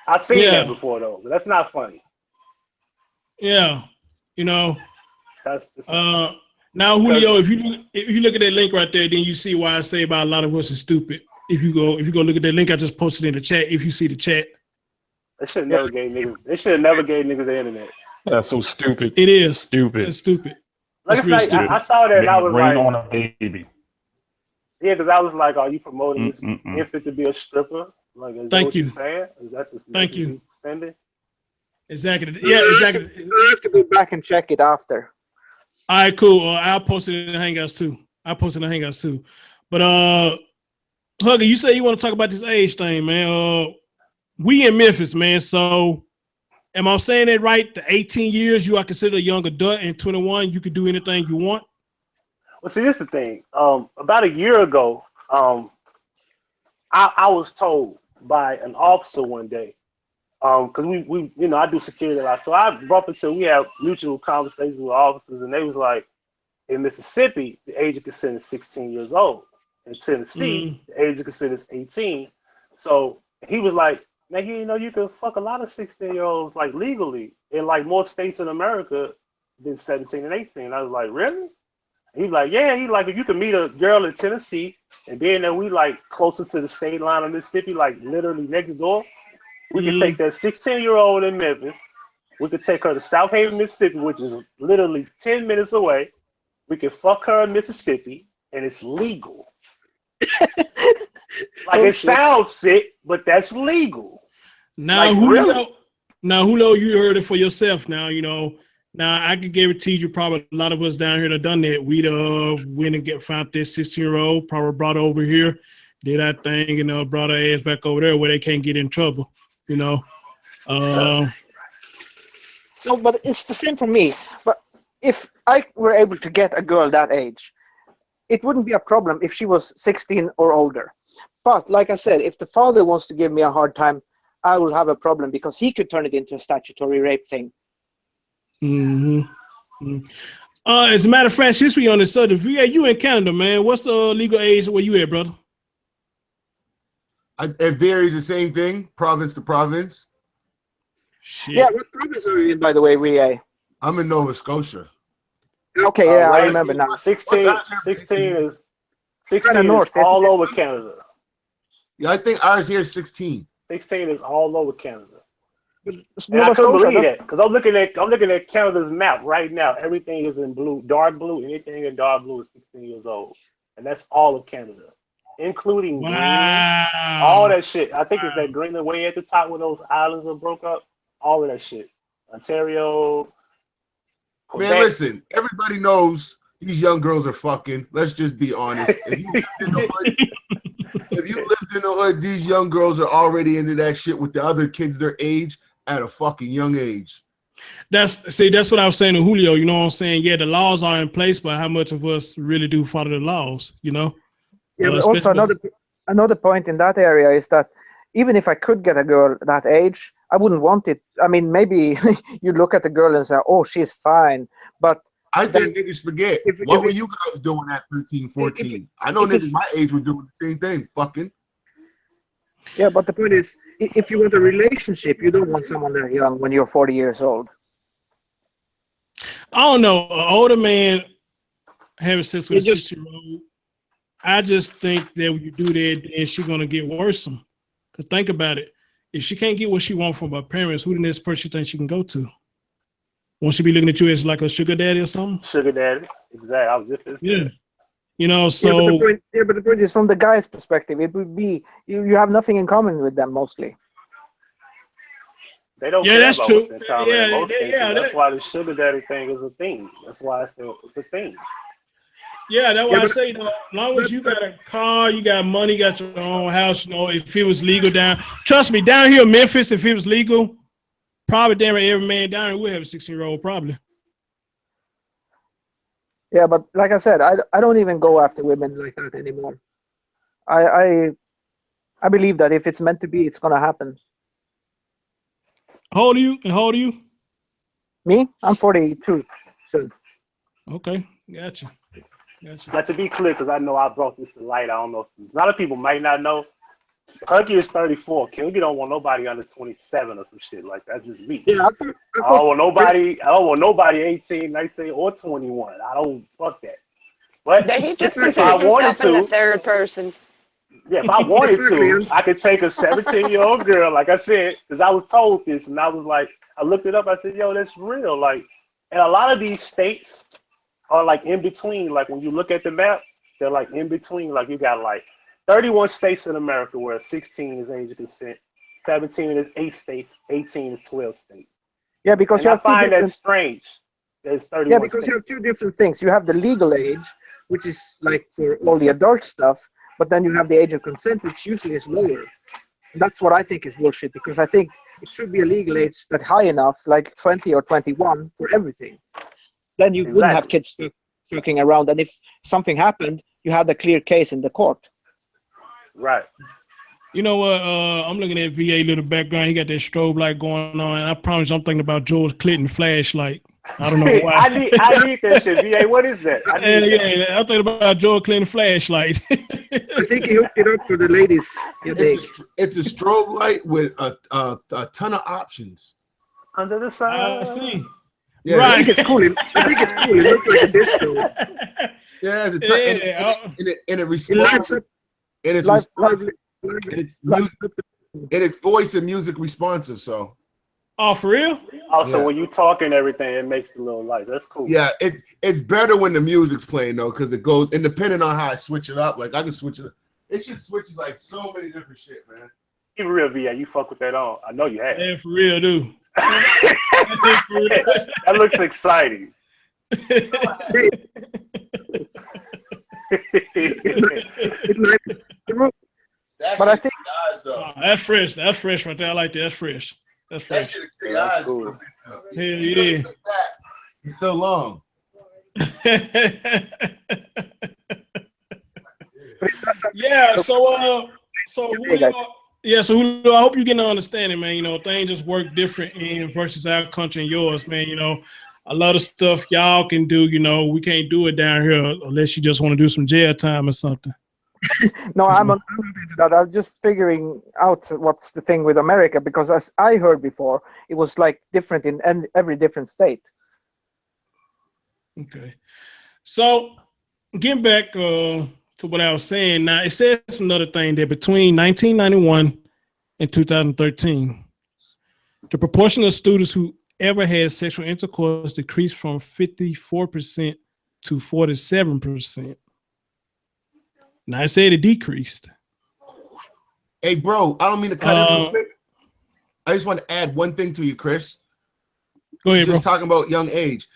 I've seen that before though, but that's not funny. Yeah, you know. That's now, Julio, if you look at that link right there, then you see why I say about a lot of us is stupid. If you go look at that link I just posted in the chat, if you see the chat. They should have never gave niggas the internet. That's so stupid. It is Stupid. It's stupid. Like It's I real said, stupid. I saw that and I was Rain like, on a baby. yeah, because I was like, are you promoting this Mm-mm-mm. infant to be a stripper? Like, is that Thank what you're you. saying? Is that the Thank message you. you sending? Exactly. Yeah, exactly. I have to go back and check it after. All right, cool. I'll post it in the Hangouts too. But Hugger, you say you want to talk about this age thing, man. We in Memphis, man. So am I saying it right? The 18 years you are considered a young adult, and 21 you can do anything you want. Well, see, this is the thing. About a year ago, I was told by an officer one day, because we you know, I do security a lot, so I brought up to we have mutual conversations with officers, and they was like, in Mississippi, the age of consent is 16 years old. In Tennessee, the age of consent is 18. So he was like, man, you know, you can fuck a lot of 16-year-olds like legally in like more states in America than 17 and 18. I was like, really? He's like, yeah. He's like, if you can meet a girl in Tennessee, and then we like closer to the state line of Mississippi, like literally next door, we could take that 16-year-old in Memphis. We could take her to South Haven, Mississippi, which is literally 10 minutes away. We can fuck her in Mississippi, and it's legal. Like, it sounds sick, but that's legal. Now, Like, Julio, really? Julio, you heard it for yourself. Now, you know. Now, I can guarantee you, probably a lot of us down here that done that. We'd went and found this 16-year-old, probably brought her over here, did that thing, and brought her ass back over there where they can't get in trouble. You know. No, but it's the same for me. But if I were able to get a girl that age, it wouldn't be a problem if she was 16 or older. But like I said, if the father wants to give me a hard time, I will have a problem because he could turn it into a statutory rape thing. As a matter of fact, since we on this subject, you in Canada, man. What's the legal age where you at, brother? It varies, the same thing, province to province. Shit. Yeah, what province are you in, by the way, VA? I'm in Nova Scotia. Okay, yeah, I remember now. 16 is north, all over Canada. Yeah, I think ours here is 16. 16 is all over Canada. And Nova I couldn't Scotia, believe that because I'm looking at Canada's map right now. Everything is in blue, dark blue. Anything in dark blue is 16 years old, and that's all of Canada, including Greenland. All that shit. I think it's that Greenland way at the top where those islands are broke up. All of that shit. Ontario. Quebec. Man, listen. Everybody knows these young girls are fucking. Let's just be honest. If you lived in the hood, these young girls are already into that shit with the other kids their age at a fucking young age. That's what I was saying to Julio. You know what I'm saying? Yeah, the laws are in place, but how much of us really do follow the laws? You know. Yeah, but also another point in that area is that even if I could get a girl that age, I wouldn't want it. I mean, maybe you look at the girl and say, "Oh, she's fine," but I think niggas forget. What were you guys doing at 13, 14? I know niggas my age were doing the same thing, fucking. Yeah, but the point is, if you want a relationship, you don't want someone that young when you're 40 years old. I don't know. An older man having sex with a 60-year-old, I just think that when you do that, then she's going to get worse. Because think about it. If she can't get what she wants from her parents, who the next person she thinks she can go to? Won't she be looking at you as like a sugar daddy or something? Sugar daddy. Exactly. I was just saying. You know, so but the point is, from the guy's perspective, it would be you have nothing in common with them mostly. They don't. Yeah, care that's about true. what's in common in most cases. That's why the sugar daddy thing is a thing. That's why it's a thing. Yeah, that's why I say, as long as you got a car, you got money, you got your own house, if it was legal trust me, down here in Memphis, if it was legal, probably damn every man down here would have a 16-year-old, probably. Yeah, but like I said, I don't even go after women like that anymore. I believe that if it's meant to be, it's gonna happen. How old are you? And how old are you? Me? I'm 42 soon. Okay, gotcha. Now, to be clear, because I know I brought this to light, I don't know. A lot of people might not know. Huggy is 34. Huggy don't want nobody under 27 or some shit like that. That's just me. Yeah, I don't want nobody 18, 19, or 21. I don't fuck that. But he just if I wanted to, in the third person. Yeah, if I wanted to, I could take a 17-year-old girl, like I said, because I was told this, and I was I looked it up. I said, yo, that's real. Like, and a lot of these states are like in between. Like when you look at the map, they're like in between. Like you got like 31 states in America where 16 is age of consent, 17 is 8 states, 18 is 12 states. Yeah, because And you I have two find that different. strange. There's 31 Yeah, because states. you have two different things. You have the legal age, which is like for all the adult stuff, but then you have the age of consent, which usually is lower. And that's what I think is bullshit, because I think it should be a legal age that's high enough, like 20 or 21 for everything. Then you wouldn't have kids fucking around, and if something happened, you had a clear case in the court. Right. You know what? I'm looking at VA little background. He got that strobe light going on, and I promise I'm thinking about George Clinton flashlight. I don't know why. I need that shit. VA, what is that? Yeah, I'm thinking about George Clinton flashlight. I think he hooked it up for the ladies. It's a strobe light with a ton of options. Under the sun. I see. Yeah, right. I think it's cool. I think it's cool. It looks like a disco. Yeah, it's a ton, and it responds. And it's responsive. And it's voice and music responsive. So. Oh, for real? Oh, so when you talk and everything, it makes the little light. That's cool. Yeah, it's better when the music's playing though, because it goes, and depending on how I switch it up, like I can switch it. It should switches like so many different shit, man. Be real, VA. You fuck with that on. I know you have. Yeah, for real, dude. That looks exciting. But I think that's fresh. That's fresh right there. I like that. That's fresh. That's fresh. That's cool. Hell yeah. It's so long. Yeah. So Julio, so Julio, I hope you get an understanding, man. You know, things just work different in versus our country and yours, man. You know, a lot of stuff y'all can do. You know, we can't do it down here unless you just want to do some jail time or something. No, I'm not into that. I'm just figuring out what's the thing with America, because as I heard before, it was like different in every different state. Okay. So getting back to what I was saying, now it says another thing that between 1991 and 2013, the proportion of students who ever had sexual intercourse decreased from 54% to 47%. Now I said it decreased. Hey, bro, I don't mean to cut in real quick. I just want to add one thing to you, Chris. Go ahead, just bro. talking about young age.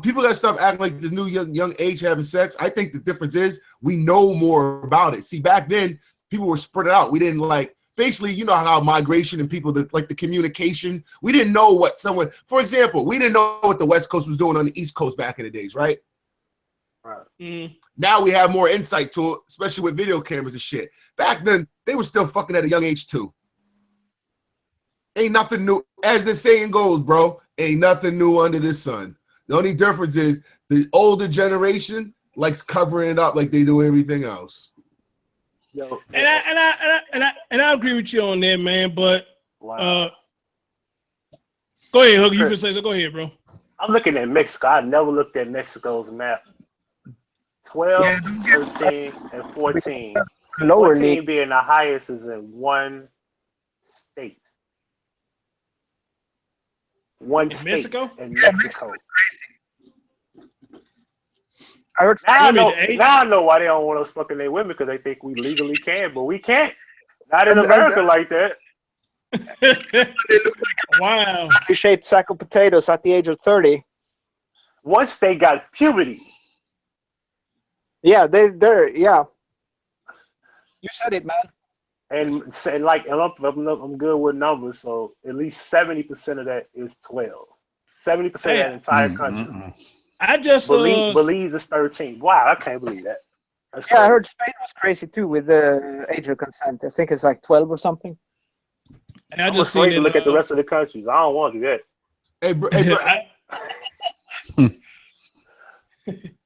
People gotta stop acting like this new young age having sex. I think the difference is we know more about it. See, back then people were spread out. We didn't like, basically, you know how migration and people that like the communication. We didn't know what someone, for example, we didn't know what the West Coast was doing on the East Coast back in the days, right? Right. Mm. Now we have more insight to it, especially with video cameras and shit. Back then, they were still fucking at a young age too. Ain't nothing new. As the saying goes, bro, ain't nothing new under the sun. The only difference is the older generation likes covering it up like they do everything else. Yo, And I agree with you on that, man. But wow. Go ahead, Huggy. You can say so. Go ahead, bro. I'm looking at Mexico. I never looked at Mexico's map. 12, 13, and 14. Lower 14 league. being the highest is in one state. One In state Mexico? in Mexico. I heard Now I know why they don't want us fucking their women, because they think we legally can, but we can't. Not in America like that. They look like wow. a shaped sack of potatoes at the age of 30. Once they got puberty. Yeah, they're yeah. You said it, man. And like, I'm good with numbers, so at least 70% of that is 12. 70% of that entire country. I just Belize is 13. Wow, I can't believe that. That's Yeah, crazy. I heard Spain was crazy too with the age of consent. I think it's like 12 or something. And I I'm just afraid seen to it, look at the rest of the countries. I don't want to do that. Hey, bro.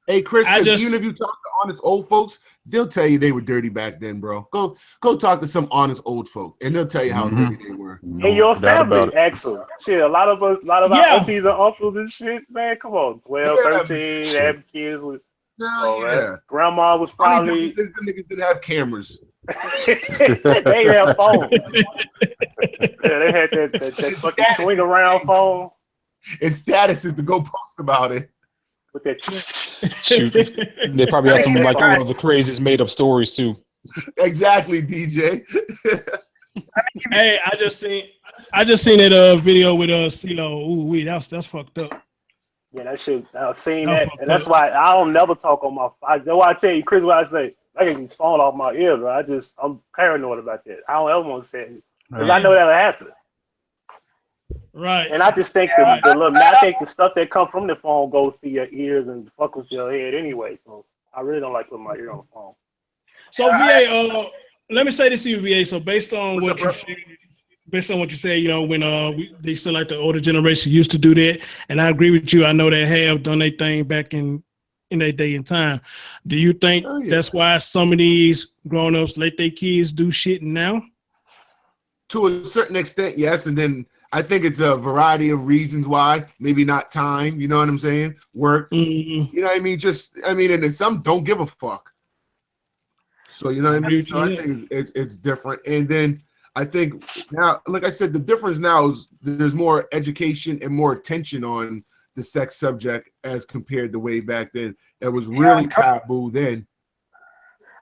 Hey, Chris, even if you talk to honest old folks, they'll tell you they were dirty back then, bro. Go talk to some honest old folk, and they'll tell you how dirty they were. In your family, excellent. Shit, a lot of our aunties and uncles and shit, man. Come on, 12, 13, having kids with. Yeah. Grandma was probably. Them niggas didn't have cameras. They didn't have phones. Yeah, they had that fucking swing around phone. And status is to go post about it. With that Shoot, they probably have some like the craziest made up stories too. Exactly, DJ. Hey, I just seen that video with CeeLo. Ooh, wee, that's fucked up. Yeah, that shit. I've seen That that, fucked and that's up. why I don't never talk on my. That's why I tell you, Chris, what I say. I get these phone off my ear, bro. I'm paranoid about that. I don't ever want to say it because I know that'll happen. Right. And I just think I think the stuff that comes from the phone goes to your ears and fuck with your head anyway. So I really don't like putting my ear on the phone. So VA, let me say this to you, VA. So based on what you say, you know, when they still like the older generation used to do that, and I agree with you. I know they have done their thing back in their day and time. Do you think that's why some of these grown-ups let their kids do shit now? To a certain extent, yes. And then I think it's a variety of reasons why. Maybe not time, you know what I'm saying? Work. Mm-hmm. You know what I mean? And then some don't give a fuck. So you know what I mean? So I think it's different. And then I think now, like I said, the difference now is there's more education and more attention on the sex subject as compared to way back then. It was really taboo then.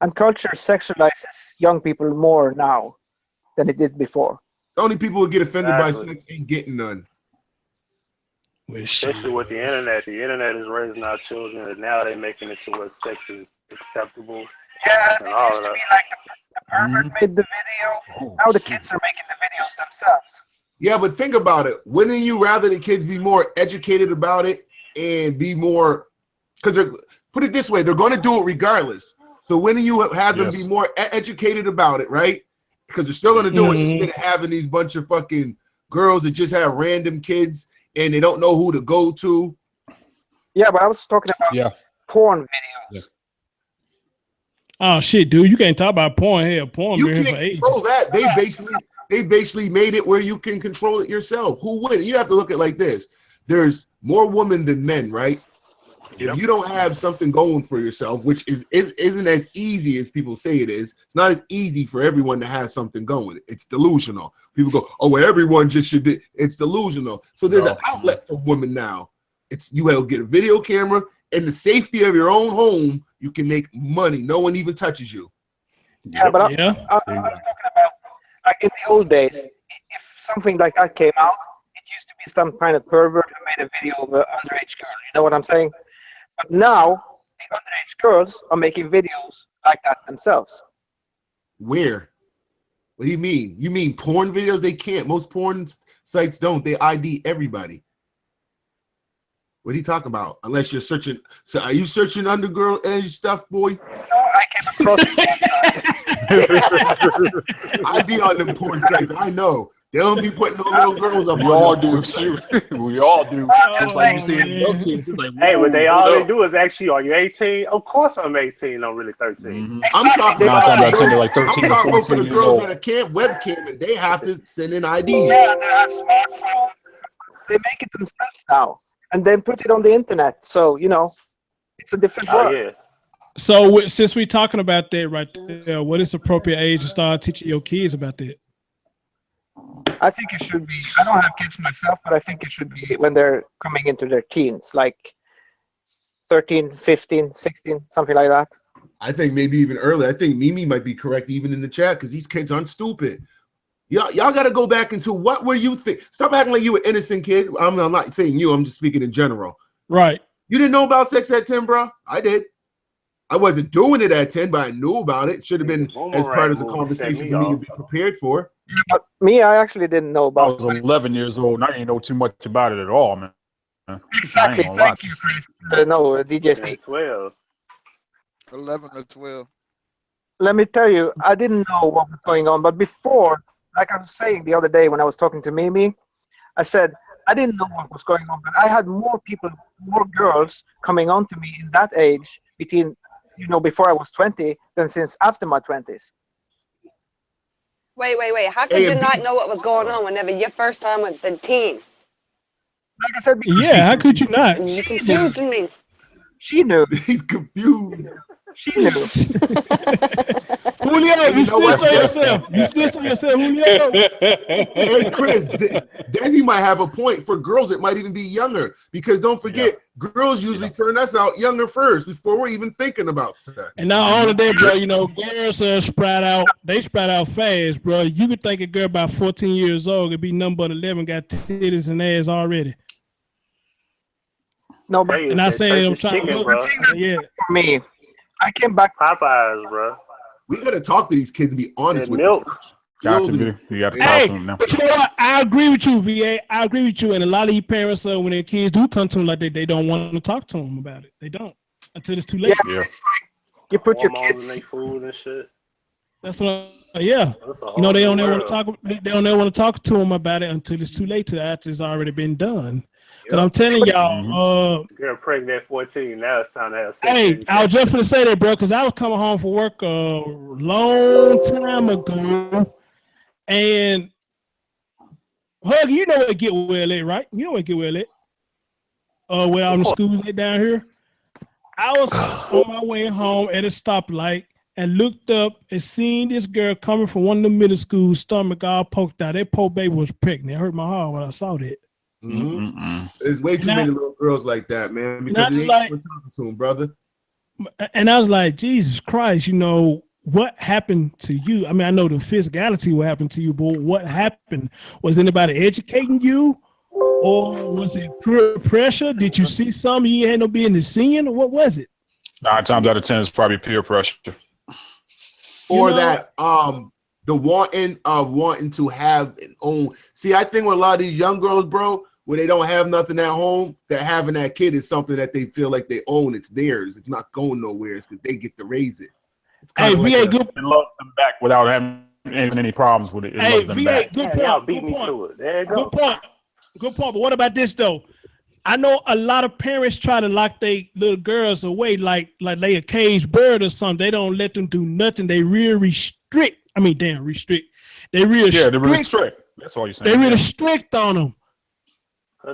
And culture sexualizes young people more now than it did before. The only people who get offended by sex ain't getting none. Especially with the internet. The internet is raising our children, and now they're making it to where sex is acceptable. Yeah, and it all used of to that. be like the pervert made the video. Now the kids are making the videos themselves. Yeah, but think about it. Wouldn't you rather the kids be more educated about it and be more, because put it this way, they're going to do it regardless. So wouldn't you have them be more educated about it, right? Because they're still going to do it instead of having these bunch of fucking girls that just have random kids and they don't know who to go to. Yeah, but I was talking about porn videos. Yeah. Oh shit, dude! You can't talk about porn here. Porn You been here can't for ages. control that. They basically made it where you can control it yourself. Who would? You have to look at it like this. There's more women than men, right? If you don't have something going for yourself, which isn't as easy as people say it is, it's not as easy for everyone to have something going. It's delusional. People go, oh, well, everyone just should do. It's delusional. So there's an outlet for women now. You will get a video camera in the safety of your own home. You can make money. No one even touches you. Yeah, but I'm talking about like in the old days. If something like that came out, it used to be some kind of pervert who made a video of an underage girl. You know what I'm saying? But now the underage girls are making videos like that themselves. Where? What do you mean? You mean porn videos? They can't. Most porn sites don't. They ID everybody. What are you talking about? Unless you're searching. So are you searching underage stuff, boy? No, I came across I be on them porn sites. I know. They don't be putting no little girls up. We all do. We all do. Just like you see in young kids. It's like, hey, but they do is actually, are you 18? Of course I'm 18. I'm really 13. Mm-hmm. I'm talking about like 13 I'm or talking 14 for the years girls old. that are webcam and they have to send in IDs. Yeah, they have smartphones. They make it themselves now and then put it on the internet. So, you know, it's a different world. Yeah. So since we're talking about that right there, what is appropriate age to start teaching your kids about that? I think it should be, I don't have kids myself, but I think it should be when they're coming into their teens, like 13, 15, 16, something like that. I think maybe even early. I think Mimi might be correct even in the chat because these kids aren't stupid. Y'all got to go back into what were you think? Stop acting like you an innocent kid. I'm not saying you. I'm just speaking in general. Right. You didn't know about sex at 10, bro? I did. I wasn't doing it at 10, but I knew about it. Should have been as part of the conversation for me to be prepared for. But me, I actually didn't know about it. I was 11 years old and I didn't know too much about it at all, man. Exactly. Thank you, Chris. No, DJ Sneak. 12. 11 or 12. Let me tell you, I didn't know what was going on. But before, like I was saying the other day when I was talking to Mimi, I said, I didn't know what was going on. But I had more people, more girls coming on to me in that age between, before I was 20 than since after my 20s. Wait. How could you not know what was going on whenever your first time was the teen? Like I said, yeah, how could you not? You confusing me. She knew. He's confused. She knew. Julio, you snitched on yourself. You snitched on yourself, Julio. Hey, Chris, Desi might have a point. For girls, it might even be younger because don't forget, girls usually turn us out younger first before we're even thinking about sex. And not all of that, bro. You know, girls sprout out. They sprout out fast, bro. You could think a girl about 14 years old could be nothing but 11, got titties and ass already. No, but Hey, And I that say I'm Turkish trying chicken, to bro. yeah. for me, I came back. Popeyes, bro. We gotta talk to these kids and be honest And with milk. them. Got to be. You got to talk Hey, to them now. but you know what? I agree with you, VA. I agree with you. And a lot of you parents, when their kids do come to them, like they don't want to talk to them about it. They don't until it's too late. Yeah, it's like you put your Hormones kids. in their food and shit. That's what. Yeah. That's a You know, they whole don't new want to world. talk. They don't ever want to talk to them about it until it's too late. Till after it's already been done. But I'm telling y'all, Girl pregnant at 14. Now it's time to have sex. hey, I was just gonna say that, bro, because I was coming home from work a long time ago, and Hug, you know what get well at, right? You know what get well at. Where all the schools at down here. I was on my way home at a stoplight and looked up and seen this girl coming from one of the middle schools, stomach all poked out. That poor baby was pregnant. It hurt my heart when I saw that. There's way too many little girls like that, man. Because they ain't talking to them, brother. And I was like, Jesus Christ, you know, what happened to you? I mean, I know the physicality what happened to you, but what happened? Was anybody educating you? Or was it peer pressure? Did you see something you had no business seeing? Or what was it? 9 times out of 10, it's probably peer pressure. Or that the wanting to have and own. See, I think with a lot of these young girls, bro, when they don't have nothing at home, that having that kid is something that they feel like they own. It's theirs. It's not going nowhere. It's because they get to raise it. Hey, VA, good. It loves them back without having any problems with it. It Hey, loves them VA, back. good point. Y'all beat me to it. There you go. Good point. Good point. But what about this though? I know a lot of parents try to lock their little girls away, like they a caged bird or something. They don't let them do nothing. They real restrict. I mean, damn, restrict. They real Yeah, they're really strict. That's all you're saying. They really strict on them.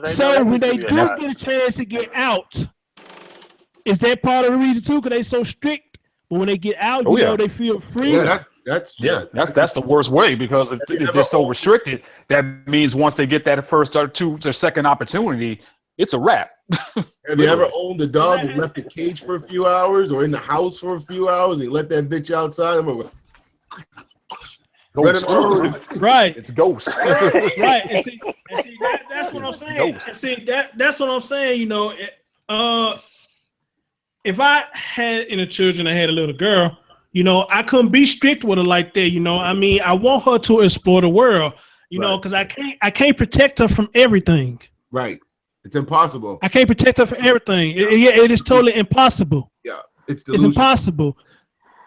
So when they do Yes. get a chance to get out, is that part of the reason too? Because they so strict. But when they get out, you know they feel free. Yeah, that's the worst way, because if they're so restricted, that means once they get that first or their second opportunity, it's a wrap. Have you ever owned a dog and left the cage for a few hours or in the house for a few hours and you let that bitch outside? Right. It's ghost. Right. And see that's what I'm saying. And see, that's what I'm saying. You know, if I had in a children, I had a little girl, you know, I couldn't be strict with her like that. You know, I mean, I want her to explore the world, you know, because I can't protect her from everything. Right. It's impossible. I can't protect her from everything. It is totally impossible. Yeah. It's impossible.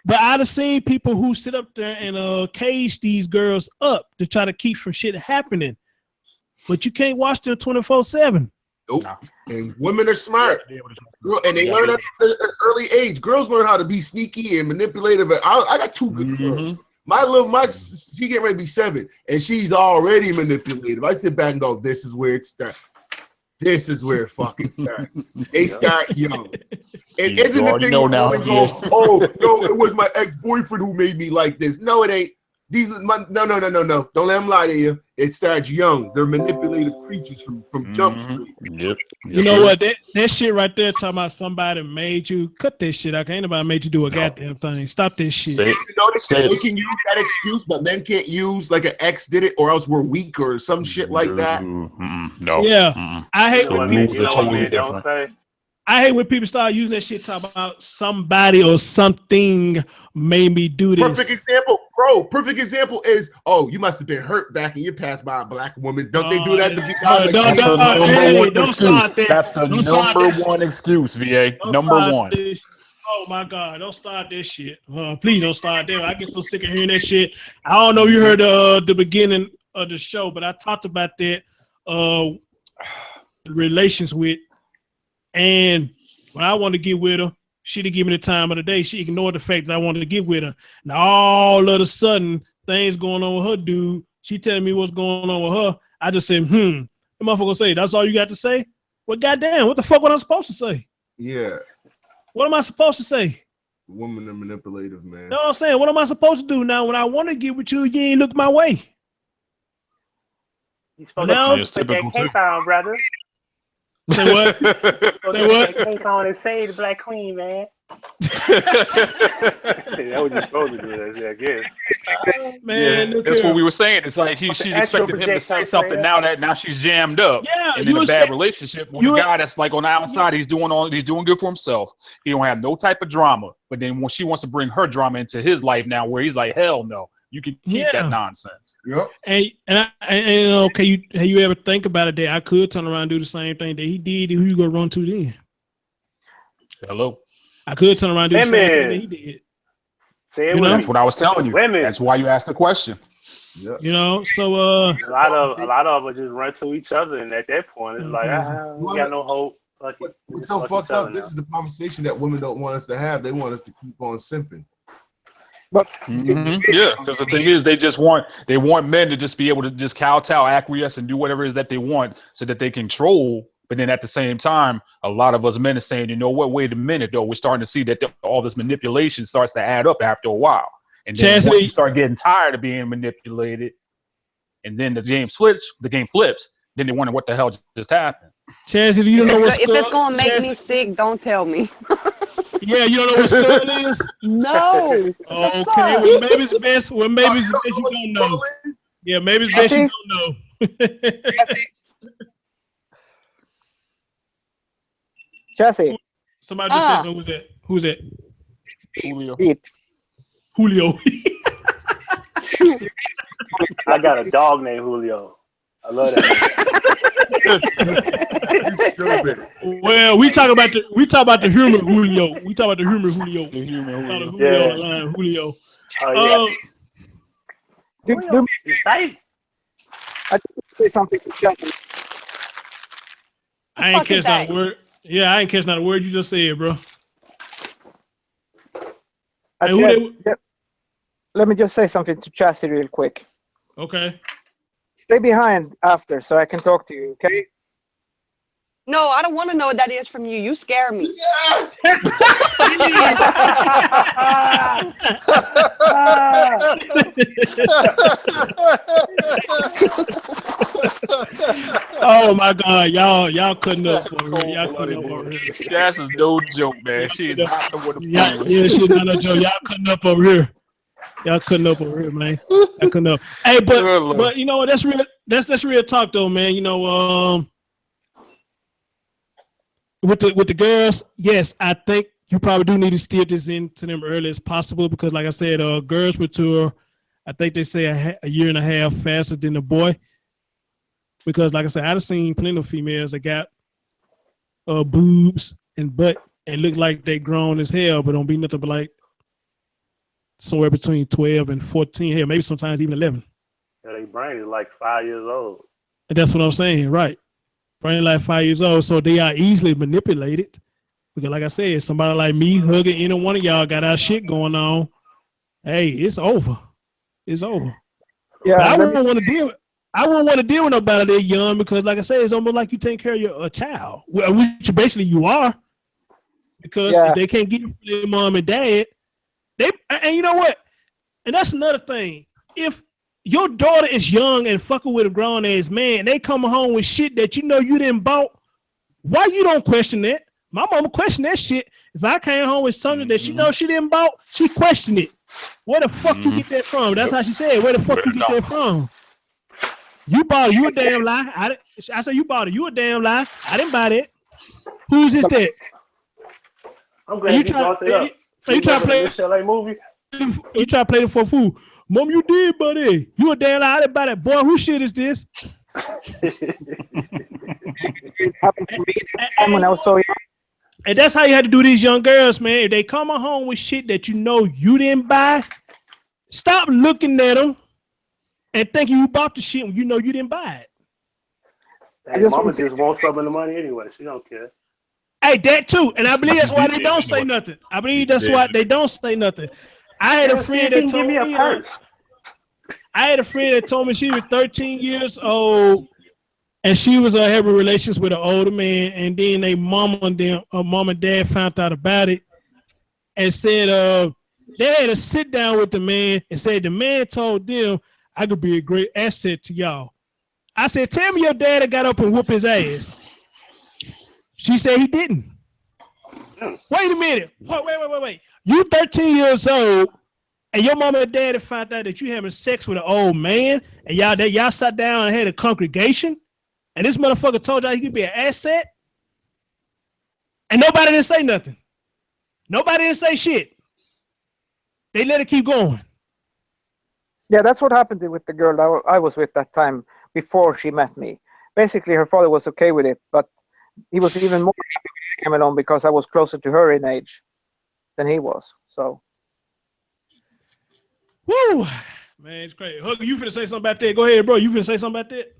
But I've seen people who sit up there and cage these girls up to try to keep from shit happening. But you can't watch them 24/7. Nope. No. And women are smart. And they learn at an early age. Girls learn how to be sneaky and manipulative. I got two good girls. She getting ready to be 7, and she's already manipulative. I sit back and go, this is where it starts. This is where it fucking starts. They start young. And isn't the thing go, oh, no, it was my ex-boyfriend who made me like this. No, it ain't. No. Don't let them lie to you. It starts young. They're manipulative creatures from Jump Street. Yep. You know what? That shit right there talking about somebody made you cut this shit. Ain't nobody made you do a goddamn thing. Stop this shit. You notice they can use that excuse, but men can't use like an ex did it, or else we're weak or some shit like that. No. Yeah. I hate when people don't say. I hate when people start using that shit talking about somebody or something made me do this. Perfect example is, oh, you must have been hurt back in your past by a black woman. Don't they do that to be guys? Don't start that. That's the number one excuse, VA. Number one. Oh my God! Don't start this shit. Please don't start there. I get so sick of hearing that shit. I don't know if you heard the beginning of the show, but I talked about that relations with. And when I wanted to get with her, she didn't give me the time of the day. She ignored the fact that I wanted to get with her. Now all of a sudden, things going on with her dude. She telling me what's going on with her. I just said, the motherfucker say, that's all you got to say? Well, goddamn, what the fuck was I supposed to say? Yeah. What am I supposed to say? Women are manipulative, man. You know what I'm saying? What am I supposed to do now? When I want to get with you, you ain't look my way. You supposed Now, to put that cape on, brother. Say what? Say what? That cape on and say the Black Queen, man. That's what you're supposed to do, I guess. Man, yeah, that's what we were saying. It's like she's expecting him to say something now she's jammed up. Yeah, and in a bad relationship with a guy that's like on the outside, he's doing good for himself. He don't have no type of drama. But then when she wants to bring her drama into his life now, where he's like, hell no, you can keep that nonsense. Yep. And you know, you ever think about it that I could turn around and do the same thing that he did? Who you gonna run to then? Hello. I could turn around and do the same thing that he did. You know? That's what I was telling you. Women. That's why you asked the question. Yeah. You know, so a lot of them just run to each other, and at that point, it's like, we got no hope. It's so fucked up. This is the conversation that women don't want us to have. They want us to keep on simping. But yeah, because the thing is, they want men to just be able to just kowtow, acquiesce, and do whatever it is that they want, so that they control. But then at the same time, a lot of us men are saying, you know what? Wait a minute, though. We're starting to see that all this manipulation starts to add up after a while. And then once you start getting tired of being manipulated, and then the game flips, then they wonder what the hell just happened. Chastity, you don't know what's if it's gonna make me sick, don't tell me. Yeah, you don't know what skull is? No. Okay, well maybe it's best. Well, maybe it's best you don't know. Yeah, maybe it's best you don't know. Jesse. Somebody just said so. Who's that? Who's that? Julio. Julio. I got a dog named Julio. I love that. Well, we talk about the human Julio. We talk about the human Julio. The human Julio. Julio on the line, Julio. Oh yeah. Julio, I just say something to Jesse. I ain't catch not a word. Yeah, I ain't catch not a word you just said, bro. Let me just say something to Chastity real quick. Okay. Stay behind after so I can talk to you, okay? No, I don't want to know what that is from you. You scare me. Oh my God, y'all couldn't up over here. Y'all couldn't up over here. That's no joke, man. She is not the one to play. Yeah, she's not no joke. Y'all couldn't up over here. Y'all couldn't up over here, man. Y'all couldn't up. Hey, but you know what? That's real. That's real talk, though, man. You know, with the girls, yes, I think you probably do need to steer this into them early as possible because, like I said, girls mature, I think they say a year and a half faster than the boy. Because, like I said, I've seen plenty of females that got boobs and butt and look like they grown as hell, but don't be nothing but like somewhere between 12 and 14, hell, maybe sometimes even 11. Yeah, their brain is like 5 years old. And that's what I'm saying, right? Brain like 5 years old, so they are easily manipulated. Because, like I said, somebody like me hugging any one of y'all got our shit going on. Hey, it's over. It's over. Yeah, but I wouldn't want to deal with. I wouldn't want to deal with nobody that young because, like I said, it's almost like you taking care of your child, which basically you are. Because if they can't get you from their mom and dad, and you know what? And that's another thing. If your daughter is young and fucking with a grown ass man, they come home with shit that you know you didn't bought. Why you don't question that? My mama question that shit. If I came home with something that she knows she didn't bought, she questioned it. Where the fuck you get that from? That's how she said. Where the fuck you get that from? You bought it. You a damn lie. I said you bought it. You a damn lie. I didn't buy that. Who's this that? I'm glad you brought it up. You try to play this LA movie? You try to play it for food. Mom, you did, buddy. You a damn lie. I didn't buy that. Boy, whose shit is this? It happened to me when I was so young. And that's how you had to do these young girls, man. If they come home with shit that you know you didn't buy, stop looking at them and thinking you bought the shit when you know you didn't buy it. Hey, mama just wants some of the money anyway. She don't care. Hey, that too. And I believe that's why they don't say nothing. I believe that's why they don't say nothing. I had a friend that told me I had a friend that told me she was 13 years old and she was having relations with an older man, and then her mom and dad found out about it. and said they had a sit down with the man and said the man told them I could be a great asset to y'all. I said, tell me your daddy got up and whooped his ass. She said he didn't. Wait a minute. Wait. You 13 years old and your mama and daddy found out that you having sex with an old man and y'all sat down and had a congregation and this motherfucker told y'all he could be an asset and nobody didn't say nothing. Nobody didn't say shit. They let it keep going. Yeah, that's what happened with the girl I was with that time before she met me. Basically, her father was okay with it, but he was even more happy when I came along because I was closer to her in age than he was. So, woo, man, it's crazy. Hugger, you finna say something about that? Go ahead, bro. You finna say something about that?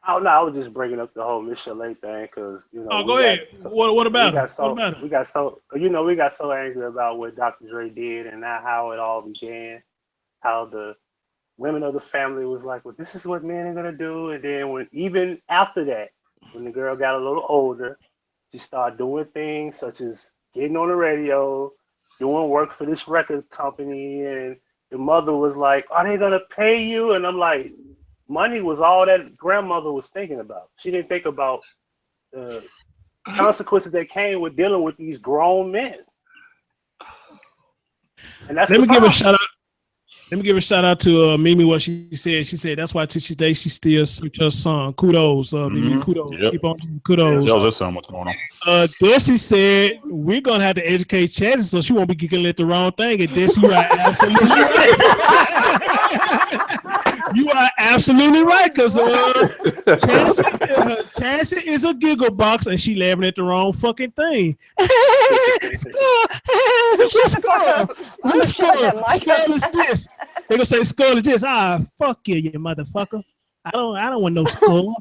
Oh no, I was just bringing up the whole Miss Chalet thing because Oh, go ahead. What about it? What about it? We got so angry about what Dr. Dre did and how it all began. How the women of the family was like, well, this is what men are gonna do, and then even after that, when the girl got a little older, she started doing things such as getting on the radio, doing work for this record company, and the mother was like, are they gonna pay you? And I'm like, money was all that grandmother was thinking about. She didn't think about the consequences that came with dealing with these grown men. And that's Let me give a shout out. Let me give a shout out to Mimi. What she said. She said that's why to this day she still search her son. Kudos, Mimi. Kudos. Yep. Keep on kudos. Tell this son what's going on. Desi said we're gonna have to educate Chazzy so she won't be giggling at the wrong thing. And Desi, you are absolutely right. You are absolutely right, because Chazzy is a giggle box and she laughing at the wrong fucking thing. What skull is this? They gonna say skull is this. Fuck you, you motherfucker. I don't want no skull.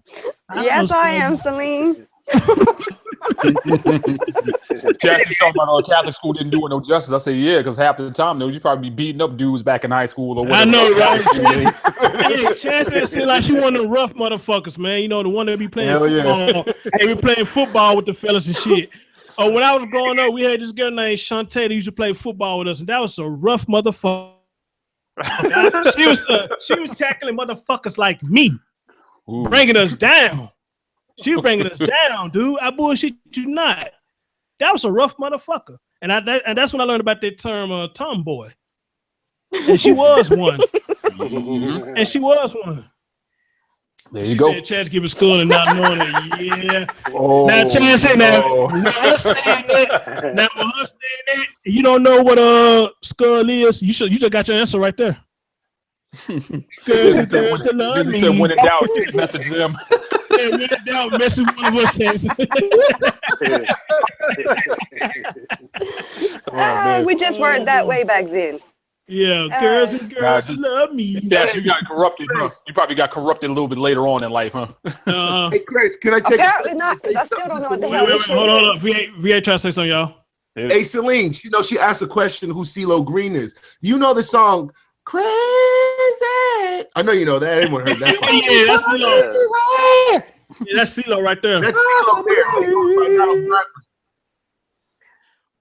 Yes, I am, Celine. Cassie talking about Catholic school didn't do it no justice. I say, yeah, because half the time though, you probably be beating up dudes back in high school or whatever. I know, right? Chance seemed like she one of the rough motherfuckers, man. You know, the one that be playing football. They be playing football with the fellas and shit. When I was growing up, we had this girl named Shantae that used to play football with us, and that was a rough motherfucker. She was tackling motherfuckers like me, bringing us down. She was bringing us down, dude. I bullshit you not. That was a rough motherfucker, and that's when I learned about that term, tomboy. And she was one. And she was one. There you go. Said Chance give a skull and not knowing it. Yeah. Oh, now Chance saying that. Her saying that. You don't know what a skull is. You just got your answer right there. Girls to love me. When in doubt, message them. Yeah, when in doubt, message one of us, Chance. We just weren't that way back then. Yeah, girls love me. Yes, you got corrupted, huh? You probably got corrupted a little bit later on in life, huh? Hey, Chris, can I take Apparently not, because I still don't know what the hell. Wait, hold on. VA trying to say something, y'all. Hey, Celine, she asked a question who CeeLo Green is. You know the song Crazy? I know you know that. Everyone heard that. Yeah, that's CeeLo. Yeah, that's CeeLo right there. That's CeeLo there.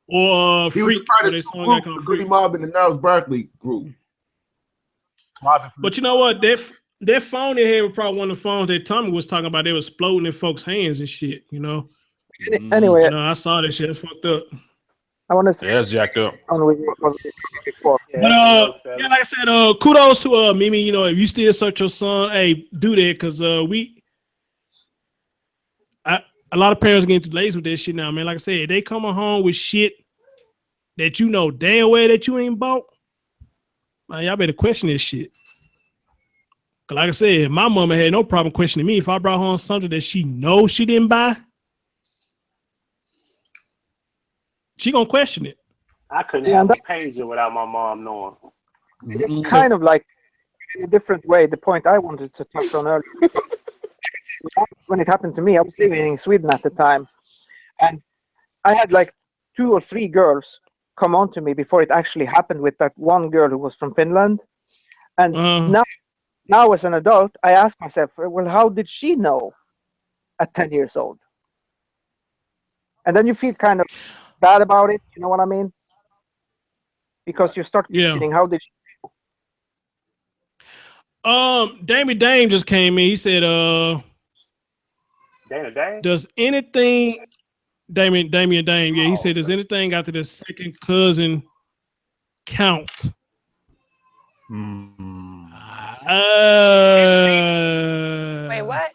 Or he was part of the group, the Goody Mob and the Gnarls Barkley group. But you know what? That phone they had was probably one of the phones that Tommy was talking about. They was exploding in folks' hands and shit, you know. Anyway, I saw that shit. It's fucked up. I want to say that's jacked up. Before. But like I said, kudos to Mimi. You know, if you still search your son, hey, do that, because a lot of parents are getting too lazy with that shit now, man. Like I said, they coming home with shit that you know damn well that you ain't bought. Man, y'all better question this shit. Cause like I said, my mama had no problem questioning me if I brought home something that she knows she didn't buy. She gonna question it. I couldn't have a pager without my mom knowing. It's kind of like in a different way. The point I wanted to touch on earlier. When it happened to me, I was living in Sweden at the time, and I had like 2 or 3 girls come on to me before it actually happened with that one girl who was from Finland. And now as an adult, I ask myself, well, how did she know at 10 years old? And then you feel kind of bad about it. You know what I mean? because you start questioning how did. Damien Dame just came in. He said, Dame? does anything Dame, yeah, he said, does anything after the second cousin count? Wait, what?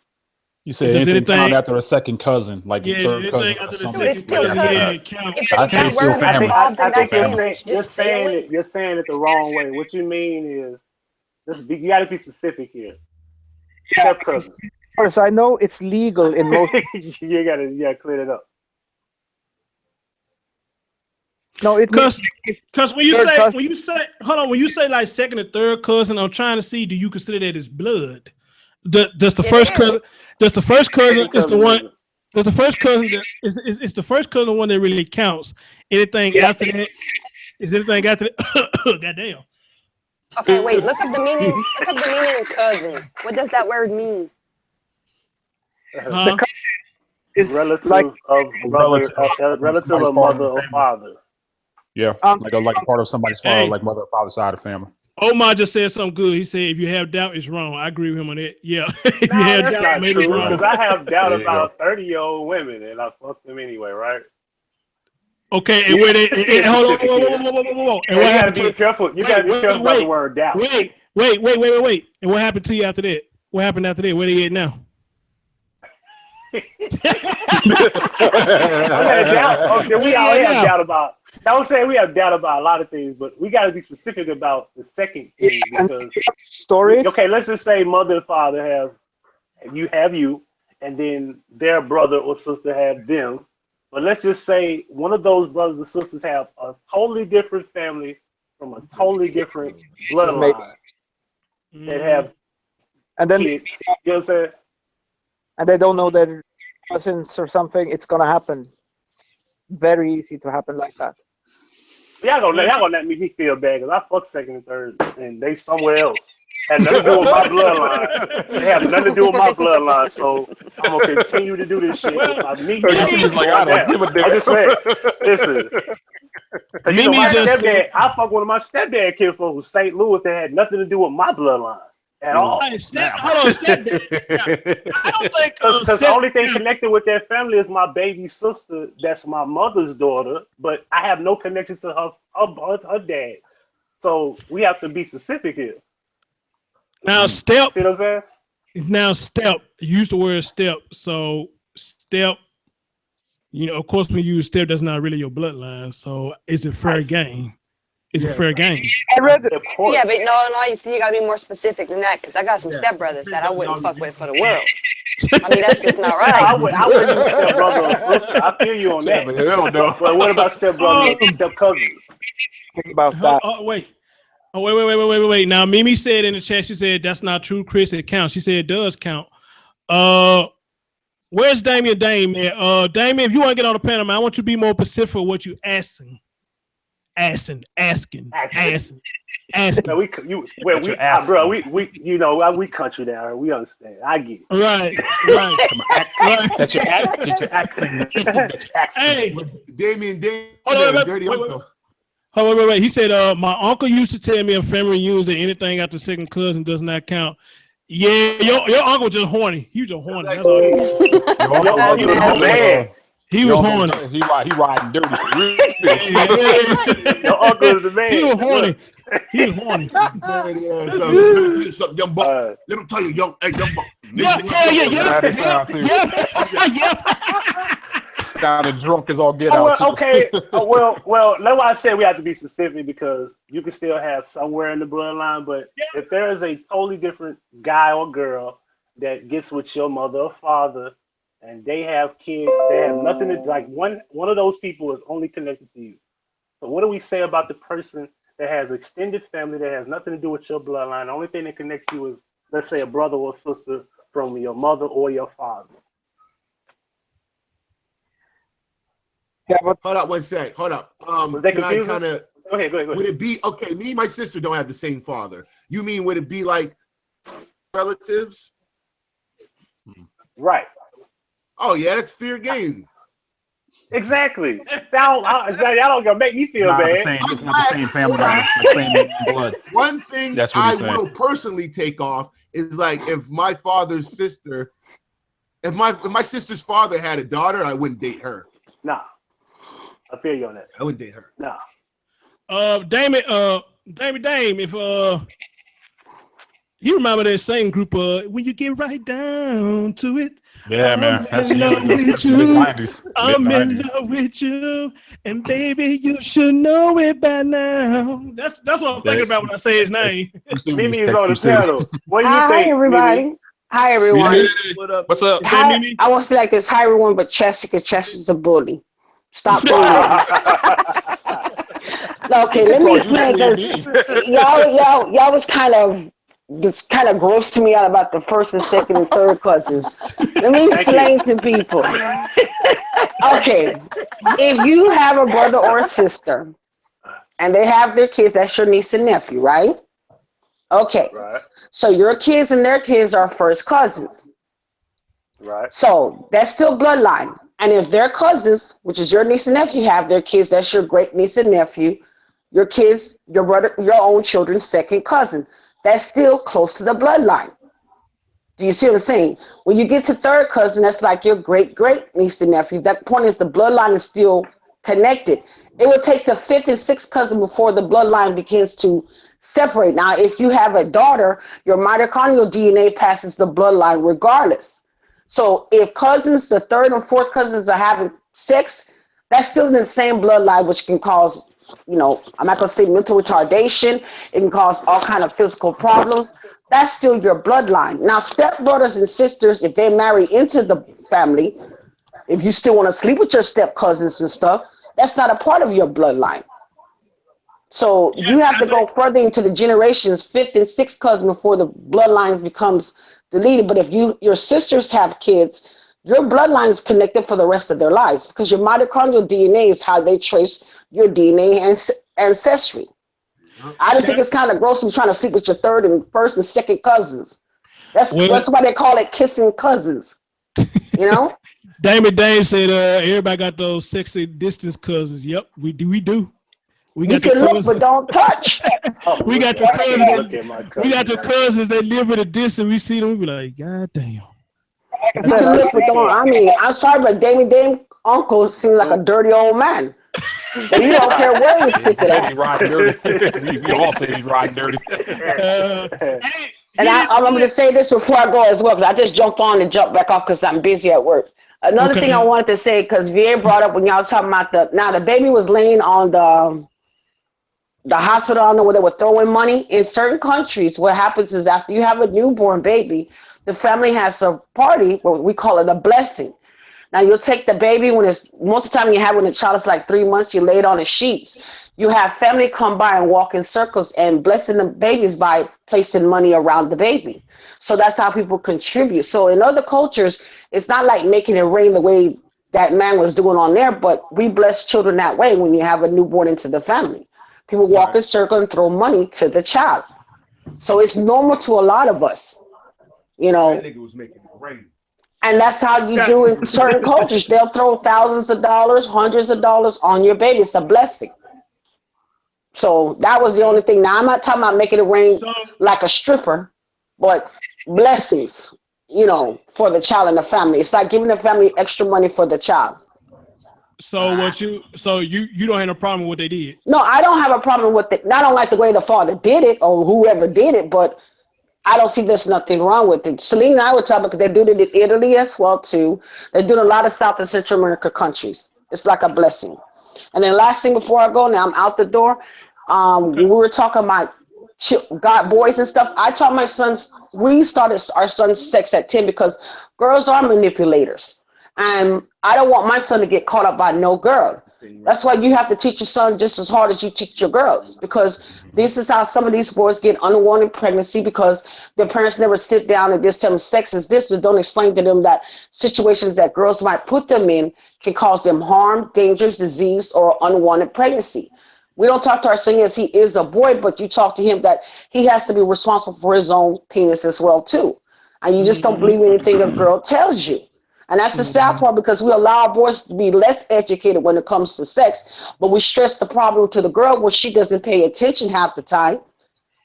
You said anything count after a second cousin, like a third cousin or something. Like count. I say it's still family. I think you're saying it the wrong way. What you mean is, you got to be specific here. Step cousin. First, I know it's legal in most. you gotta clear it up. No, because when you say like second or third cousin, I'm trying to see, do you consider that as blood? Does the first cousin is the one? Does the first cousin is the first cousin the one that really counts? Anything after that? Is anything after that? Goddamn. Okay, wait. Look up the meaning. Look up the meaning of cousin. What does that word mean? The cousin is relative like of mother or father. Yeah, like a part of somebody's father, like mother or father side of the family. Omar just said something good. He said, if you have doubt, it's wrong. I agree with him on that. Yeah. If you have that's doubt, not maybe it's true, wrong. because I have doubt about 30-year-old women, and I fuck them anyway, right? Okay, and where they hold on, whoa. And what happened to you? Careful. You gotta be careful about the word doubt. Wait. And what happened to you after that? What happened after that? Where they at now? We all have doubt about. I would say we have doubt about a lot of things, but we got to be specific about the second thing, because stories. Okay, let's just say mother and father have you, and then their brother or sister have them. But let's just say one of those brothers or sisters have a totally different family from a totally different bloodline that have and then kids. You know what I'm saying? And they don't know their cousins or something. It's gonna happen. Very easy to happen like that. Y'all gonna let me feel bad because I fucked second and third, and they somewhere else. Had nothing to do with my bloodline. They have nothing to do with my bloodline. So I'm gonna continue to do this shit. If I meet you, I don't give a damn. I'm just saying. Listen, you know, my stepdad. I fucked one of my stepdad kids from St. Louis that had nothing to do with my bloodline at all. Hold on, stepdad. I don't think because the only thing connected with that family is my baby sister. That's my mother's daughter, but I have no connection to her dad. So we have to be specific here. Now step. See what I'm saying? Now step. Use the word step. So step. You know, of course, when you use step, that's not really your bloodline. So is it fair game? Is it fair game? I read it. Yeah, but no, you see, you gotta be more specific than that, because I got some stepbrothers that I wouldn't fuck with for the world. I mean, that's just not right. I would use stepbrother or sister. I feel you on that. But what about stepbrother and step cousins? Think about that. Wait. Now, Mimi said in the chat, she said, that's not true, Chris. It counts. She said it does count. Where's Damien Dame at? Damien, if you want to get on the panel, man, I want you to be more specific for what you asking. Asking. No, we country down. We understand. I get it. Right. That's your accent. Hey, Damien, dirty uncle. Wait. He said, my uncle used to tell me a family used that anything after second cousin does not count. Yeah, your uncle just horny. He was just horny. That's all. He was horny. He riding dirty. Your uncle is the man. He was horny. Let me tell you, young buck. Yeah. Sounded drunk as all get out. Okay. Well, that's why I said we have to be specific, because you can still have somewhere in the bloodline, but if there is a totally different guy or girl that gets with your mother or father, and they have kids, they have nothing to like. One of those people is only connected to you. So what do we say about the person that has extended family that has nothing to do with your bloodline? The only thing that connects you is, let's say, a brother or sister from your mother or your father. Yeah, but hold up one sec. Hold up. Go ahead. Would it be okay? Me and my sister don't have the same father. You mean would it be like relatives? Right. Oh yeah, that's fair game. Exactly. Y'all don't gonna make me feel Not the bad. same. It's not the same family member, the same blood. One thing That's what I he's saying. will personally take off is like if my sister's father had a daughter, I wouldn't date her. Nah, I feel you on that. I wouldn't date her. Nah. Dame, if you remember that same group when you get right down to it. Yeah, man. That's in love with you. mid-90s. I'm in love with you, and baby, you should know it by now. That's what I'm thinking about when I say his name. Mimi is on the panel. What do you Hi, think, everybody. Mimi? Hi, everyone. What up? What's up? Hi, Mimi? I want to say like this. Hi, everyone, but Chester, because Chester's a bully. Stop bullying. Okay, let me explain because y'all was kind of gross to me out about the first and second and third cousins. Let me explain to people. Okay, if you have a brother or a sister and they have their kids, that's your niece and nephew, right? Okay, Right. so your kids and their kids are first cousins. Right. So that's still bloodline. And if their cousins, which is your niece and nephew, have their kids, that's your great niece and nephew. Your kids, your brother, your own children's second cousin. That's still close to the bloodline. Do you see what I'm saying? When you get to third cousin, that's like your great niece and nephew. That point is the bloodline is still connected. It will take the fifth and sixth cousin before the bloodline begins to separate. Now, if you have a daughter, your mitochondrial DNA passes the bloodline regardless. So if cousins, the third and fourth cousins are having sex, that's still in the same bloodline, which can cause, I'm not going to say mental retardation. It can cause all kind of physical problems. That's still your bloodline. Now, stepbrothers and sisters, if they marry into the family, if you still want to sleep with your step cousins and stuff, that's not a part of your bloodline. So you have to go further into the generations, fifth and sixth cousin, before the bloodlines becomes deleted. But if your sisters have kids, your bloodline is connected for the rest of their lives because your mitochondrial DNA is how they trace your DNA and ancestry. I just think it's kind of gross to be trying to sleep with your third and first and second cousins. That's why they call it kissing cousins. Dame said everybody got those sexy distance cousins. Yep, we do. We got you can look, but don't touch. We got the cousins that live at a distance. We see them, we be like, God damn. You can look, but don't. I mean, I'm sorry, but Dame uncle seems like a dirty old man. But you don't care where you stick it at. He's riding dirty. We all say he's riding dirty. And I'm going to say this before I go as well, because I just jumped on and jumped back off because I'm busy at work. Another thing I wanted to say, because VA brought up when y'all was talking about the baby was laying on the hospital, I don't know where they were throwing money. In certain countries, what happens is after you have a newborn baby, the family has a party, what we call it a blessing. Now you'll take the baby most of the time you have when the child is like 3 months, you lay it on the sheets. You have family come by and walk in circles and blessing the babies by placing money around the baby. So that's how people contribute. So in other cultures, it's not like making it rain the way that man was doing on there, but we bless children that way when you have a newborn into the family. People walk in circle and throw money to the child. So it's normal to a lot of us, That nigga was making it rain. And that's how you do in certain cultures. They'll throw thousands of dollars, hundreds of dollars on your baby. It's a blessing. So that was the only thing. Now, I'm not talking about making it rain like a stripper, but blessings, for the child and the family. It's like giving the family extra money for the child. So you don't have no problem with what they did? No, I don't have a problem with it. I don't like the way the father did it or whoever did it, but I don't see there's nothing wrong with it. Celine and I were talking because they do it in Italy as well too. They do it in a lot of South and Central America countries. It's like a blessing. And then last thing before I go, now I'm out the door. We were talking about God boys and stuff. I taught my sons, we started our son's sex at 10 because girls are manipulators. And I don't want my son to get caught up by no girl. That's why you have to teach your son just as hard as you teach your girls, because this is how some of these boys get unwanted pregnancy because their parents never sit down and just tell them sex is this, but don't explain to them that situations that girls might put them in can cause them harm, dangers, disease, or unwanted pregnancy. We don't talk to our son as he is a boy, but you talk to him that he has to be responsible for his own penis as well too. And you just don't believe anything a girl tells you. And that's the sad part, because we allow boys to be less educated when it comes to sex, but we stress the problem to the girl when she doesn't pay attention half the time.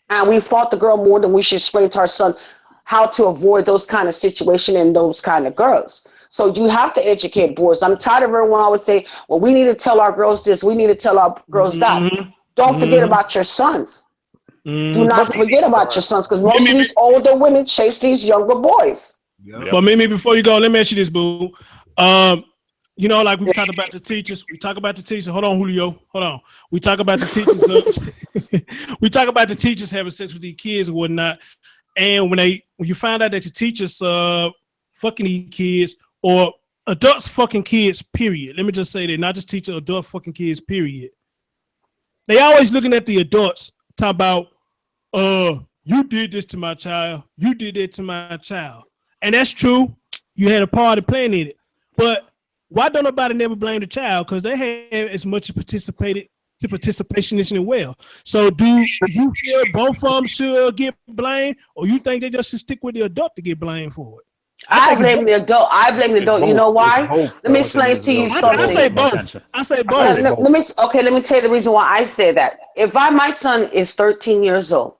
And we fought the girl more than we should explain to our son how to avoid those kind of situations and those kind of girls. So you have to educate boys. I'm tired of everyone always say, well, we need to tell our girls this, we need to tell our girls that. Don't forget about your sons. Do not forget about your sons, because most of these older women chase these younger boys. But Mimi, before you go, let me ask you this, boo. You know, like we talked about the teachers. We talk about the teachers. Hold on, Julio. Hold on. We talk about the teachers. We talk about the teachers having sex with these kids and whatnot. And when you find out that the teachers fucking these kids, or adults fucking kids, period. Let me just say that, not just teachers, adult fucking kids, period. They always looking at the adults, talking about, you did this to my child. You did that to my child. And that's true. You had a part of playing in it. But why don't nobody never blame the child? Because they have as much participation as well. So do you feel both of them should get blamed, or you think they just should stick with the adult to get blamed for it? I blame the adult. I blame the adult. You know why? Let me explain to you something. I say both. I say both. Let me tell you the reason why I say that. If my son is 13 years old,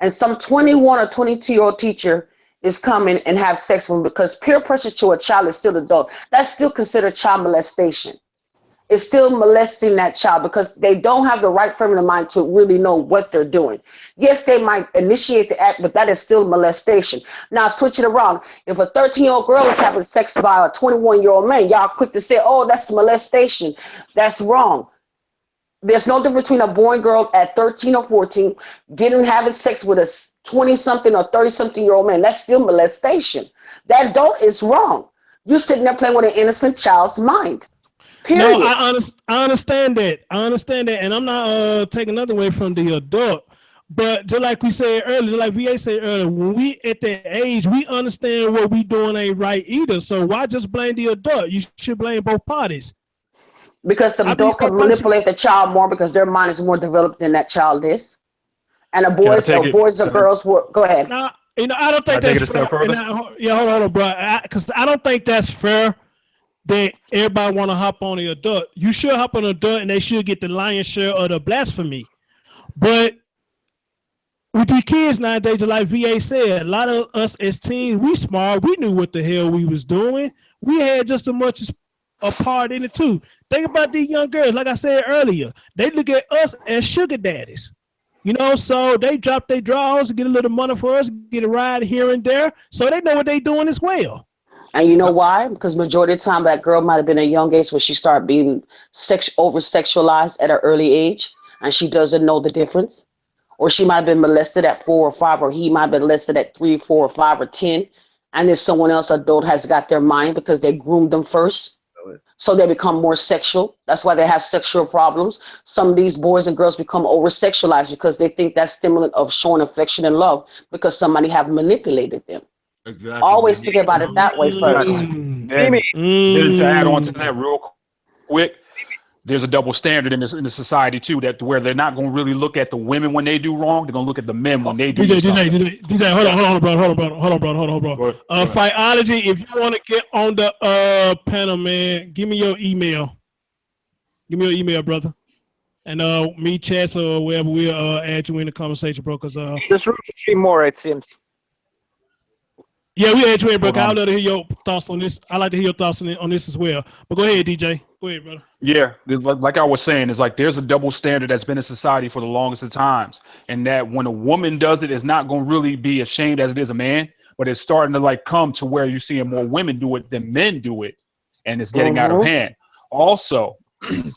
and some 21 or 22-year-old teacher is coming and have sex with him, because peer pressure to a child is still adult, that's still considered child molestation. It's still molesting that child, because they don't have the right frame of mind to really know what they're doing. Yes, they might initiate the act, but that is still molestation. Now, switch it around. If a 13-year-old girl is having sex by a 21-year-old man, y'all quick to say, oh, that's molestation. That's wrong. There's no difference between a boy and girl at 13 or 14 having sex with a 20-something or 30-something-year-old man. That's still molestation. That adult is wrong. You're sitting there playing with an innocent child's mind. Period. No, I understand that. I understand that, and I'm not taking nothing away from the adult. But just like we said earlier, like VA said earlier, when we at that age, we understand what we doing ain't right either. So why just blame the adult? You should blame both parties. Because the adult can manipulate the child more, because their mind is more developed than that child is. And the boys or girls will go ahead. Now, I don't think that's fair. Hold on, bro. Because I don't think that's fair that everybody want to hop on the adult. You should hop on the adult, and they should get the lion's share of the blasphemy. But with the kids nowadays, like VA said, a lot of us as teens, we smart. We knew what the hell we was doing. We had just as much as a part in it too. Think about these young girls. Like I said earlier, they look at us as sugar daddies. So they drop their draws, get a little money for us, get a ride here and there. So they know what they doing as well. And you know why? Because majority of the time that girl might have been at a young age when she started being over-sexualized at an early age, and she doesn't know the difference. Or she might have been molested at 4 or 5, or he might have been molested at 3, 4, or 5, or 10. And then someone else, adult, has got their mind because they groomed them first. So they become more sexual. That's why they have sexual problems. Some of these boys and girls become over-sexualized because they think that's stimulant of showing affection and love, because somebody have manipulated them. Exactly. Always think about it that way first. To add on to that real quick, there's a double standard in the society too, that where they're not going to really look at the women when they do wrong, they're going to look at the men when they do DJ, hold on, bro. Fighology, if you want to get on the panel, man, give me your email. Give me your email, brother. And me, Chess, or wherever, we'll add you in the conversation, bro. Because there's room for 3 more, it seems. Yeah, we add you in, bro. I'd love to hear your thoughts on this. I like to hear your thoughts on this as well. But go ahead, DJ. Go ahead, brother. Yeah, like I was saying, it's like there's a double standard that's been in society for the longest of times, and that when a woman does it, it's not going to really be as shamed as it is a man, but it's starting to come to where you're seeing more women do it than men do it, and it's getting out of hand. Also,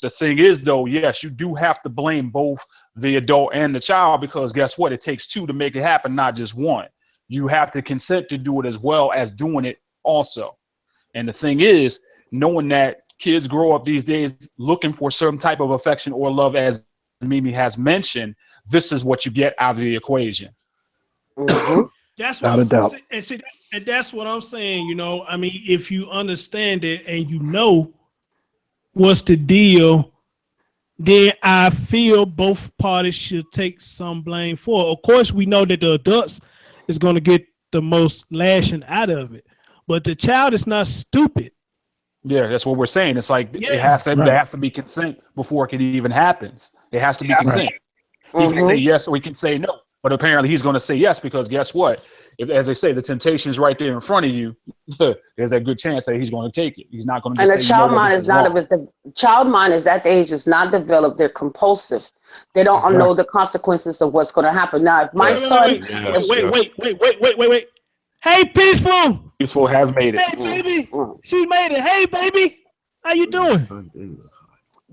the thing is, though, yes, you do have to blame both the adult and the child, because guess what? It takes 2 to make it happen, not just 1. You have to consent to do it as well as doing it also. And the thing is, knowing that kids grow up these days looking for some type of affection or love, as Mimi has mentioned, this is what you get out of the equation. That's what, and that's what I'm saying. I mean, if you understand it and you know what's the deal, then I feel both parties should take some blame for it. Of course, we know that the adults is going to get the most lashing out of it. but the child is not stupid. Yeah, that's what we're saying. It's like Yeah. there has to be consent before it even happens. There has to be consent. He can say yes or he can say no. But apparently he's going to say yes because guess what? If, as they say, the temptation is right there in front of you. There's a good chance that he's going to take it. He's not going to just And the say, child you know what, mind this is not wrong. the child mind is at the age is not developed. They're compulsive. They don't know the consequences of what's going to happen. Now, if my son, wait. Hey, Peaceful. Peaceful has made it. Hey, baby. She made it. Hey, baby. How you doing?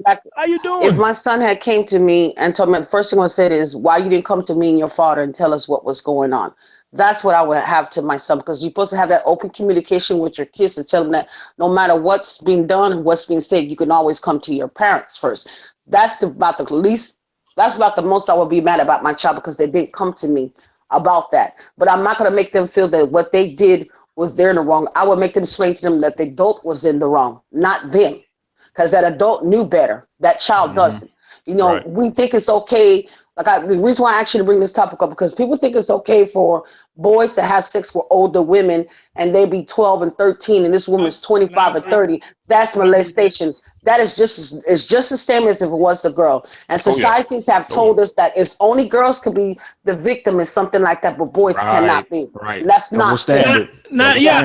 like, How you doing? if my son had came to me and told me, the first thing I said is, why you didn't come to me and your father and tell us what was going on? That's what I would have to my son, because you're supposed to have that open communication with your kids to tell them that no matter what's being done and what's being said, you can always come to your parents first. That's about the most I would be mad about my child, because they didn't come to me about that. But I'm not going to make them feel that what they did was they're in the wrong. I would make them explain to them that the adult was in the wrong, not them, because that adult knew better. That child doesn't. You know, we think it's okay. The reason why I actually bring this topic up, because people think it's okay for boys to have sex with older women and they be 12 and 13 and this woman's 25 or 30. That's molestation. That is just the same as if it was a girl. And societies have told us that it's only girls can be the victim in something like that, but boys cannot be. That's Double not standard.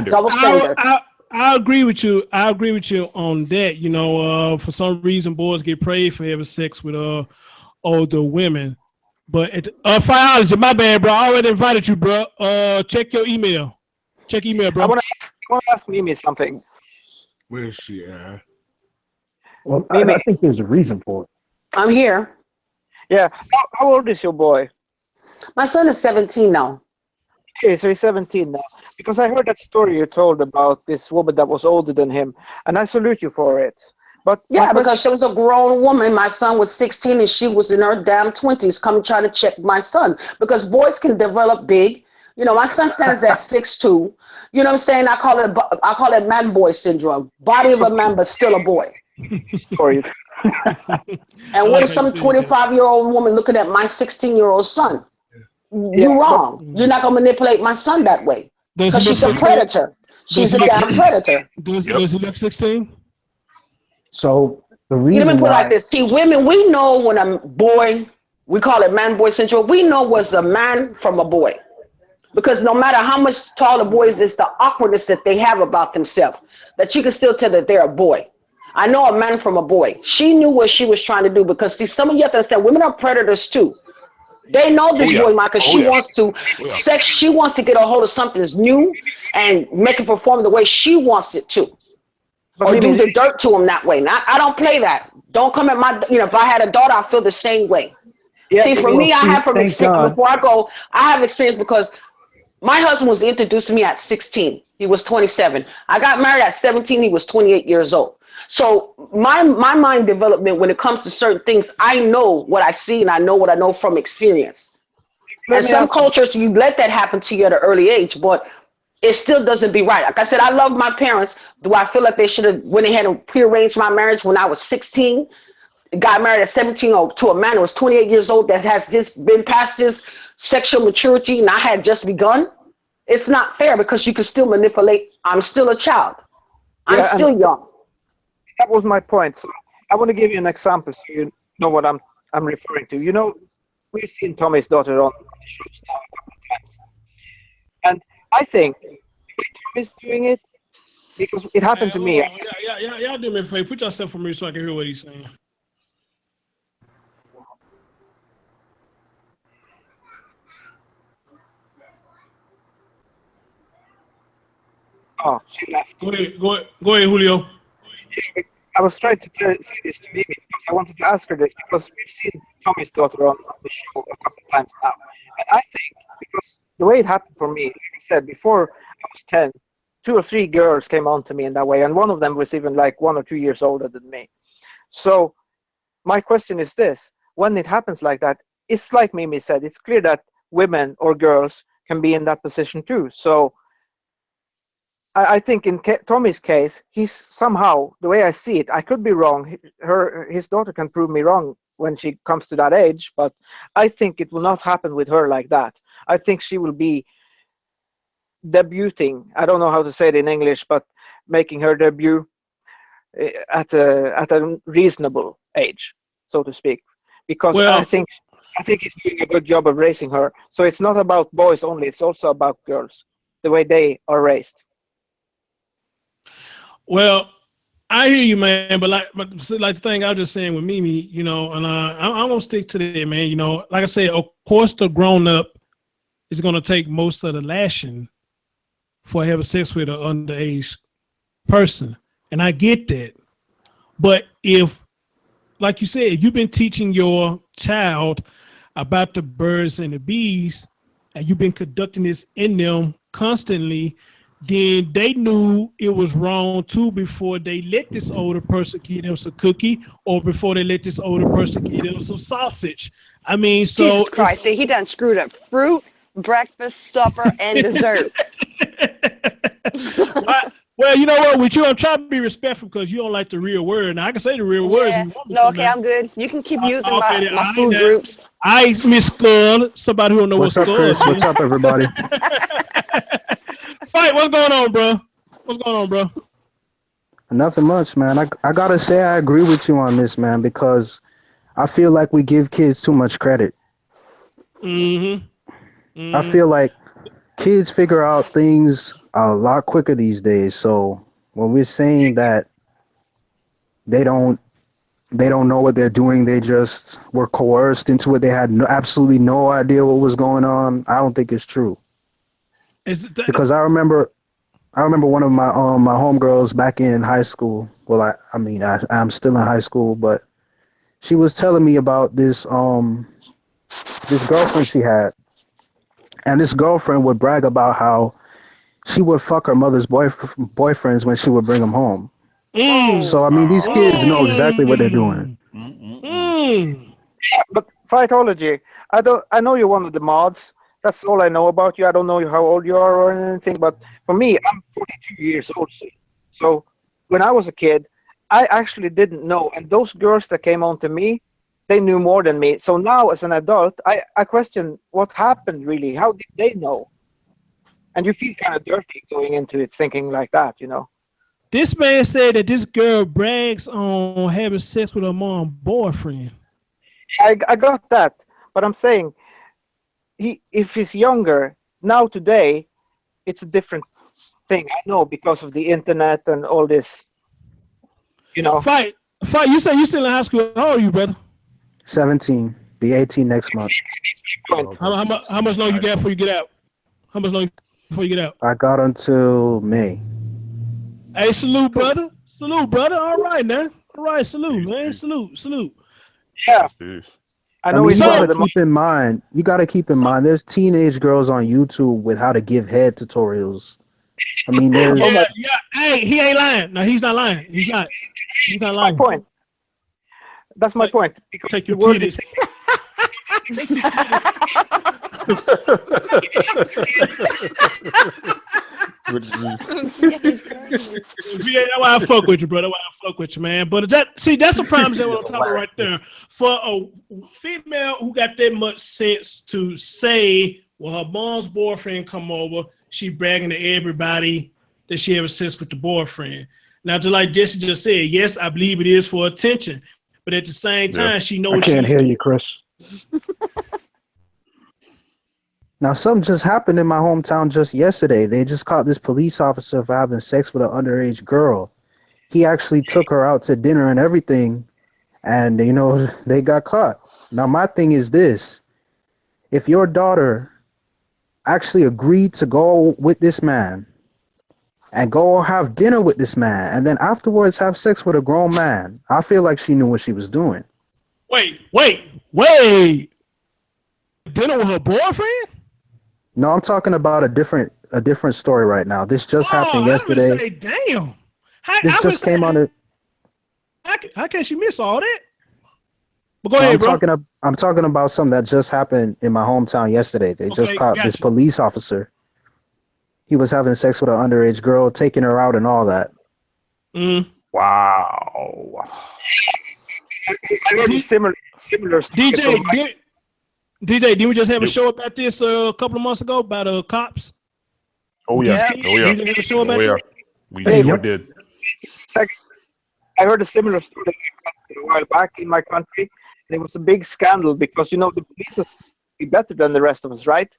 double standard. I agree with you. I agree with you on that. You know, for some reason, boys get praised for having sex with older women. But Fiology, my bad, bro. I already invited you, bro. Check your email. Check email, bro. I want to ask Mimi something. Where is she at? Well, I think there's a reason for it. I'm here. Yeah. How old is your boy? My son is 17 now. Okay, so he's 17 now. Because I heard that story you told about this woman that was older than him, and I salute you for it. But yeah, because she was a grown woman. My son was 16 and she was in her damn 20s coming trying to check my son, because boys can develop big. You know, my son stands at 6'2". You know what I'm saying? I call it man boy syndrome. Body of a man, but still a boy. Sorry. And what if some 25-year-old woman looking at my 16-year-old son? You're wrong. You're not going to manipulate my son that way. Because she's a predator. She's a damn predator. Does he look 16? So the reason Let me put it why, like this. See, women, we know when a boy, we call it man boy syndrome, we know what's a man from a boy. Because no matter how much taller boys, it's the awkwardness that they have about themselves, that you can still tell that they're a boy. I know a man from a boy. She knew what she was trying to do, because see, some of you have to understand, women are predators too. They know this boy, Michael. She wants to sex. She wants to get a hold of something that's new and make it perform the way she wants it to. Or do the dirt to him that way. Now, I don't play that. Don't come at my, if I had a daughter, I feel the same way. Yeah, see, for me, I have from experience, before I go, I have experience because my husband was introduced to me at 16. He was 27. I got married at 17. He was 28 years old. So my mind development, when it comes to certain things, I know what I see and I know what I know from experience. And some cultures, you let that happen to you at an early age, but it still doesn't be right. Like I said, I love my parents. Do I feel like they should have, when they had prearranged my marriage when I was 16, got married at 17 or to a man who was 28 years old that has just been past his sexual maturity and I had just begun? It's not fair, because you can still manipulate. I'm still a child. I'm still young. That was my point. So I want to give you an example so you know what I'm referring to. You know, we've seen Tommy's daughter on the shows now a couple of times. And I think Tommy's doing it because it happened to me. Yeah, do me a favor. Put yourself for me so I can hear what he's saying. Oh, she left. Go ahead, Julio. I was trying to say this to Mimi because I wanted to ask her this, because we've seen Tommy's daughter on the show a couple of times now. And I think, because the way it happened for me, like I said, before I was 10, 2 or 3 girls came on to me in that way, and one of them was even like 1 or 2 years older than me. So my question is this: when it happens like that, it's like Mimi said, it's clear that women or girls can be in that position too. So I think in Tommy's case, he's somehow, the way I see it, I could be wrong. His daughter can prove me wrong when she comes to that age, but I think it will not happen with her like that. I think she will be debuting. I don't know how to say it in English, but making her debut at a reasonable age, so to speak, because I Well, think he's doing a good job of raising her. So it's not about boys only; it's also about girls, the way they are raised. well, I hear you, man. But like the thing I was just saying with Mimi, you know, and I'm gonna stick to that, man. You know, like I said, of course, the grown up is gonna take most of the lashing for having sex with an underage person, and I get that. But if, like you said, if you've been teaching your child about the birds and the bees, and you've been conducting this in them constantly, then they knew it was wrong too before they let this older person give them some cookie or before they let this older person give them some sausage. I mean, so Jesus Christ, see, he done screwed up fruit, breakfast, supper, and dessert. well, you know what? With you, I'm trying to be respectful because you don't like the real word. Now I can say the real words if Yeah, you want me no, to, okay, man. I'm good. You can keep using Okay, my food now. groups. I Miss Skull, somebody who don't know What's what up, Skull Chris? is. What's up, everybody? Fight, what's going on, bro? What's going on, bro? Nothing much, man. I gotta say I agree with you on this, man, because I feel like we give kids too much credit. I feel like kids figure out things a lot quicker these days. So when we're saying that they don't know what they're doing, they just were coerced into it, they had absolutely no idea what was going on, I don't think it's true. Because I remember one of my my homegirls back in high school. Well, I'm still in high school, but she was telling me about this this girlfriend she had, and this girlfriend would brag about how she would fuck her mother's boyfriends when she would bring them home. So I mean, these kids know exactly what they're doing. But Fightology, I know you're one of the mods. That's all I know about you. I don't know how old you are or anything, but for me, I'm 42 years old. So when I was a kid, I actually didn't know. And those girls that came on to me, they knew more than me. So now as an adult, I question what happened really. How did they know? And you feel kind of dirty going into it thinking like that, you know. This man said that this girl brags on having sex with her mom's boyfriend. I got that, but I'm saying if he's younger now today, it's a different thing. I know because of the internet and all this, you know. Fight. You say you still in high school. How old are you, brother? 17, be 18 next month. How much long you got before you get out? How much long before you get out? I got until May. Hey, salute, brother. Salute, brother. All right, now. All right, salute, man. Salute. Yeah. I mean, you gotta keep in mind, there's teenage girls on YouTube with how to give head tutorials. I mean, there's... Yeah. Hey, he ain't lying. No, he's not lying. He's not lying. My point. That's my point. Because take your titties. Yeah, that's why I fuck with you, brother. That's why I fuck with you, man. But that's the problem that we're talking about right there. For a female who got that much sense to say, well, her mom's boyfriend come over, she bragging to everybody that she ever sex with the boyfriend. Now, just like Jesse just said, yes, I believe it is for attention, but at the same time, she knows. I can't hear you, Chris. Now, something just happened in my hometown just yesterday. They just caught this police officer for having sex with an underage girl. He actually took her out to dinner and everything, and, you know, they got caught. Now, my thing is this. If your daughter actually agreed to go with this man and go have dinner with this man and then afterwards have sex with a grown man, I feel like she knew what she was doing. Wait. Dinner with her boyfriend? No, I'm talking about a different story right now. This just happened yesterday. I was say, damn. This just came on it. How can she miss all that? But go ahead, bro. I'm talking about something that just happened in my hometown yesterday. They just caught this police officer. He was having sex with an underage girl, taking her out and all that. Wow. I heard similar DJ, didn't we just have a show about this a couple of months ago about cops? Oh with yeah. these kids? Oh yeah. These have a show Oh about yeah. that? We Hey, sure what? did. I heard a similar story a while back in my country. There was a big scandal because the police are be better than the rest of us, right?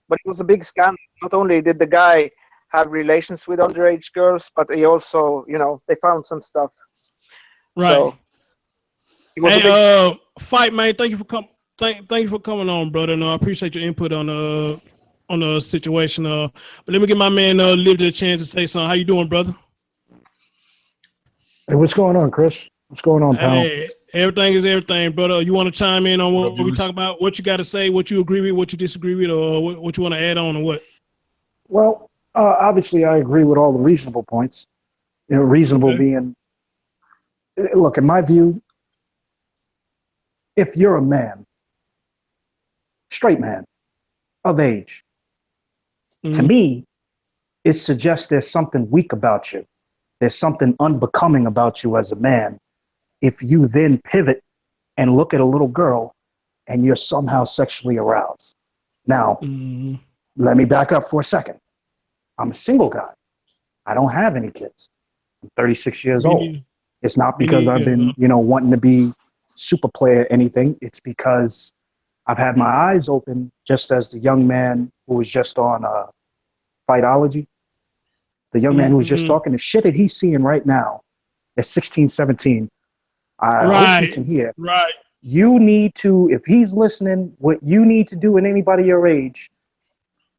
But it was a big scandal. Not only did the guy have relations with underage girls, but he also, they found some stuff. Right. So it was a big. Hey, Fight man, thank you for thank you for coming on, brother. And I appreciate your input on the situation. But let me give my man Liv a chance to say something. How you doing, brother? Hey, what's going on, Chris? What's going on, pal? Hey, everything is everything, brother. You want to chime in on what we talk about? What you got to say? What you agree with? What you disagree with? Or what you want to add on, or what? Well, obviously, I agree with all the reasonable points. Reasonable being, look, in my view, if you're a man, straight man, of age, to me, it suggests there's something weak about you. There's something unbecoming about you as a man. If you then pivot and look at a little girl and you're somehow sexually aroused. Now, let me back up for a second. I'm a single guy. I don't have any kids. I'm 36 years old. It's not because I've been, wanting to be super player or anything. It's because I've had my eyes open, just as the young man who was just on Fightology. The young man who was just talking, the shit that he's seeing right now at 16, 17. I hope he can hear. Right. You need to, if he's listening, what you need to do, and anybody your age,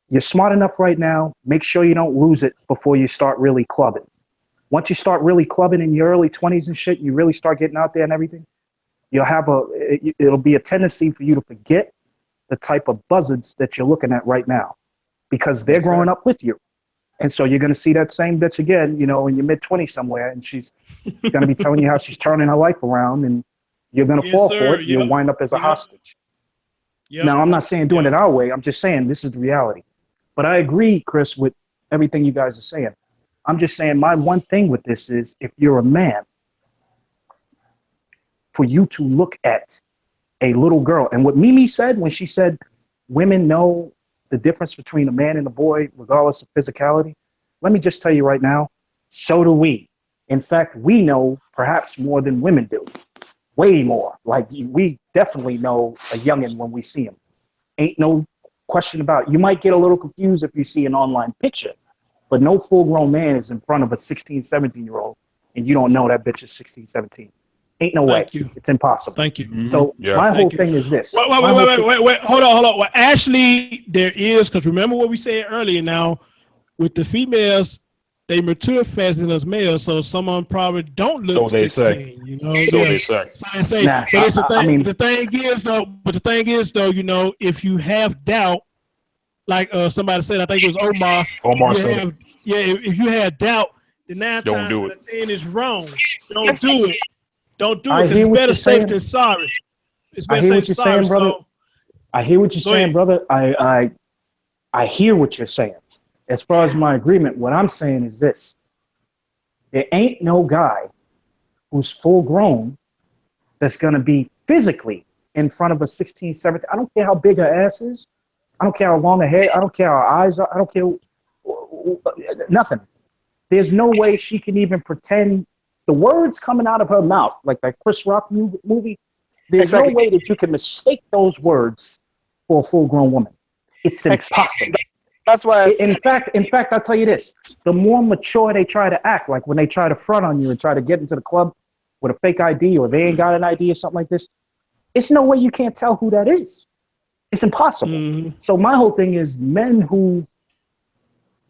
you're smart enough right now, make sure you don't lose it before you start really clubbing. Once you start really clubbing in your early 20s and shit, you really start getting out there and everything, you'll have it'll be a tendency for you to forget the type of buzzards that you're looking at right now, because they're growing up with you. And so you're going to see that same bitch again, in your mid-20s somewhere, and she's going to be telling you how she's turning her life around, and you're going to fall for it. You'll wind up as a hostage. Now, I'm not saying doing it our way. I'm just saying this is the reality. But I agree, Chris, with everything you guys are saying. I'm just saying my one thing with this is, if you're a man, for you to look at a little girl, and what Mimi said when she said women know the difference between a man and a boy, regardless of physicality, let me just tell you right now, so do we. In fact, we know perhaps more than women do. Way more. Like, we definitely know a youngin' when we see him. Ain't no question about it. You might get a little confused if you see an online picture, but no full-grown man is in front of a 16, 17-year-old, and you don't know that bitch is 16, 17. Ain't no way. It's impossible. Thank you. So my whole thing is this. Wait. Hold on. Well, actually, there is, because remember what we said earlier. Now, with the females, they mature faster than us males, so some of them probably don't look 16. So they say. So they say. Nah, but it's the thing. I mean, the thing is though, if you have doubt, like somebody said, I think it was Omar. If you have doubt, then 9 times out of 10 is wrong. Don't do it. Don't do it, because it's better safe than sorry. It's better safe than sorry. Brother. I hear what you're saying, brother. I hear what you're saying. As far as my agreement, what I'm saying is this. There ain't no guy who's full grown that's going to be physically in front of a 16, 17. I don't care how big her ass is. I don't care how long her hair. I don't care how her eyes are. I don't care. Nothing. There's no way she can even pretend. The words coming out of her mouth, like that Chris Rock movie, there's no way that you can mistake those words for a full-grown woman. It's impossible. That's why. In fact, I'll tell you this: the more mature they try to act, like when they try to front on you and try to get into the club with a fake ID, or they ain't got an ID or something like this, it's no way you can't tell who that is. It's impossible. So my whole thing is, men who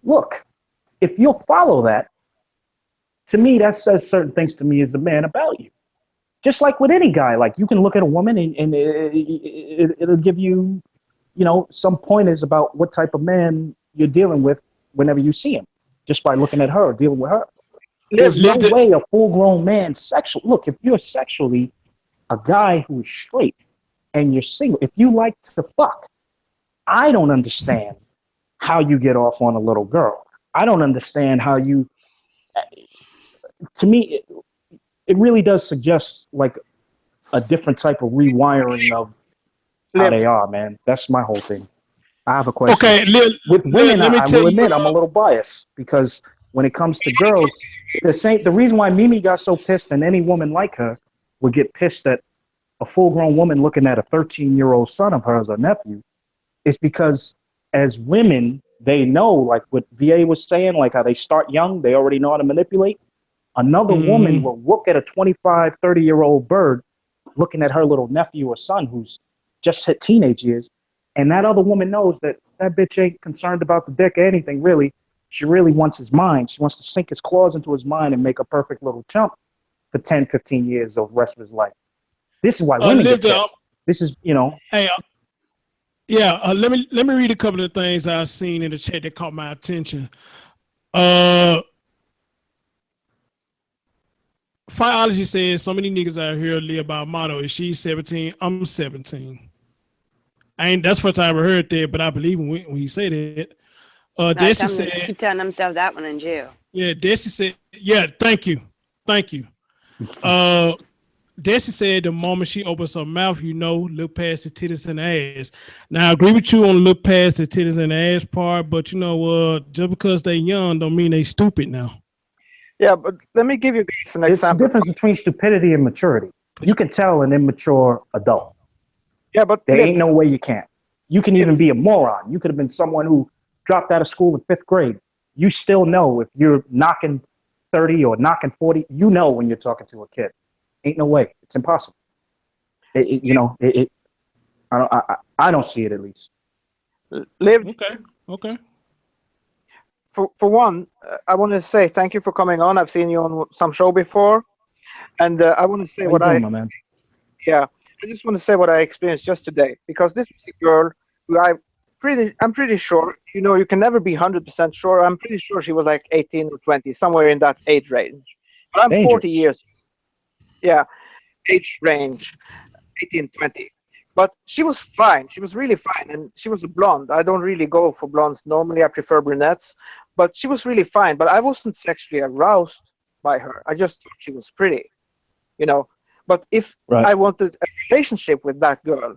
look, if you'll follow that, to me, that says certain things to me as a man about you. Just like with any guy, like you can look at a woman and it'll give you, some pointers about what type of man you're dealing with whenever you see him, just by looking at her or dealing with her. There's no way a full-grown man look, if you're sexually a guy who's straight and you're single, if you like to fuck, I don't understand how you get off on a little girl. I don't understand how you, to me, it really does suggest like a different type of rewiring of how they are, man. That's my whole thing. I have a question. Okay, With women, let me I tell will you. admit I'm a little biased because when it comes to girls, the reason why Mimi got so pissed and any woman like her would get pissed at a full-grown woman looking at a 13-year-old son of hers or nephew is because as women, they know, like what VA was saying, like how they start young, they already know how to manipulate. Another woman will look at a 25, 30-year-old bird looking at her little nephew or son who's just hit teenage years, and that other woman knows that that bitch ain't concerned about the dick or anything, really. She really wants his mind. She wants to sink his claws into his mind and make a perfect little chump for 10, 15 years of the rest of his life. This is why women get pissed. This is, Hey, yeah. Let me read a couple of things I've seen in the chat that caught my attention. Fireology says so many niggas out here live by a motto. If she's 17, I'm 17. That's the first time I ever heard that, but I believe when he said that. Desi said, keep telling themselves that one in jail. Yeah, Desi said, yeah, thank you. Desi said the moment she opens her mouth, look past the titties and the ass. Now I agree with you on look past the titties and the ass part, but just because they young don't mean they stupid now. Yeah, but let me give you guys an example. It's the difference between stupidity and maturity. You can tell an immature adult. Yeah, but there ain't no way you can't. You can even be a moron. You could have been someone who dropped out of school in 5th grade. You still know if you're knocking 30 or knocking 40, when you're talking to a kid. Ain't no way. It's impossible. I don't see it, at least. Liv. Okay. For one, I want to say thank you for coming on. I've seen you on some show before, and I want to say How what you doing, my man? Yeah, I just want to say what I experienced just today, because this was a girl who I'm pretty sure, you can never be 100% sure. I'm pretty sure she was like 18 or 20, somewhere in that age range. But I'm 40 years. Yeah, age range, 18, 20. But she was fine. She was really fine, and she was a blonde. I don't really go for blondes normally. I prefer brunettes. But she was really fine. But I wasn't sexually aroused by her. I just thought she was pretty, But if I wanted a relationship with that girl,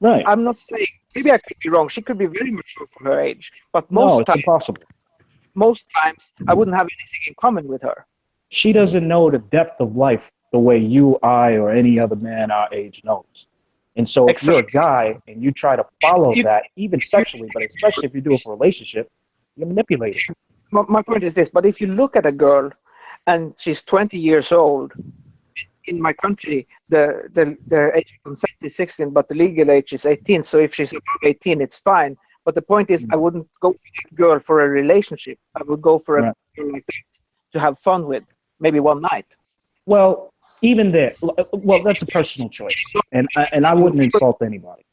I'm not saying, maybe I could be wrong. She could be very mature for her age. But it's impossible. Most times, I wouldn't have anything in common with her. She doesn't know the depth of life the way you, I, or any other man our age knows. And so if you're a guy and you try to follow that, even sexually, but especially if you do it for a relationship, you're manipulating. My point is this, but if you look at a girl and she's 20 years old, in my country, the age of consent is 16, but the legal age is 18. So if she's above 18, it's fine. But the point is, I wouldn't go for that girl for a relationship. I would go for a girl like that to have fun with, maybe one night. Well, even there, that's a personal choice, and I wouldn't insult anybody.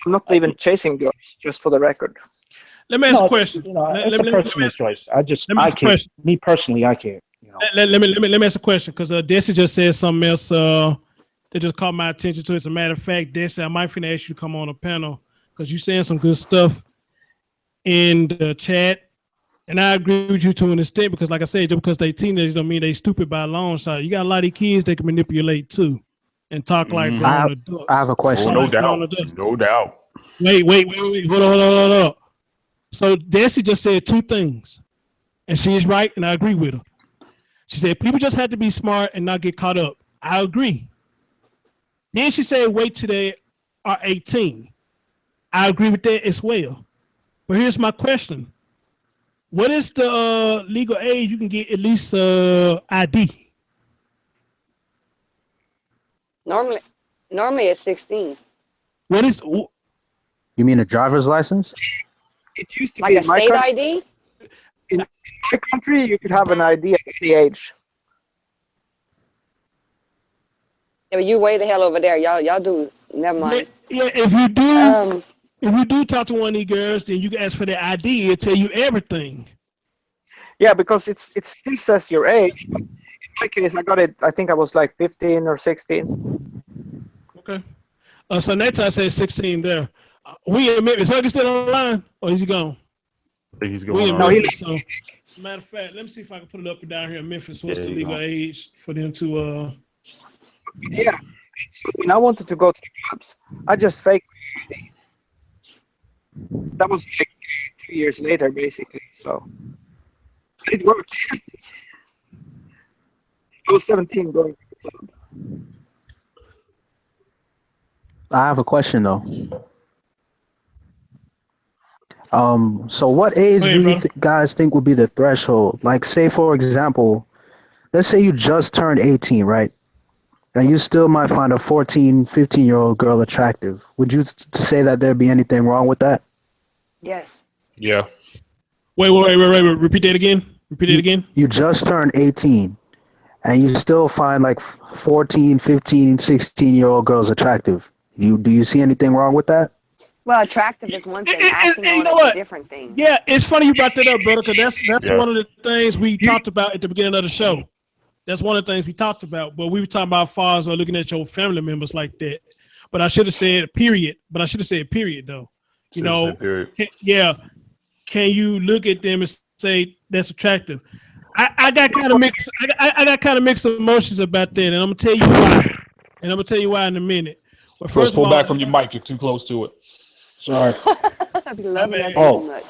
I'm not even chasing girls, just for the record. Let me ask a question. It's a personal choice. I can't. Me personally, I can't. Let me ask a question, because Desi just said something else that just caught my attention to it. As a matter of fact, Desi, I might finna ask you to come on a panel, because you're saying some good stuff in the chat. And I agree with you to an extent, because like I said, just because they teenagers don't mean they stupid by a long shot. You got a lot of these kids they can manipulate too and talk like grown adults. I have a question. No doubt. Wait. Hold on. So Desi just said two things, and she is right, and I agree with her. She said people just have to be smart and not get caught up. I agree. Then she said wait till they are 18. I agree with that as well. But here's my question. What is the legal age you can get at least ID? Normally it's 16. What is? You mean a driver's license? It used to like be a state ID. In my country, you could have an ID at any age. Yeah, but you way the hell over there. Y'all do. Never mind. Yeah, if you do talk to one of these girls, then you can ask for their ID. It'll tell you everything. Yeah, because it still says your age. But in my case, I got it. I think I was like 15 or 16. Okay. So next I said 16 there. We in Memphis. Is Huggy still on the line, or is he gone? I think he's We going in on. Memphis. So, matter of fact, let me see if I can put it up and down here in Memphis. What's the legal age for them to? Yeah. So when I wanted to go to the clubs, I just faked. That was like 2 years later, basically. So it worked. I was 17 going to the club. I have a question though. So what age Go do ahead, you brother. guys think would be the threshold? Like, say for example, let's say you just turned 18, right? And you still might find a 14, 15-year-old girl attractive. Would you say that there'd be anything wrong with that? Yes. Yeah. Wait. Repeat that again. Repeat it again. You just turned 18 and you still find like 14, 15, 16-year-old girls attractive. Do you see anything wrong with that? Well, attractive is one thing. Acting And you on know it is what? a different thing. Yeah, it's funny you brought that up, brother, because that's Yeah. one of the things we talked about at the beginning of the show. That's one of the things we talked about. But we were talking about fathers looking at your family members like that. But I should have said period. But I should have said period though. You know, yeah. Can you look at them and say that's attractive? I got kind of mixed. I got kind of mixed emotions about that, and I'm gonna tell you why. And I'm gonna tell you why in a minute. But First, first pull of all, back from your mic. You're too close to it. Sorry. I'd be loving that Oh. too much.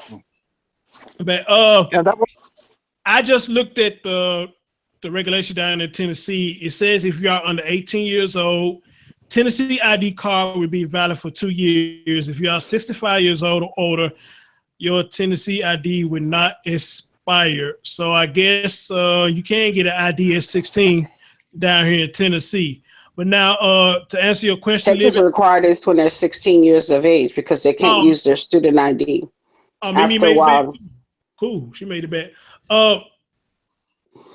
but Yeah, that was I just looked at the regulation down in Tennessee. It says if you are under 18 years old, Tennessee ID card will be valid for 2 years. If you are 65 years old or older, your Tennessee ID will not expire. So I guess you can get an ID at 16 down here in Tennessee. But now to answer your question, Texas require this when they're 16 years of age because they can't use their student ID. Mimi After a made it while. back. Cool, she made it back.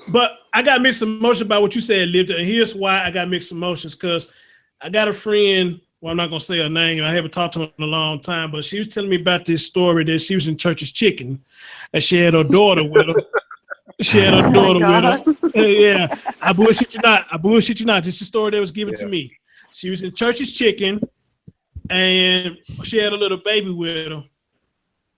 But I got mixed emotions about what you said, Lived, and here's why I got mixed emotions. Because I got a friend, well, I'm not gonna say her name, I haven't talked to her in a long time, but she was telling me about this story that she was in Church's Chicken and she had her daughter with her. She had her daughter with her. Yeah, I bullshit you not. This is a story that was given to me. She was in Church's Chicken and she had a little baby with her.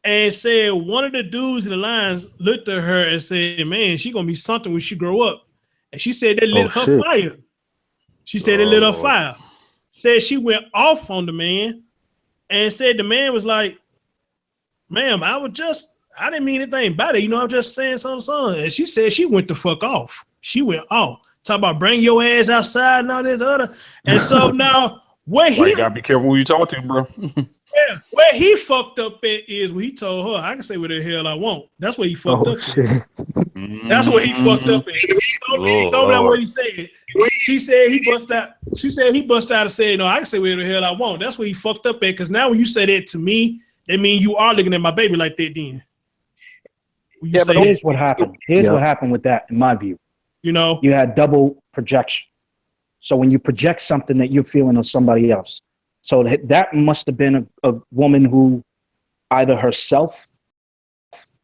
And said one of the dudes in the lines looked at her and said, "Man, she gonna be something when she grow up." And she said that lit her fire. She said it lit her fire. Said she went off on the man and said the man was like, "Ma'am, I didn't mean anything about it. You know, I'm just saying something. And she said she went the fuck off. She went off. Talk about bring your ass outside and all this other. And so now where he gotta be careful who you talk to, bro. Yeah, where he fucked up at is when he told her, I can say what the hell I want. That's where he fucked up at. That's where he fucked up at. He told me that what he said. She said he bust out and said, no, I can say what the hell I want. That's where he fucked up at. Because now when you say that to me, that means you are looking at my baby like that then. Yeah, but here's what happened. Here's what happened with that, in my view. You know? You had double projection. So when you project something that you're feeling on somebody else. So that must have been a woman who either herself,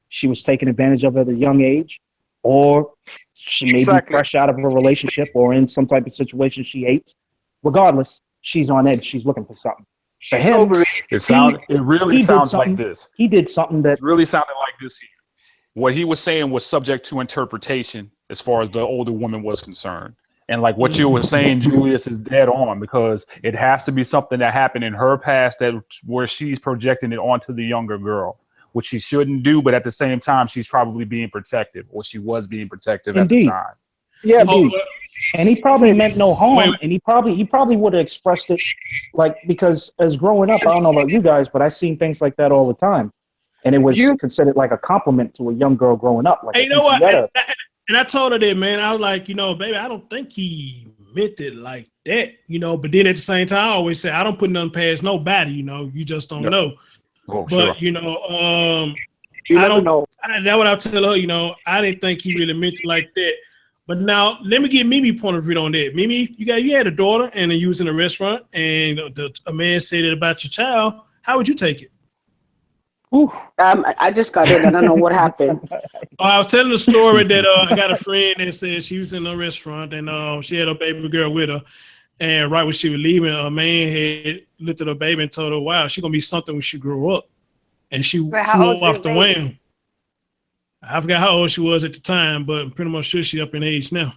she was taken advantage of at a young age, or she may be fresh out of a relationship or in some type of situation she hates. Regardless, she's on edge. She's looking for something. For him, it really sounds like this. He did something that really sounded like this here. What he was saying was subject to interpretation as far as the older woman was concerned. And like what you were saying, Julius, is dead on, because it has to be something that happened in her past where she's projecting it onto the younger girl, which she shouldn't do. But at the same time, she's probably being protective, or she was being protective at the time. Yeah, and he probably meant no harm, and he probably would have expressed it, like, because as growing up, I don't know about you guys, but I've seen things like that all the time, and it was considered like a compliment to a young girl growing up. Like, hey, you know what? And I told her that, man. I was like, you know, baby, I don't think he meant it like that, you know. But then at the same time, I always say I don't put nothing past nobody, you know. You just don't know. Oh, but sure. you know, you I don't know. That's what I tell her. You know, I didn't think he really meant it like that. But now let me get Mimi point of view on that. Mimi, you had a daughter, and you was in a restaurant, and a man said it about your child. How would you take it? I just got in. I don't know what happened. I was telling the story that I got a friend that said she was in a restaurant and she had a baby girl with her. And right when she was leaving, a man had looked at her baby and told her, wow, she's going to be something when she grow up. And she flew off the wham. I forgot how old she was at the time, but I'm pretty much sure she's up in age now.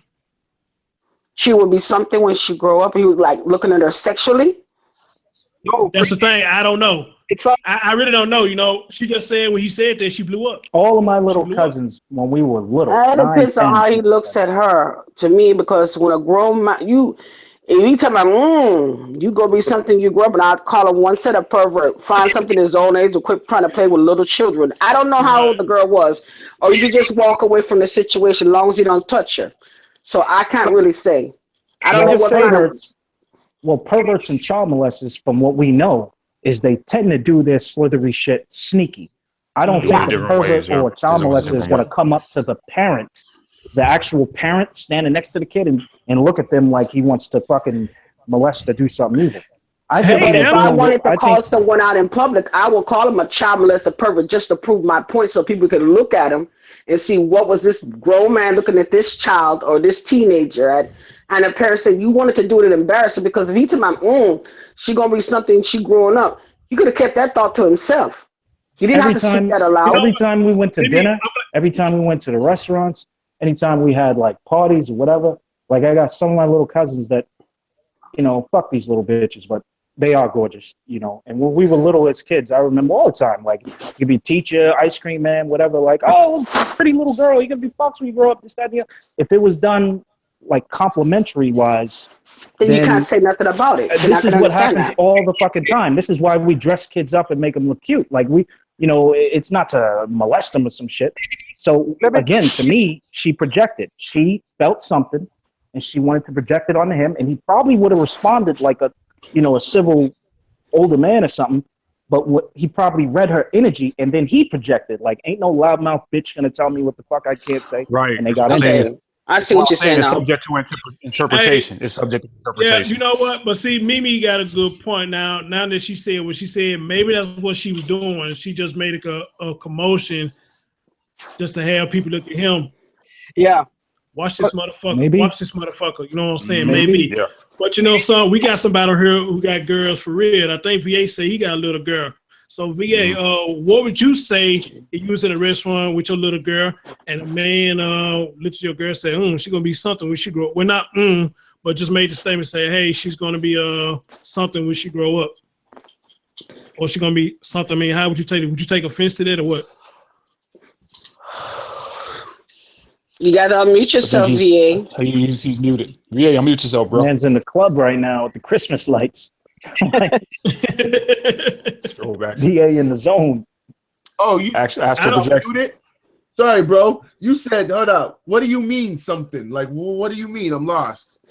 She would be something when she grow up. He was like looking at her sexually. No, That's the thing. I don't know. It's like I really don't know. You know, she just said when he said that she blew up. All of my little cousins, when we were little, It 9, depends on 10, how he looks at her. To me, because when a grown man, if you tell me, you gonna be something you grow up, and I'd call him one set of pervert. Find something his own age to quit trying to play with little children. I don't know how old the girl was, or you could just walk away from the situation as long as you don't touch her. So I can't really say. I don't know what kind of. Well, perverts and child molesters, from what we know, is they tend to do their slithery shit sneaky. I don't think the pervert or child molester is going to come up to the parent, the actual parent standing next to the kid and look at them like he wants to fucking molest or do something evil. I think If I wanted to call someone out in public, I would call him a child molester pervert just to prove my point so people could look at him and see what was this grown man looking at this child or this teenager at. And the parent said, you wanted to do it and embarrass her because if he told my she going to be something she growing up, he could have kept that thought to himself. He didn't have to speak that aloud. Every time we went to dinner, every time we went to the restaurants, anytime we had like parties or whatever, like I got some of my little cousins that, fuck these little bitches, but they are gorgeous, And when we were little as kids, I remember all the time, like you could be teacher, ice cream man, whatever, like, oh, pretty little girl, you're going to be fox when you grow up, this, that, and the other. If it was done like complimentary wise, then you can't say nothing about it. This is what happens all the fucking time. This is why we dress kids up and make them look cute. Like it's not to molest them or some shit. So again, to me, she projected. She felt something, and she wanted to project it onto him, and he probably would have responded like a civil older man or something. But he probably read her energy, and then he projected. Like, ain't no loudmouth bitch gonna tell me what the fuck I can't say. Right. And they got into it. I see what you're saying It's now. subject to interpretation. It's subject to interpretation. Yeah, you know what? But see, Mimi got a good point now. Now that she said what she said, maybe that's what she was doing. She just made a commotion just to have people look at him. Yeah. Watch this motherfucker. Maybe. Watch this motherfucker. You know what I'm saying? Maybe. Maybe. Yeah. But son, we got somebody here who got girls for real. I think VA say he got a little girl. So VA, what would you say if you was in a restaurant with your little girl and a man looked at your girl and said, she's gonna be something when she grow up. Well, not but just made the statement say, hey, she's gonna be something when she grow up. Or she's gonna be something. I mean, how would you take it? Would you take offense to that or what? You gotta unmute yourself, VA. He's muted. VA, unmute yourself, bro. Man's in the club right now with the Christmas lights. VA in the zone. Oh, you Astral projection. Sorry, bro. You said, hold up. What do you mean something? Like, what do you mean? I'm lost.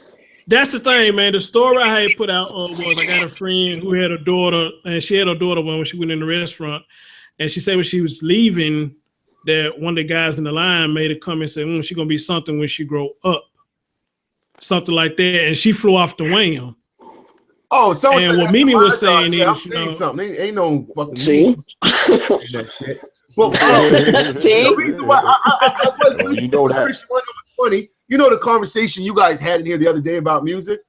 That's the thing, man. The story I had put out was I got a friend who had a daughter, and she had a daughter when she went in the restaurant, and she said when she was leaving, that one of the guys in the line made a comment and said, she's gonna be something when she grow up, something like that, and she flew off the wham. Oh, so and what Mimi was saying is, something. Ain't no fucking that shit. Well, the reason why I you know that. Funny, you know the conversation you guys had in here the other day about music.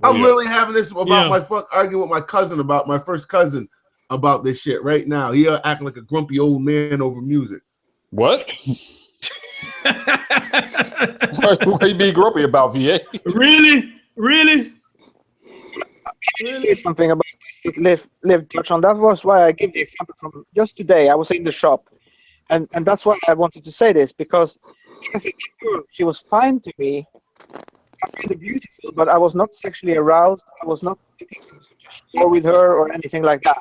I'm literally having this about arguing with my cousin about my first cousin about this shit right now. He acting like a grumpy old man over music. What? Why you being grumpy about, VA? Really? Say something about this. Live touch on that. Was why I gave the example from just today. I was in the shop, and that's why I wanted to say this because she was fine to me. I found her beautiful, but I was not sexually aroused. I was not looking to share with her or anything like that.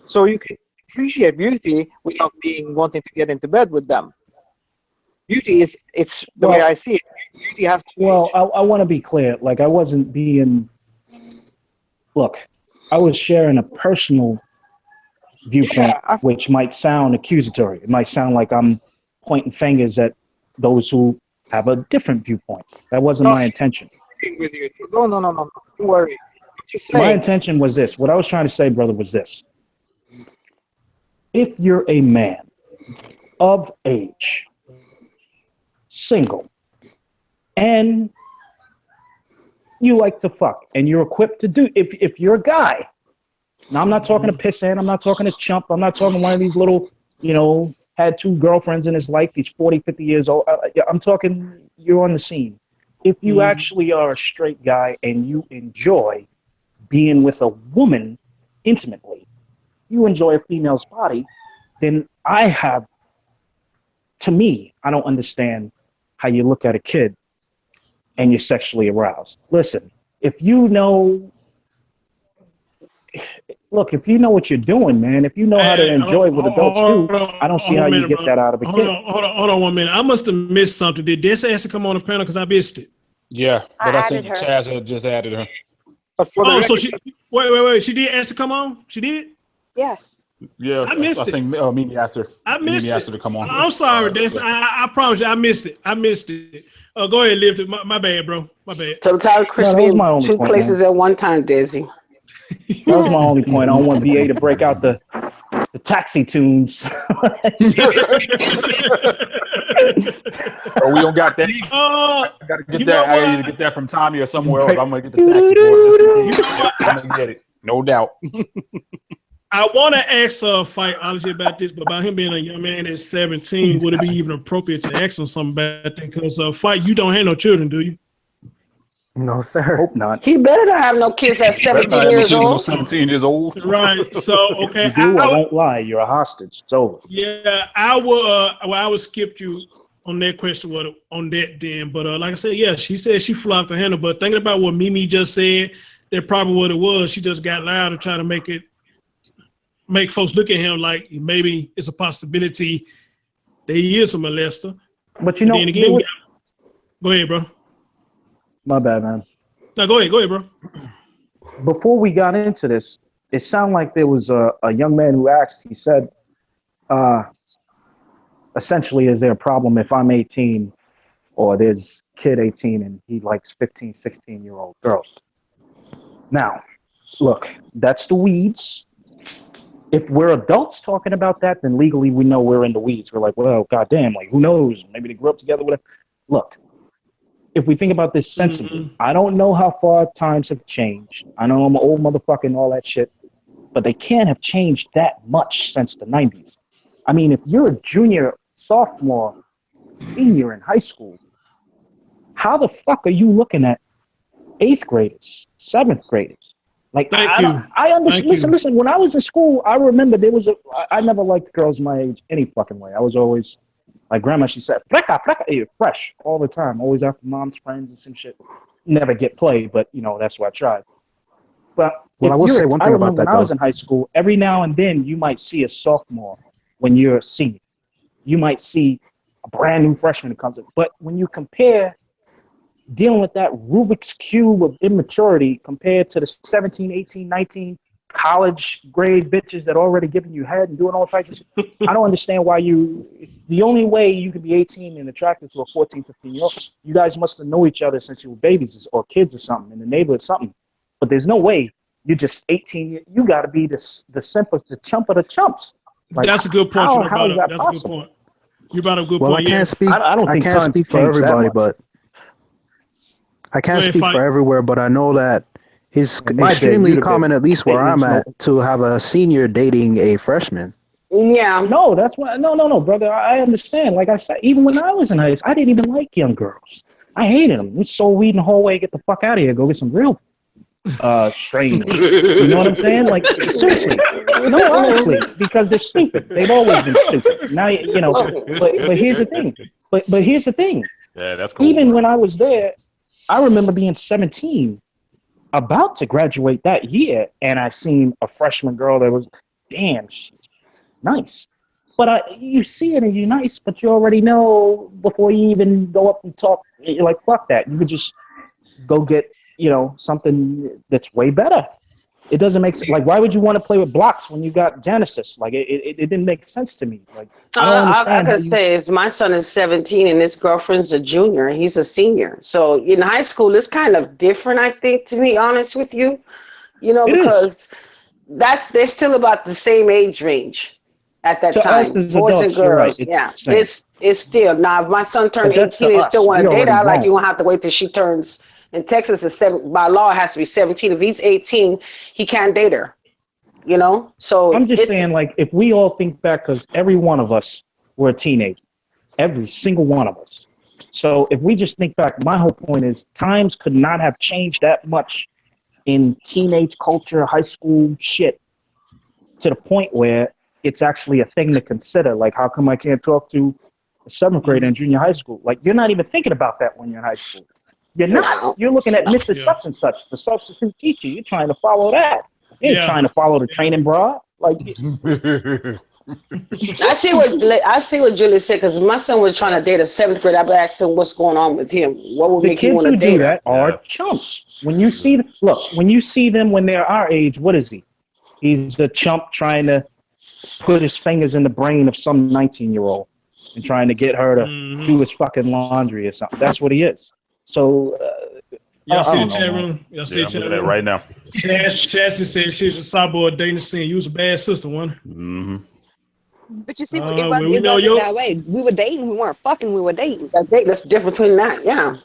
So you can appreciate beauty without wanting to get into bed with them. Beauty it's the way I see it. Beauty has to be. Well, I want to be clear. Like I wasn't being. Look, I was sharing a personal viewpoint, which might sound accusatory. It might sound like I'm pointing fingers at those who have a different viewpoint. That wasn't my intention. With you. No. Don't worry. My intention was this. What I was trying to say, brother, was this. If you're a man of age, single, and you like to fuck, and you're equipped to do, if you're a guy, now I'm not talking to pissant, I'm not talking to chump, I'm not talking one of these little, had 2 girlfriends in his life, he's 40, 50 years old. I'm talking, you're on the scene. If you actually are a straight guy and you enjoy being with a woman intimately, you enjoy a female's body, then to me, I don't understand how you look at a kid and you're sexually aroused. Listen, if you know what you're doing, man, if you know how to enjoy what adults do, I don't see how you get that out of a kid. Hold on 1 minute. I must have missed something. Did Dessa ask to come on the panel because I missed it? Yeah, but I think added her. Chaz had just added her. Oh, so she wait. She did ask to come on? She did? Yes. Yeah, I missed it. think Mimi asked her. I missed Mimi asked her it. to come on. I'm sorry, Dessa. I promise you, I missed it. Go ahead, lift it. My bad, bro. My bad. Sometimes Chris No, that be was in my only two point, places man. at one time, Desi. That was my only point. I don't want VA to break out the taxi tunes. Oh, we don't got that. I gotta get that. I gotta either get that from Tommy or somewhere else. I'm gonna get the taxi for it just in case. I'm gonna get it, no doubt. I want to ask Fighterology about this, but about him being a young man at 17, would it be even appropriate to ask him something about that? Because Fight, you don't have no children, do you? No, sir. Hope not. He better not have no kids at 17 years old. 17 years old. Right. So okay. If you do, I won't lie. You're a hostage. It's over. Yeah, I will. I would skip you on that question. On that then, but like I said, yeah, she said she flew off the handle. But thinking about what Mimi just said, that's probably what it was. She just got loud to try to make folks look at him like maybe it's a possibility that he is a molester. But you know, then again, go ahead, bro. My bad, man. No, go ahead, bro. Before we got into this, it sounded like there was a young man who asked. He said, essentially, is there a problem if I'm 18 or there's kid 18 and he likes 15, 16-year-old girls? Now, look, that's the weeds. If we're adults talking about that, then legally we know we're in the weeds. We're like, well, goddamn, like, who knows? Maybe they grew up together, whatever. Look, if we think about this sensibly, I don't know how far times have changed. I know I'm an old motherfucker and all that shit, but they can't have changed that much since the 90s. I mean, if you're a junior, sophomore, senior in high school, how the fuck are you looking at 8th graders, 7th graders? Like, I understand. Listen, when I was in school, I remember I never liked girls my age any fucking way. I was always, like grandma, she said, fresh all the time, always after mom's friends and some shit. Never get played, but that's what I tried. But I will say one thing about that, when I was in high school, every now and then you might see a sophomore when you're a senior. You might see a brand new freshman that comes in. But when you compare dealing with that Rubik's Cube of immaturity compared to the 17, 18, 19 college grade bitches that already giving you head and doing all types of shit, I don't understand why the only way you can be 18 and attracted to a 14, 15-year-old, you guys must have known each other since you were babies or kids or something in the neighborhood, something. But there's no way you're just 18. You got to be the simplest, the chump of the chumps. Like, that's a good point. How is that that's possible? a good point. You brought up a good Well, point. I can't speak. I can't speak for everybody, but I can't speak for everywhere. But I know that it's extremely common, at least where I'm at, to have a senior dating a freshman. Yeah. No, that's why. No, brother. I understand. Like I said, even when I was in high school, I didn't even like young girls. I hated them. We sold weed in the hallway. Get the fuck out of here. Go get some real strange. You know what I'm saying? Like, seriously. No, honestly, because they're stupid. They've always been stupid. Now, but here's the thing. But here's the thing. Yeah, that's cool. Even when I was there, I remember being 17, about to graduate that year, and I seen a freshman girl that was, damn, she's nice. But you see it and you're nice, but you already know before you even go up and talk, you're like, fuck that. You could just go get, something that's way better. It doesn't make sense. Like, why would you want to play with blocks when you got Genesis? Like, it didn't make sense to me. Like, I could say is my son is 17 and his girlfriend's a junior and he's a senior. So in high school, it's kind of different, I think, to be honest with you. Because they're still about the same age range at that time. Boys and girls. It's still. Now, if my son turned 18 and still want to date her, like, you won't have to wait till she turns. In Texas, by law, it has to be 17. If he's 18, he can't date her. So I'm just saying, like, if we all think back, because every one of us were a teenager, every single one of us. So if we just think back, my whole point is times could not have changed that much in teenage culture, high school shit, to the point where it's actually a thing to consider. Like, how come I can't talk to a seventh grader in junior high school? Like, you're not even thinking about that when you're in high school. You're not. You're looking at Mrs. Such and Such, the substitute teacher. You're trying to follow that. You ain't trying to follow the training bra. Like, I see what Julie said, because my son was trying to date a seventh grader. I asked him what's going on with him. What would the make you kids want who to date do her? that are chumps. When you see, when you see them when they're our age, what is he? He's a chump trying to put his fingers in the brain of some 19-year-old and trying to get her to do his fucking laundry or something. That's what he is. So, y'all see the chat room? Y'all see Yeah, the I'm chat looking at it room? right now. Chassie said she was a cyborg dating the scene. You was a bad sister, one. But you see, it well, wasn't, we it know wasn't your- that way. We were dating. We weren't fucking. We were dating. That's the difference between that. Yeah.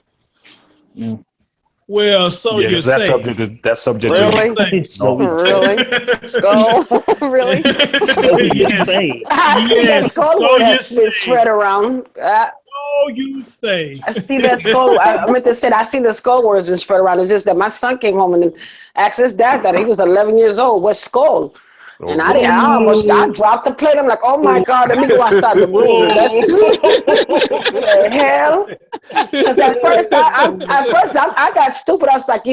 Well, so Yeah, you that say. subject. Really? No. Really? Skull? Really? Yes. That skull So word you has been say. spread around. So you say. I see that skull. I meant to say, I see the skull words been spread around. It's just that my son came home and asked his dad that he was 11 years old. What skull? And I dropped the plate. I'm like, oh my God, let me go outside the room. The hell? Because at first I got stupid. I was like,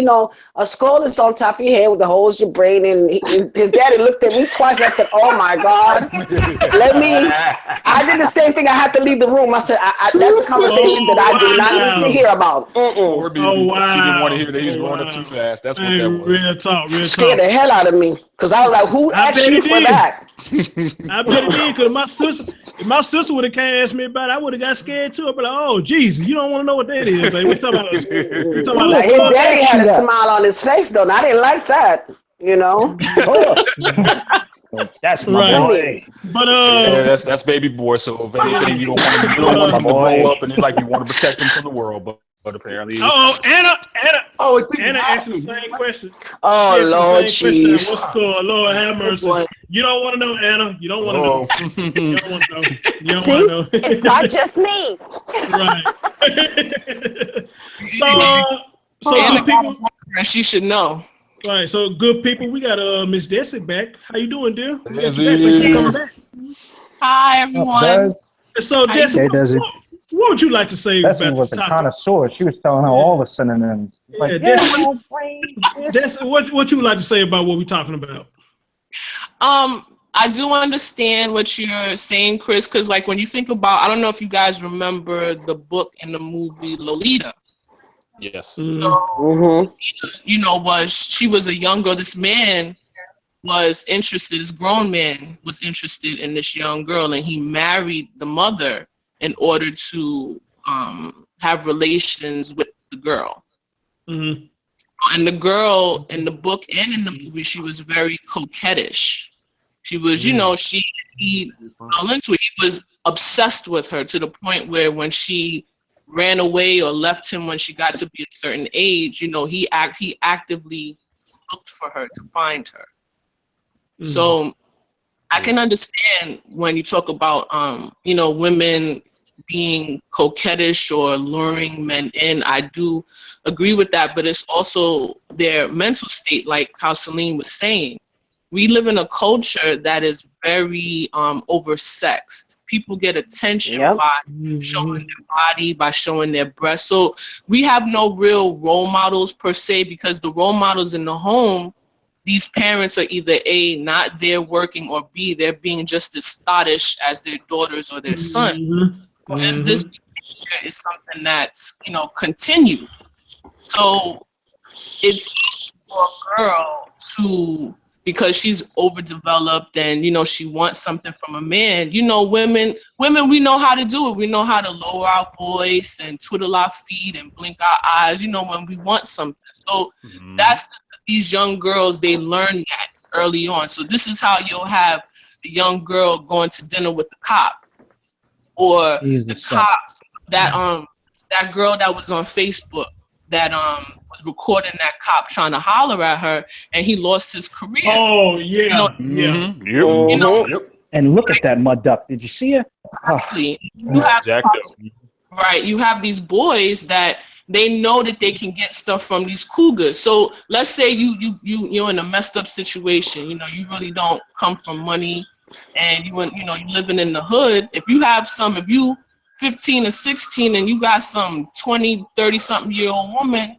a skull is on top of your head with the holes in your brain. And his daddy looked at me twice. I said, oh my God, I did the same thing. I had to leave the room. I said, that's a conversation that I do not need to hear about. Poor baby. Oh, wow. She didn't want to hear that he was growing up too fast. That's what that was. Real talk. Scared the hell out of me. Because I was like, who asked you for that? I bet it did, because if my sister would have came and asked me about it, I would have got scared too. I'd be like, oh, Jesus, you don't want to know what that is, baby. We're talking about Like, his daddy had a smile on his face, though, and I didn't like that, That's my boy. But yeah, that's baby boy. So if anything, you don't want him to grow up and it's like you want to protect him from the world, but apparently. Anna asked the same question. Oh, Lord, jeez. What's called? Lord have mercy. You don't want to know, Anna. You don't want to know. You don't want to know. You don't want to know. It's not just me. Right. So good people. She should know. Right. So good people. We got Miss Desi back. How you doing, dear? We got you back. Thank you for coming back. Hi, everyone. So Desi, Hey, Desi. what would you like to say Desi about was this a topic? connoisseur. She was telling her all the synonyms. Like, Desi, what you would like to say about what we're talking about? I do understand what you're saying, Chris, because like when you think about, I don't know if you guys remember the book and the movie Lolita. Yes. So, she was a young girl. This man was interested, this grown man was interested in this young girl, and he married the mother in order to have relations with the girl. Mm-hmm. And the girl in the book and in the movie, she was very coquettish. She was, he fell into it. He was obsessed with her to the point where when she ran away or left him when she got to be a certain age, he actively looked for her to find her. Mm-hmm. So I can understand when you talk about, women being coquettish or luring men in. I do agree with that, but it's also their mental state, like how Celine was saying. We live in a culture that is very oversexed. People get attention by showing their body, by showing their breasts. So we have no real role models per se, because the role models in the home, these parents are either A, not there working, or B, they're being just as thottish as their daughters or their sons. Whereas this behavior is something that's, continued. So it's easy for a girl to, because she's overdeveloped and, she wants something from a man. Women, we know how to do it. We know how to lower our voice and twiddle our feet and blink our eyes, when we want something. So that's these young girls, they learn that early on. So this is how you'll have the young girl going to dinner with the cop, or the cops, that girl that was on Facebook that was recording that cop trying to holler at her, and he lost his career. Oh yeah, And look at that mud duck. Did you see it? Exactly. You have these boys that they know that they can get stuff from these cougars. So let's say you're in a messed up situation. You know, you really don't come from money, and you living in the hood. If you 15 or 16 and you got some 20, 30 something year old woman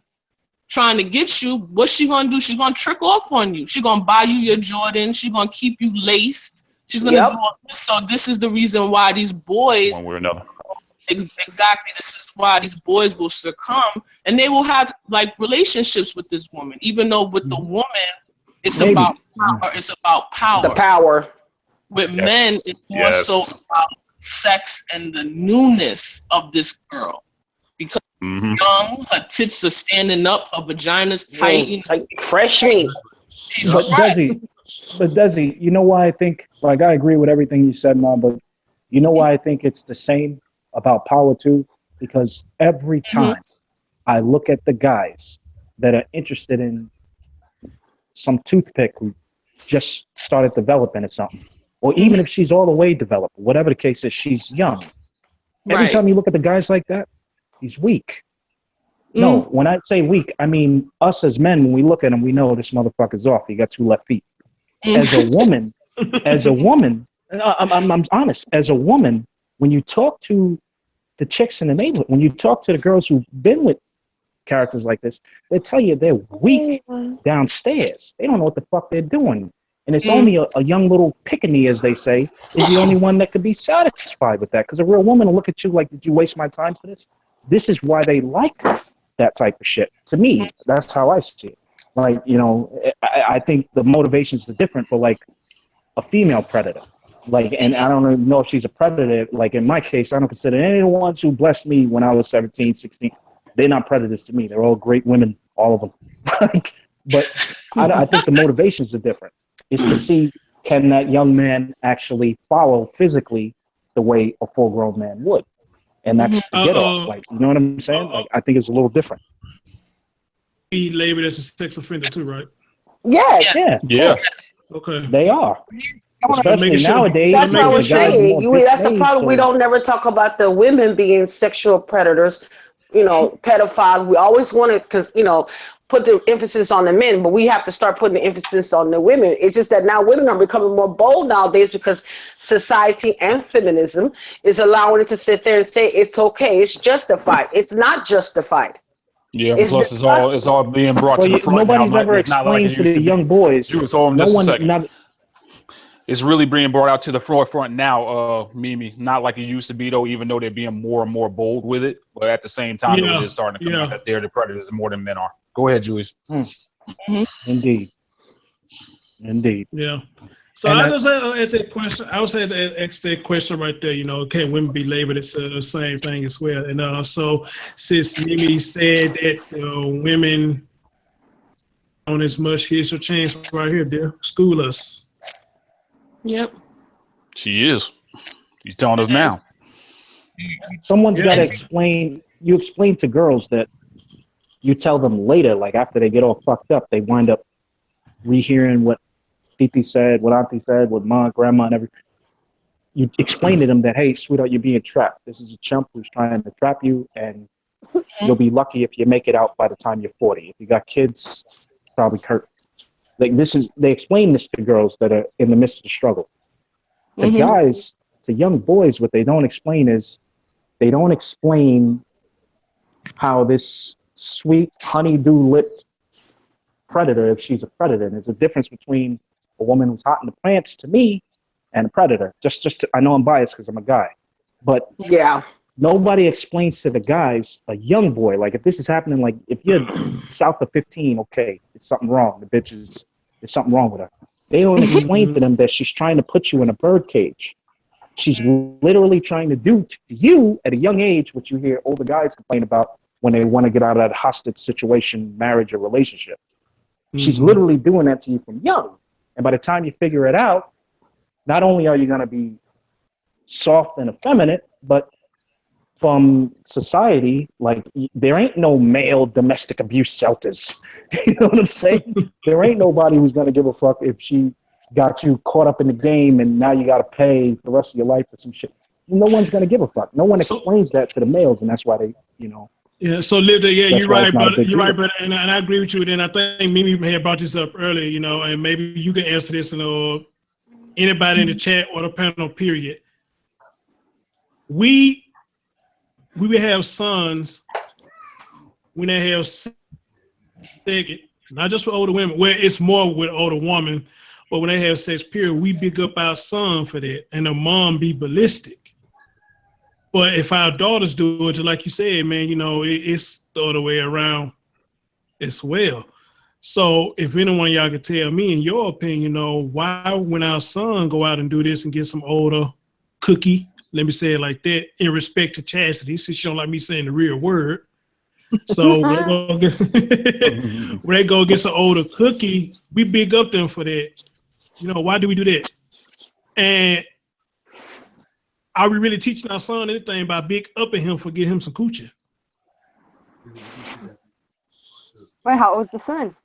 trying to get you, what's she gonna do? She's gonna trick off on you. She's gonna buy you your Jordan. She's gonna keep you laced. She's gonna do all this. So this is the reason why these boys, one way or another. Exactly, this is why these boys will succumb, and they will have like relationships with this woman, even though with the woman it's about power. It's about power. The power. With men, it's more so about sex and the newness of this girl, because young, her tits are standing up, her vagina's tight, you know, like fresh meat. But Desi, you know why I think, like, I agree with everything you said, Mom, but you know why I think it's the same about power too? Because every time I look at the guys that are interested in some toothpick who just started developing or something, or even if she's all the way developed, whatever the case is, she's young. Every time you look at the guys like that, he's weak. No, when I say weak, I mean us as men, when we look at him, we know this motherfucker's off. He got 2 left feet. As a woman, I'm honest, as a woman, when you talk to the chicks in the neighborhood, when you talk to the girls who've been with characters like this, they tell you they're weak downstairs. They don't know what the fuck they're doing. And it's only a young little pickany, as they say, is the only one that could be satisfied with that. Because a real woman will look at you like, did you waste my time for this? This is why they like that type of shit. To me, that's how I see it. Like, you know, I think the motivations are different for like a female predator. Like, and I don't even know if she's a predator. Like in my case, I don't consider any of the ones who blessed me when I was 17, 16. They're not predators to me. They're all great women, all of them. But I think the motivations are different. It's to see, can that young man actually follow physically the way a full-grown man would? And that's the get off. Like, you know what I'm saying? Like, I think it's a little different. Be labeled as a sex offender too, right? Yes. Yeah. Okay. They are. Especially nowadays. That's what I was saying. That's the problem. So. We don't never talk about the women being sexual predators, you know, pedophiles. We always want to, because, you know, put the emphasis on the men, but we have to start putting the emphasis on the women. It's just that now women are becoming more bold nowadays because society and feminism is allowing it to sit there and say it's okay, it's justified. It's not justified. Yeah, plus it's all being brought to the front. Nobody's now. ever explained to the young boys. It's really being brought out to the forefront now, Mimi. Not like it used to be, though, even though they're being more and more bold with it. But at the same time, it is starting to come out that they're the predators more than men are. Go ahead, Julius. Indeed. Yeah. So I just ask a question. I was ask that question right there. You know, can women be labeled as the same thing as well? And so since Mimi said that women on as much, here's your chance right here, dear. School us. Yep. She is. She's telling us now. Someone's got to explain. You explain to girls that you tell them later, like after they get all fucked up, they wind up rehearing what Titi said, what Auntie said, what Ma, Grandma, and everything. You explain to them that, hey, sweetheart, you're being trapped. This is a chump who's trying to trap you, and you'll be lucky if you make it out by the time you're 40. If you got kids, probably curtains. Like they explain this to girls that are in the midst of the struggle. To guys, to young boys, what they don't explain is they don't explain how this sweet honeydew-lipped predator, if she's a predator, and there's a difference between a woman who's hot in the pants to me and a predator. I know I'm biased because I'm a guy, but nobody explains to the guys, a young boy, like if this is happening, like if you're south of 15, okay, it's something wrong. The bitch there's something wrong with her. They don't explain to them that she's trying to put you in a bird cage. She's literally trying to do to you at a young age what you hear older guys complain about when they want to get out of that hostage situation, marriage, or relationship. She's literally doing that to you from young. And by the time you figure it out, not only are you going to be soft and effeminate, but from society, like there ain't no male domestic abuse shelters. You know what I'm saying? There ain't nobody who's going to give a fuck if she got you caught up in the game and now you got to pay the rest of your life for some shit. No one's going to give a fuck. No one explains that to the males, and that's why they, you know, Yeah, so Livda, yeah, That's you're why right, it's not a brother. big You're deal. right, brother, and I agree with you. And I think Mimi had brought this up earlier, you know, and maybe you can answer this, anybody in the chat or the panel, period. We would have sons when they have sex, not just with older women, where it's more with older women, but when they have sex, period, we big up our son for that, and the mom be ballistic. But if our daughters do it, just like you said, man, you know, it's the other way around as well. So if anyone of y'all could tell me, in your opinion, you know, why when our son go out and do this and get some older cookie, let me say it like that, in respect to chastity, since you don't like me saying the real word. So when they go get some older cookie, we big up them for that. You know, why do we do that? And are we really teaching our son anything by big upping him for getting him some coochie? Wait, how old's the son?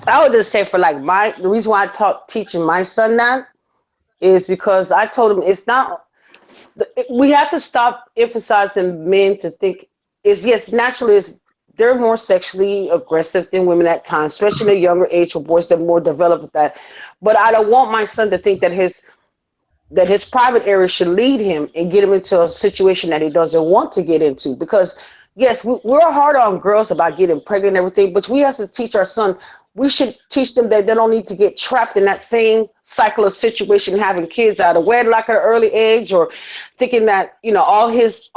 I would just say for like the reason why I teaching my son that is because I told him it's not. We have to stop emphasizing men to think is yes naturally is they're more sexually aggressive than women at times, especially in a younger age for boys that are more developed with that. But I don't want my son to think that his private area should lead him and get him into a situation that he doesn't want to get into. Because yes, we're hard on girls about getting pregnant and everything, but we have to teach our son. We should teach them that they don't need to get trapped in that same cycle of situation, having kids out of wedlock at an early age, or thinking that all his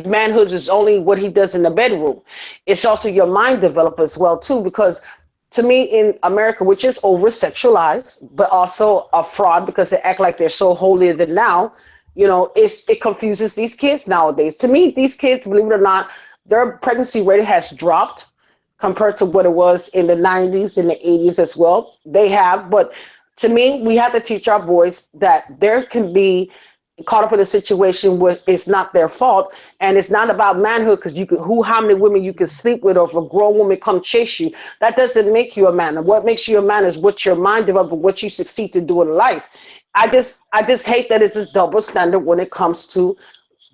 manhood is only what he does in the bedroom. It's also your mind develop as well too, because to me in America, which is over sexualized, but also a fraud because they act like they're so holier than now, it confuses these kids nowadays. To me, these kids, believe it or not, their pregnancy rate has dropped compared to what it was in the 90s and the 80s as well. They have, but to me, we have to teach our boys that there can be caught up in a situation where it's not their fault, and it's not about manhood because how many women you can sleep with, or if a grown woman come chase you, that doesn't make you a man. And what makes you a man is what your mind develops, what you succeed to do in life. I just hate that it's a double standard when it comes to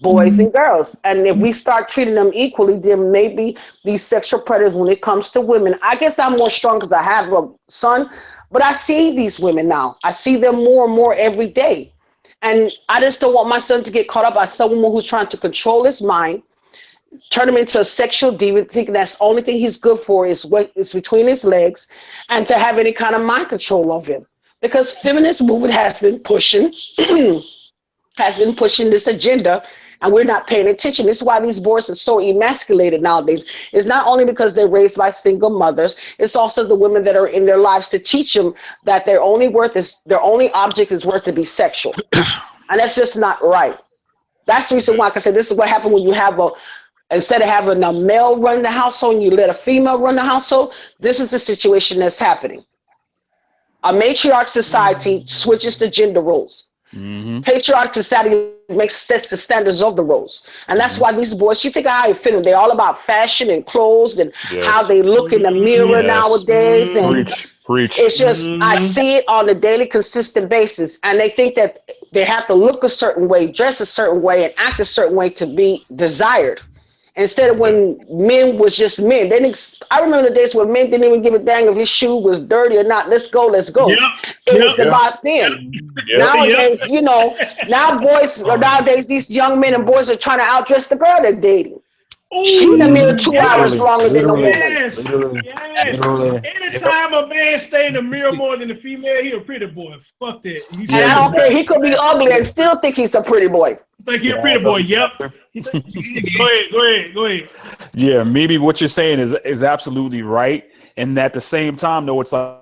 boys and girls. And if we start treating them equally, then maybe these sexual predators, when it comes to women, I guess I'm more strong because I have a son, but I see these women now. I see them more and more every day. And I just don't want my son to get caught up by someone who's trying to control his mind, turn him into a sexual demon, thinking that's the only thing he's good for is what is between his legs, and to have any kind of mind control of him. Because feminist movement has been pushing this agenda, and we're not paying attention. This is why these boys are so emasculated nowadays. It's not only because they're raised by single mothers, it's also the women that are in their lives to teach them that their only object is worth to be sexual. And that's just not right. That's the reason why I said this is what happened when you have instead of having a male run the household and you let a female run the household, this is the situation that's happening. A matriarch society switches the gender roles. Patriarch society sets the standards of the roles, and that's why these boys, you think how they fit them, they're all about fashion and clothes and how they look in the mirror nowadays, and preach. it's just I see it on a daily consistent basis, and they think that they have to look a certain way, dress a certain way, and act a certain way to be desired. Instead of when men was just men. I remember the days when men didn't even give a dang if his shoe was dirty or not. Let's go. It was about them. Nowadays, nowadays these young men and boys are trying to outdress the girl they're dating. She in the mirror 2 hours longer than the woman. Yes. Anytime a man stay in the mirror more than the female, he a pretty boy. Fuck that. And I don't care. He could be ugly and still think he's a pretty boy. Think he a pretty boy. Yep. Go ahead. Yeah, maybe what you're saying is absolutely right. And at the same time, though, it's like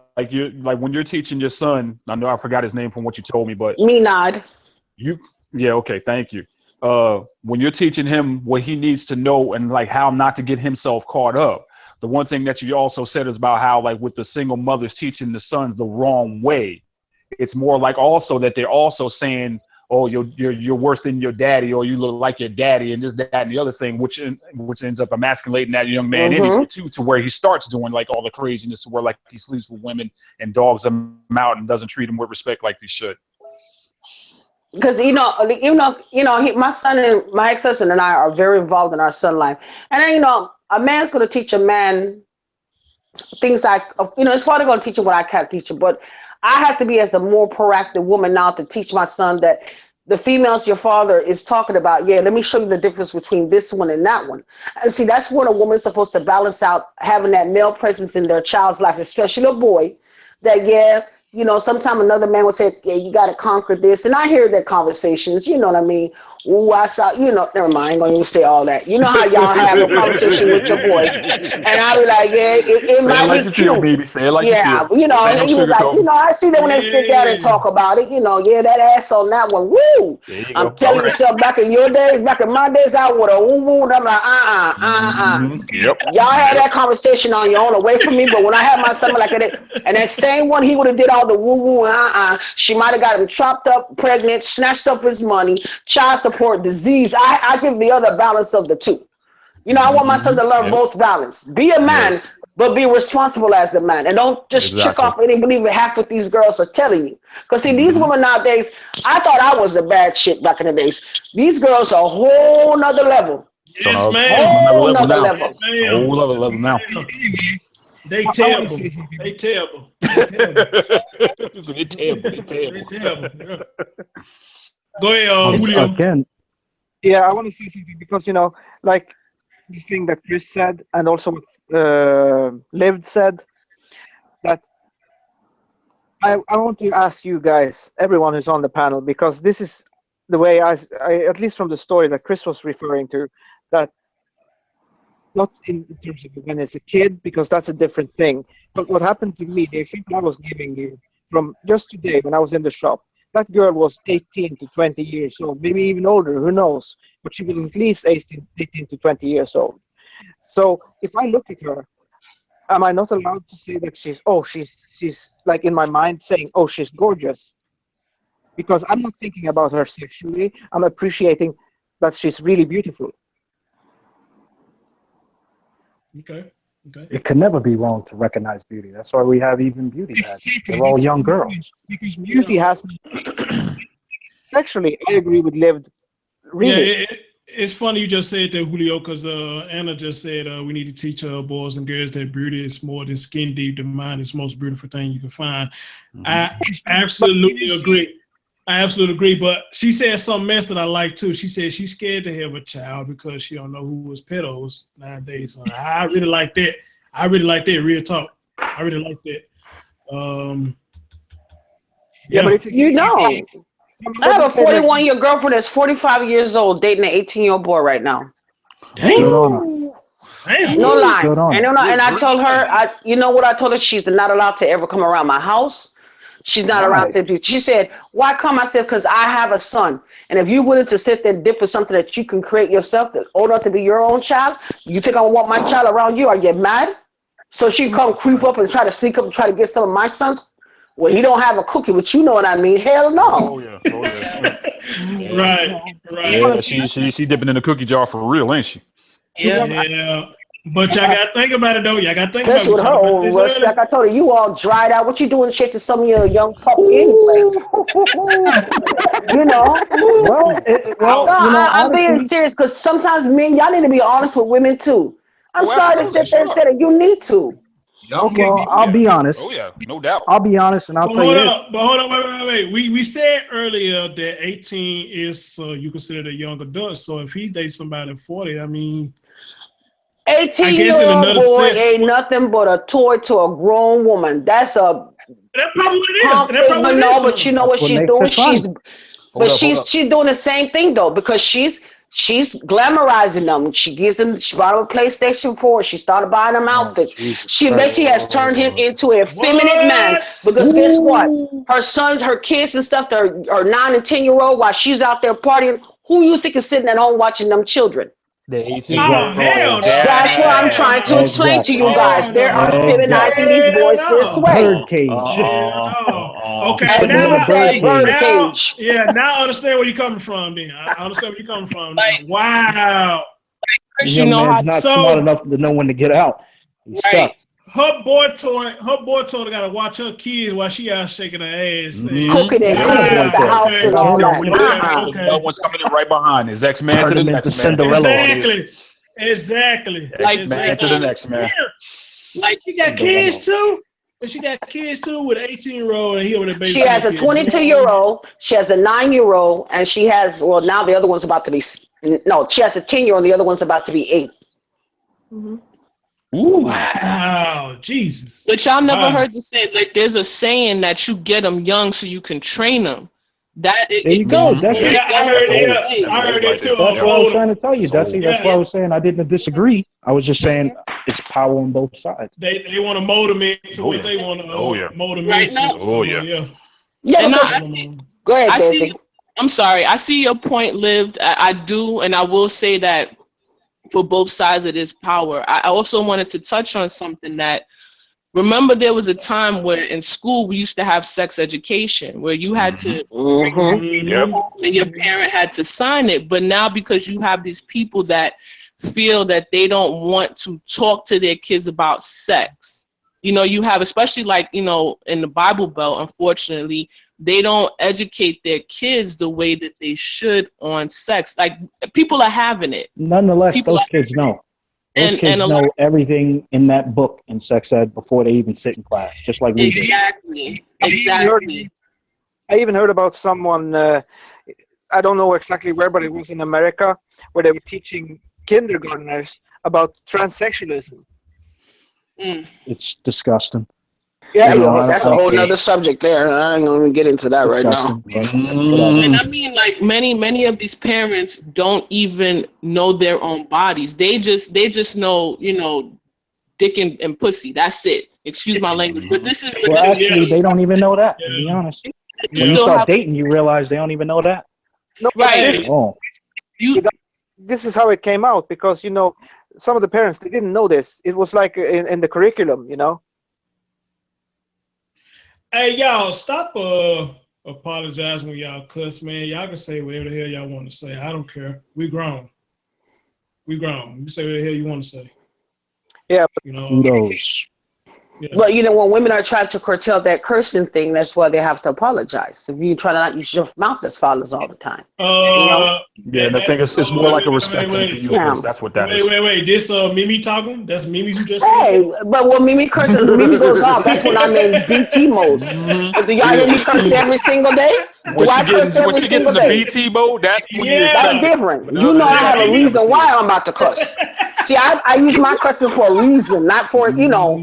when you're teaching your son. I know I forgot his name from what you told me, but Nod. Okay, thank you. When you're teaching him what he needs to know and like how not to get himself caught up. The one thing that you also said is about how like with the single mothers teaching the sons the wrong way. It's more like also that they're also saying, oh, you're worse than your daddy, or you look like your daddy, and just that and the other thing, which ends up emasculating that young man anyway too, to where he starts doing like all the craziness, to where like he sleeps with women and dogs them out and doesn't treat them with respect like he should. because my son and my ex-husband and I are very involved in our son life, and then a man's going to teach a man things like it's probably going to teach him what I can't teach him, but I have to be as a more proactive woman now to teach my son that the females your father is talking about, yeah, let me show you the difference between this one and that one. And see, that's when a woman's supposed to balance out having that male presence in their child's life, especially a boy, that, yeah, sometime another man would say, yeah, you got to conquer this. And I hear that conversations, you know what I mean? Ooh, I saw, never mind, I ain't going to even say all that. You know how y'all have a conversation with your boy. And I'll be like, yeah, it Say might it like be you cute. feel, baby. Say it like Yeah, you feel. and he was like, I see that when they sit down and talk about it, yeah, that ass on that one, woo. There you I'm go. telling All right. yourself, back in your days, back in my days, I would have woo woo. And I'm like, Yep. Y'all had that conversation on your own away from me, but when I had my son like that, and that same one, he would have did all the woo woo and she might have got him chopped up, pregnant, snatched up his money, child support, disease. I give the other balance of the two. I want my son to learn both balance. Be a man, Yes. but be responsible as a man. And don't just check off and believe half what these girls are telling you. Because see, these women nowadays, I thought I was the bad shit back in the days. These girls are a whole nother level. Yes, ma'am. Whole nother level. It's a whole other level now. They terrible. They terrible. They terrible. They terrible. They terrible. Yeah. Go ahead, Julio. Again, yeah, I want to say something because like this thing that Chris said, and also what Liv said, that I want to ask you guys, everyone who's on the panel, because this is the way I at least from the story that Chris was referring to, that not in terms of when as a kid, because that's a different thing. But what happened to me, the example I was giving you from just today when I was in the shop, that girl was 18 to 20 years old, maybe even older, who knows? But she was at least 18 to 20 years old. So if I look at her, am I not allowed to say that she's like in my mind saying, oh, she's gorgeous? Because I'm not thinking about her sexually. I'm appreciating that she's really beautiful. Okay. It can never be wrong to recognize beauty. That's why we have even beauty pageants. They're all young girls. Because beauty has sexually, I agree with Lived. Really. Yeah, it's funny you just said that, Julio, because Anna just said we need to teach boys and girls that beauty is more than skin deep. The mind is the most beautiful thing you can find. I absolutely agree. I absolutely agree. But she said something else that I like too. She said she's scared to have a child because she don't know who was pedos nowadays. So I really like that. I really like that. Real talk. I really like that. Yeah, but if you don't. I have a 41-year girlfriend that's 45 years old dating an 18-year-old boy right now. Damn. No lie. And I told her, you know what I told her? She's not allowed to ever come around my house. She's not allowed to. She said, why come? I said, because I have a son. And if you're willing to sit there and dip for something that you can create yourself, that's old enough to be your own child, you think I want my child around you? Are you mad? So she come creep up and try to sneak up and try to get some of my sons. Well, he don't have a cookie, but you know what I mean. Hell no. Oh yeah. Right. Yeah, she dipping in the cookie jar for real, ain't she? Yeah. But y'all got to think about it, though. Y'all got to think especially with her about it. old rush. Like I told her, you all dried out. What you doing chasing some of your young pup anyway? You know? I'm being serious because sometimes men, y'all need to be honest with women too. I'm sorry to sit there and say that you need to. Okay, well, I'll be honest. Oh yeah, no doubt. I'll be honest, and I'll tell you this. But hold on, wait. We said earlier that 18 is you consider a young adult. So if he dates somebody at 40, I mean, 18-year-old boy ain't nothing but a toy to a grown woman. That's a. That's probably what it is. But you know what she's doing? She's doing the same thing though, because she's glamorizing them. She bought him a PlayStation 4. She started buying him outfits. She basically has turned him into a feminine man. Because guess what? Her sons, her kids and stuff, are 9 and 10-year-old while she's out there partying. Who you think is sitting at home watching them children? That's what I'm trying to explain to you guys. They're feminizing these boys this way. Birdcage. Okay, birdcage. Yeah, now I understand where you're coming from. Then I understand where you're coming from. Wow. Young man's not smart enough to know when to get out. He's stuck. Her boy toy gotta watch her kids while she out shaking her ass. Cooking and cleaning up the house and all that. No one's coming in right behind. Is X-Man Turn to the them next into man. Cinderella. Exactly. X-Man to the next man. Like she got kids too. And she got kids too with an 18-year-old and he with a baby. She has a 22-year-old, she has a 9-year-old, and she has, well, now the other one's about to be, no, she has a 10-year-old, and the other one's about to be 8. Ooh. Wow, Jesus. But y'all never heard to say, like, there's a saying that you get them young so you can train them. There you go. That's I heard it too. That's what I was trying to tell you, Dutchy. That's why I was saying I didn't disagree. I was just saying it's power on both sides. They want to mold them into what they want to mold them into. Go ahead, I see. I'm sorry. I see your point, Lived. I do, and I will say that for both sides it is power. I also wanted to touch on something that, remember there was a time where in school we used to have sex education where you had to and your parent had to sign it. But now because you have these people that feel that they don't want to talk to their kids about sex, you know, you have, especially like, you know, in the Bible Belt, unfortunately, they don't educate their kids the way that they should on sex. Like people are having it. Nonetheless, those kids know. Those kids know everything in that book in sex ed before they even sit in class, just like we do. Exactly. I even heard about someone, I don't know exactly where, but it was in America, where they were teaching kindergartners about transsexualism. It's disgusting. Yeah, that's a whole nother subject there. I ain't gonna even get into that right now. And I mean, like many of these parents don't even know their own bodies. They just know, you know, dick and pussy. That's it. Excuse my language, but this is. Well, actually, they don't even know that. To be honest, when you start dating, you realize they don't even know that. No, right. This is how it came out because, you know, some of the parents, they didn't know this. It was like in the curriculum, you know. Hey, y'all, stop apologizing when y'all cuss, man. Y'all can say whatever the hell y'all want to say. I don't care. We grown. You can say whatever the hell you want to say. Yeah, but you know. But you know, when women are trying to curtail that cursing thing, that's why they have to apologize. If you try to not use your mouth as fathers all the time. You know? Yeah, and I think it's more like a respect thing for you, because that's what that is. Wait. This Mimi talking? That's Mimi who just but when Mimi curses, when Mimi goes off, that's when I'm in BT mode. Do y'all hear me curse every single day? When she gets in the BT mode, that's when that's different. You know I have a reason why I'm about to cuss. See, I use my cussing for a reason, not for, you know,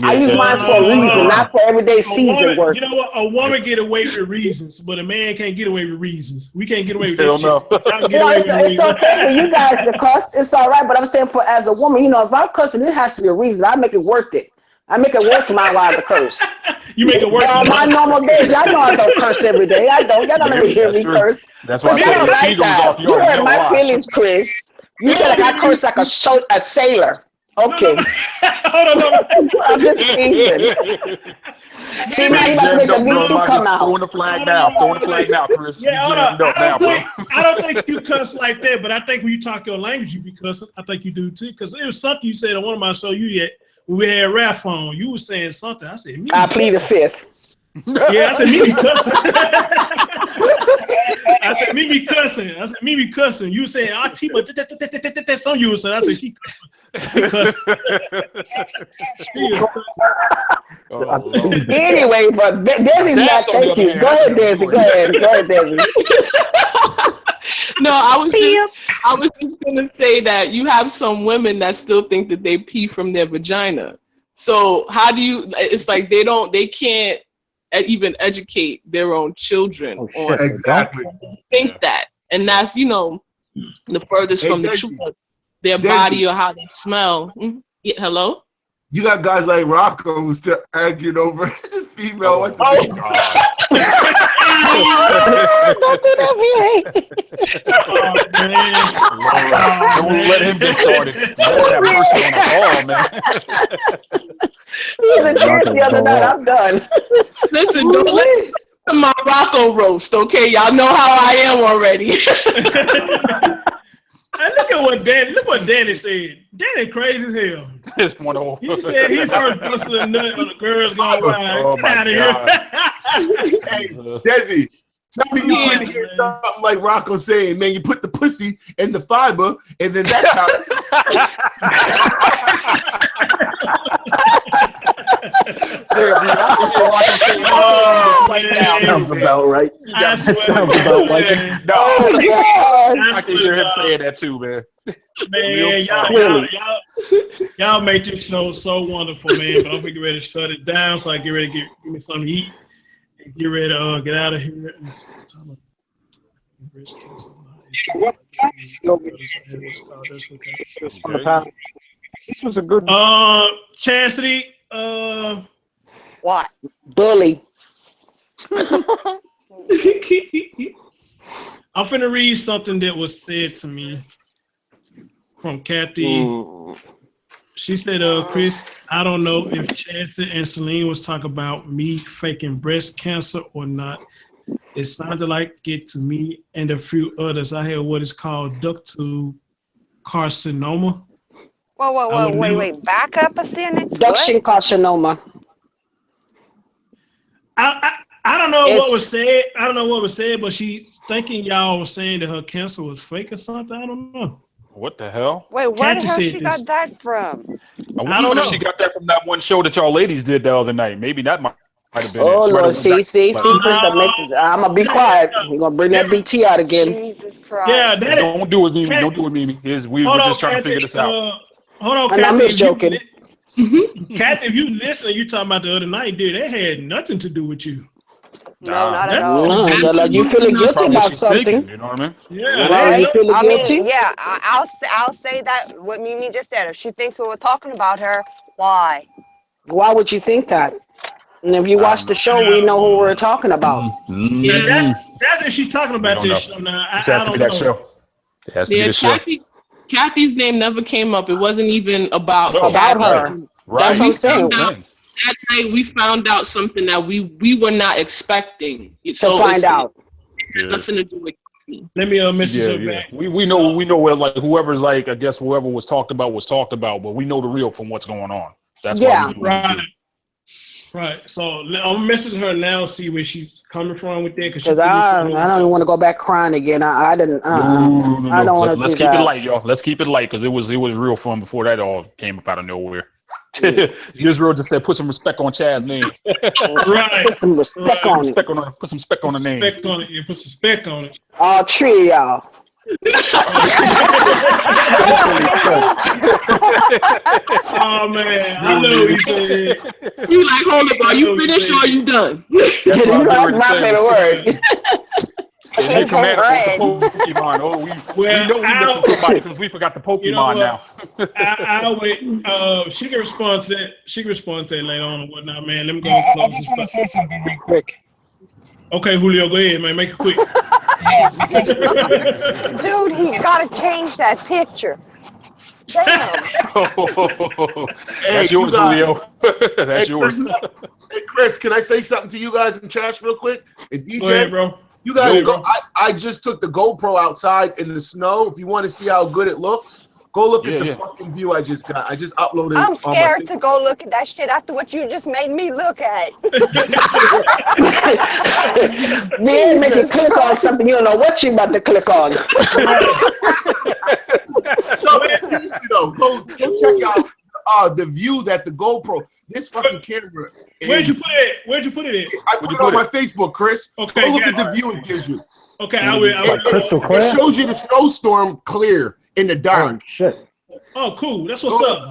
I use mine for a reason, not for everyday season work. You know what? A woman get away with reasons, but a man can't get away with reasons. We can't get away with this shit. It's okay for you guys to cuss. It's all right, but I'm saying for as a woman, you know, if I'm cussing, it has to be a reason. I make it worth it. I make it worth my while to curse. You make it worth it. On my normal days, y'all know I don't curse every day. I don't. Y'all don't ever hear me curse. That's why I said you hurt my feelings, Chris. You said like I curse like a sailor. Okay. I'm just teasing. See, now you about to make the BT come out. Throwing the flag now, Chris. Yeah, I don't think you cuss like that, but I think when you talk your language, you be cussing. I think you do too, because it was something you said on one of my shows when we had rap on. You were saying something. I said, I plead the fifth. Yeah, I said Mimi cussing. I said Mimi cussing. You said that's on you. So I said she cussing. Anyway, but Desi's not. Thank you. Go ahead, Desi. Go ahead, Desi. No, I was just gonna say that you have some women that still think that they pee from their vagina. So how do you? It's like they can't even educate their own children on exactly think that, and that's, you know, the furthest from the truth of their body or how they smell. Yeah, hello. You got guys like Rocco who's still arguing over female. What's don't do that, Don't let him get started. Don't have mercy on us all, man. He was a chance the other night. I'm done. Listen, don't let my Rocco roast, okay? Y'all know how I am already. And look what Danny said. Danny crazy as hell. It's one off. He said he first busted a nut on the Girls Gone Wild. Oh, Get my out of here. Hey, Desi, tell me you couldn't hear something like Rocco saying, man, you put the pussy in the fiber, and then that's how. Sounds about right. I That sounds about like it. No, Oh God! I can hear him saying that too, man. Man, y'all make this show so wonderful, man. But I'm getting ready to shut it down, so I get ready to give me something to eat and get ready to get out of here. It's time of breast cancer. What time is it over here? This was a good. Chastity. What? Bully. I'm finna read something that was said to me from Kathy. She said, Chris, I don't know if Chastity and Celine was talking about me faking breast cancer or not. It sounded like it to me and a few others. I had what is called ductal carcinoma. Whoa, wait. Back up a sentence. Duction carcinoma. I don't know what was said. I don't know what was said, but she thinking y'all was saying that her cancer was fake or something. I don't know. What the hell? Wait, where the Kathy hell said she this. got that from? I don't know. She got that from that one show that y'all ladies did the other night. Maybe that might have been Oh it. Lord, see, Chris, I'm gonna be quiet. You're gonna bring that BT out again. Jesus Christ. Yeah, don't do it, Mimi. Don't do it, Mimi. We were just trying to figure this out. Hold on, And I'm Kathy. just joking. Kathy, if you listen, you talking about the other night, dude. That had nothing to do with you. No, not at all. No, like you feeling guilty about something. You know what I mean? Yeah, Right? You feeling I guilty? mean, yeah, I'll say that what Mimi just said. If she thinks we were talking about her, why? Why would you think that? And if you watch the show, we know who we're talking about. Yeah, that's if she's talking about this show now. I don't know. Show. It has to be the show. Kathy's name never came up. It wasn't even about her. Right. That's what I'm saying. That night we found out something that we were not expecting. So find out. It had nothing to do with me. Let me message her back. We know where like whoever's like I guess whoever was talked about, but we know the real from what's going on. That's why we do what we do. Right. So I'm messaging her now, see where she's coming from with that. Because I don't even want to go back crying again. I didn't. No. I don't want to. Let's keep it light, y'all. Let's keep it light because it was real fun before that all came up out of nowhere. Israel just said, "Put some respect on Chad's name." Right. Put some respect on it. Put some spec on the name. Spec on it. You put some spec on it. All three of y'all. Oh man, I know what he said. You like, hold up, are you finished or are you done? That's my favorite word. They command us with the Pokemon. Oh, we know we missing somebody because we forgot the Pokemon now. I'll wait. She can respond to that. She can respond to that later on and whatnot, man. Let me go and close this stuff. Say something real quick. Okay, Julio, go ahead, man. Make it quick. Dude, he's got to change that picture. Damn. That's yours, Julio. That's yours. Hey, Chris, can I say something to you guys in chat real quick? And DJ, go ahead, bro. You guys go. I just took the GoPro outside in the snow. If you want to see how good it looks, go look at the fucking view I just got. I just uploaded it. I'm scared to go look at that shit after what you just made me look at. Man, make you click on something you don't know what you about to click on. So, man, go check out the view that the GoPro. This fucking camera. Where'd you put it? Where'd you put it in? I put it on my Facebook, Chris. Okay, go look at the view it gives you. Okay, I will. Crystal clear? It shows you the snowstorm clear in the dark. Oh, shit. Oh, cool. That's what's up.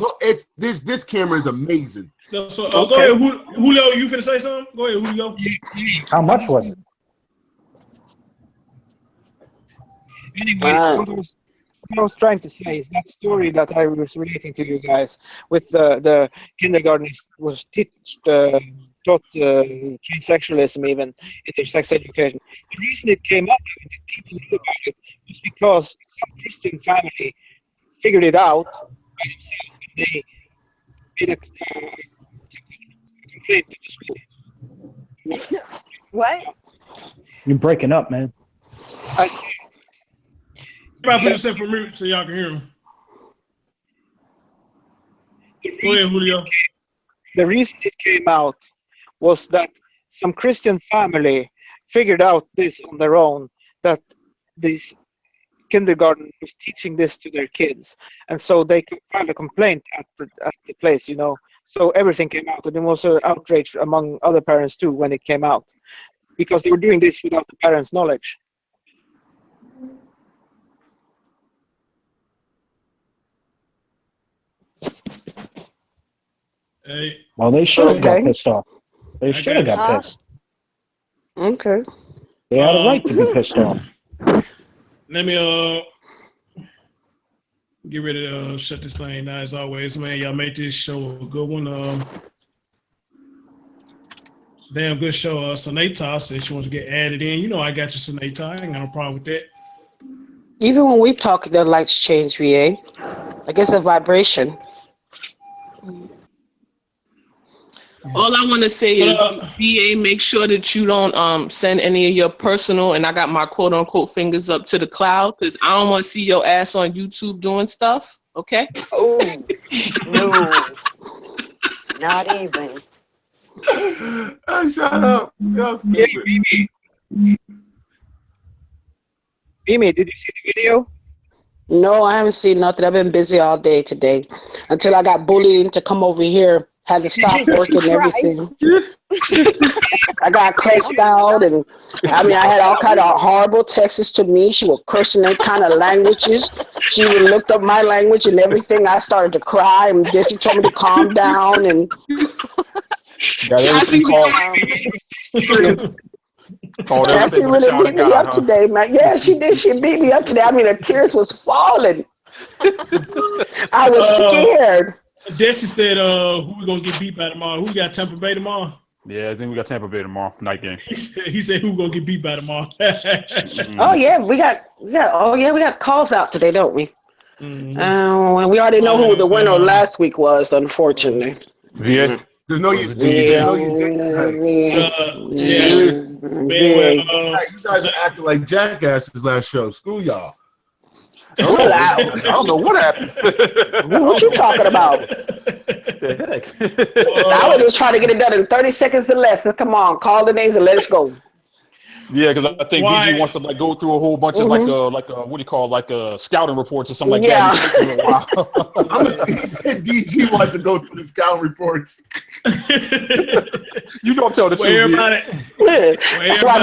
This camera is amazing. So, go ahead, Julio. You finna say something? Go ahead, Julio. How much was it? Anyway, what I was trying to say is that story that I was relating to you guys with the kindergarten was taught transsexualism even in their sex education. The reason it came up and people knew about it was because some Christian family figured it out by themselves and they made a complaint to the school. What? You're breaking up, man. I see. Put yourself for mute so y'all can hear him. The the reason it came out was that some Christian family figured out this on their own, that this kindergarten was teaching this to their kids, and so they filed a complaint at the place, you know. So everything came out, and there was an outrage among other parents too when it came out, because they were doing this without the parents' knowledge. Hey. Well, they should have got pissed off. They should have got pissed. Okay. They had a right to be pissed off. Let me get ready to shut this thing down. As always, man, y'all make this show a good one. Damn good show. Sonata said she wants to get added in. You know I got you, Sonata. I ain't got no problem with that. Even when we talk, the lights change, VA. I guess the vibration. All I want to say is, VA, make sure that you don't send any of your personal, and I got my quote unquote fingers up to the cloud, because I don't want to see your ass on YouTube doing stuff. Okay? Oh no, not even. Shut up. Mimi, did you see the video? No, I haven't seen nothing. I've been busy all day today until I got bullied to come over here. Had to stop working and everything. I got cussed out, and I mean, I had all kind of horrible texts to me. She was cursing in kind of languages. She even looked up my language and everything. I started to cry, and Desi told me to calm down. And Chassie really beat me up today, man. Yeah, she did. She beat me up today. I mean, the tears was falling. I was scared. Desi said, who we gonna get beat by tomorrow? Who got Tampa Bay tomorrow? Yeah, I think we got Tampa Bay tomorrow, night game. He said who gonna get beat by tomorrow? Oh yeah, we got calls out today, don't we? Mm-hmm. And we already know who the winner last week was, unfortunately. Yeah. There's no you. Anyway, you guys are acting like jackasses last show. Screw y'all. I don't know what happened. What you talking about? The heck? I was just trying to get it done in 30 seconds or less. Come on, call the names and let us go. Yeah, because I think DG wants to like go through a whole bunch of like what do you call scouting reports or something like that. He said DG wants to go through the scouting reports. You don't tell the truth. That's why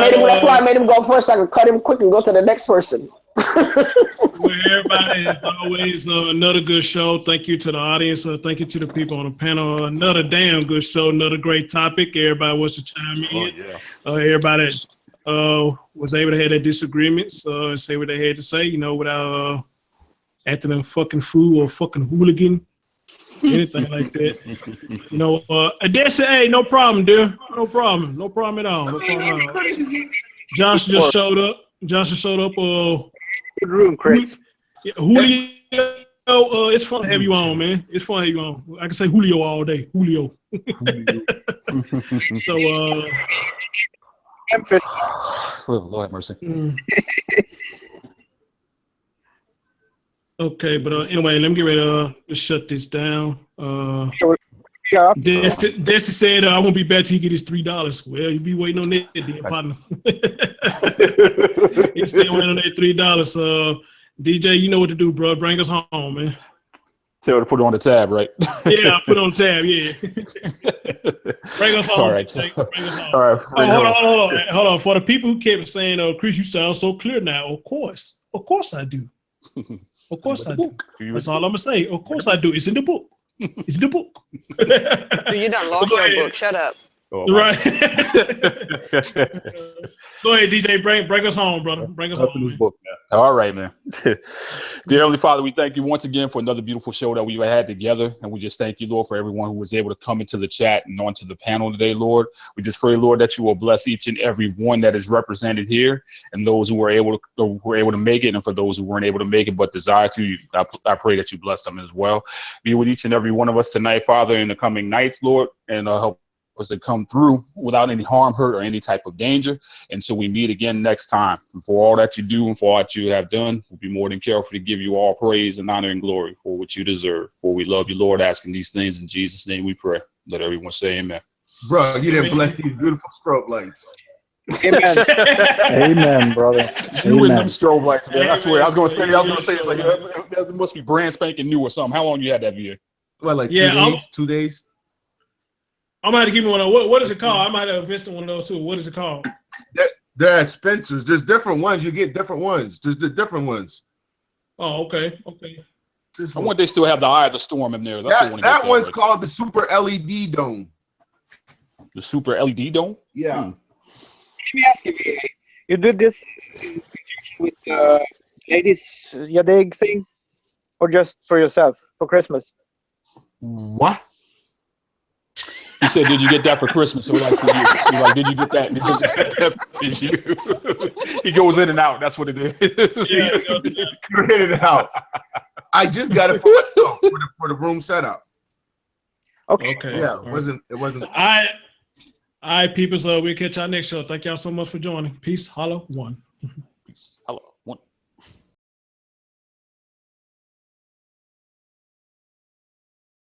I made him go first. So I could cut him quick and go to the next person. Well, everybody, as always, another good show. Thank you to the audience. Thank you to the people on the panel. Another damn good show. Another great topic. Everybody wants to chime in. Everybody was able to have their disagreements and say what they had to say, without acting a fucking fool or fucking hooligan, anything like that. That's it. Hey, no problem, dear. No problem. No problem at all. No problem at all. Josh just showed up. Good room, Chris. Julio, it's fun to have you on, man. It's fun to have you on. I can say Julio all day. Julio. So, Memphis. Lord have mercy. Okay, but anyway, let me get ready to shut this down. Desi said, I won't be back till he get his $3. Well, you be waiting on that, dear partner. He's still waiting on that $3. DJ, you know what to do, bro. Bring us home, man. Tell her to put it on the tab, right? Yeah, put it on the tab, yeah. Bring us home. All right. Bring us home. All right. Hold on. For the people who kept saying, Chris, you sound so clear now. Of course I do. Of course I do. That's all I'm going to say. Of course I do. It's in the book. It's in the book. So you done lost your book. Shut up. Oh, right. Go ahead, DJ. Bring us home, brother. Bring us home. This book, man. All right, man. Dear Heavenly Father, we thank you once again for another beautiful show that we've had together. And we just thank you, Lord, for everyone who was able to come into the chat and onto the panel today, Lord. We just pray, Lord, that you will bless each and every one that is represented here, and those who were able to make it, and for those who weren't able to make it but desire to, I pray that you bless them as well. Be with each and every one of us tonight, Father, in the coming nights, Lord, and help us to come through without any harm, hurt, or any type of danger. Until we meet again next time. And for all that you do and for all that you have done, we'll be more than careful to give you all praise and honor and glory for what you deserve. For we love you, Lord, asking these things in Jesus' name we pray. Let everyone say amen. Bro, you didn't bless these beautiful strobe lights. Amen. Amen, brother. You Amen. and them strobe lights, man. I swear. I was gonna say Amen. it's like it must be brand spanking new or something. How long you had that VA? What, like 2 Yeah, days? 2 days? I might have to give me one of those. What is it called? I might have invested one of those too. What is it called? They're at Spencer's. There's different ones. You get different ones. There's the different ones. Oh, okay. Okay. I want they still have the Eye of the Storm in there. That's That one's called the Super LED Dome. The Super LED Dome? Yeah. Let me ask you, you did this in conjunction with ladies Yadig thing, or just for yourself for Christmas? What? He said, "Did you get that for Christmas?" So like for you, he's like, "Did you get that? Did you get that for you?" He goes in and out. That's what it is. Yeah, you're in and out. I just got it for myself for the room setup. Okay. Yeah, it wasn't. All right, people. So we'll catch y'all next show. Thank y'all so much for joining. Peace. Holla. One. Peace. Hello.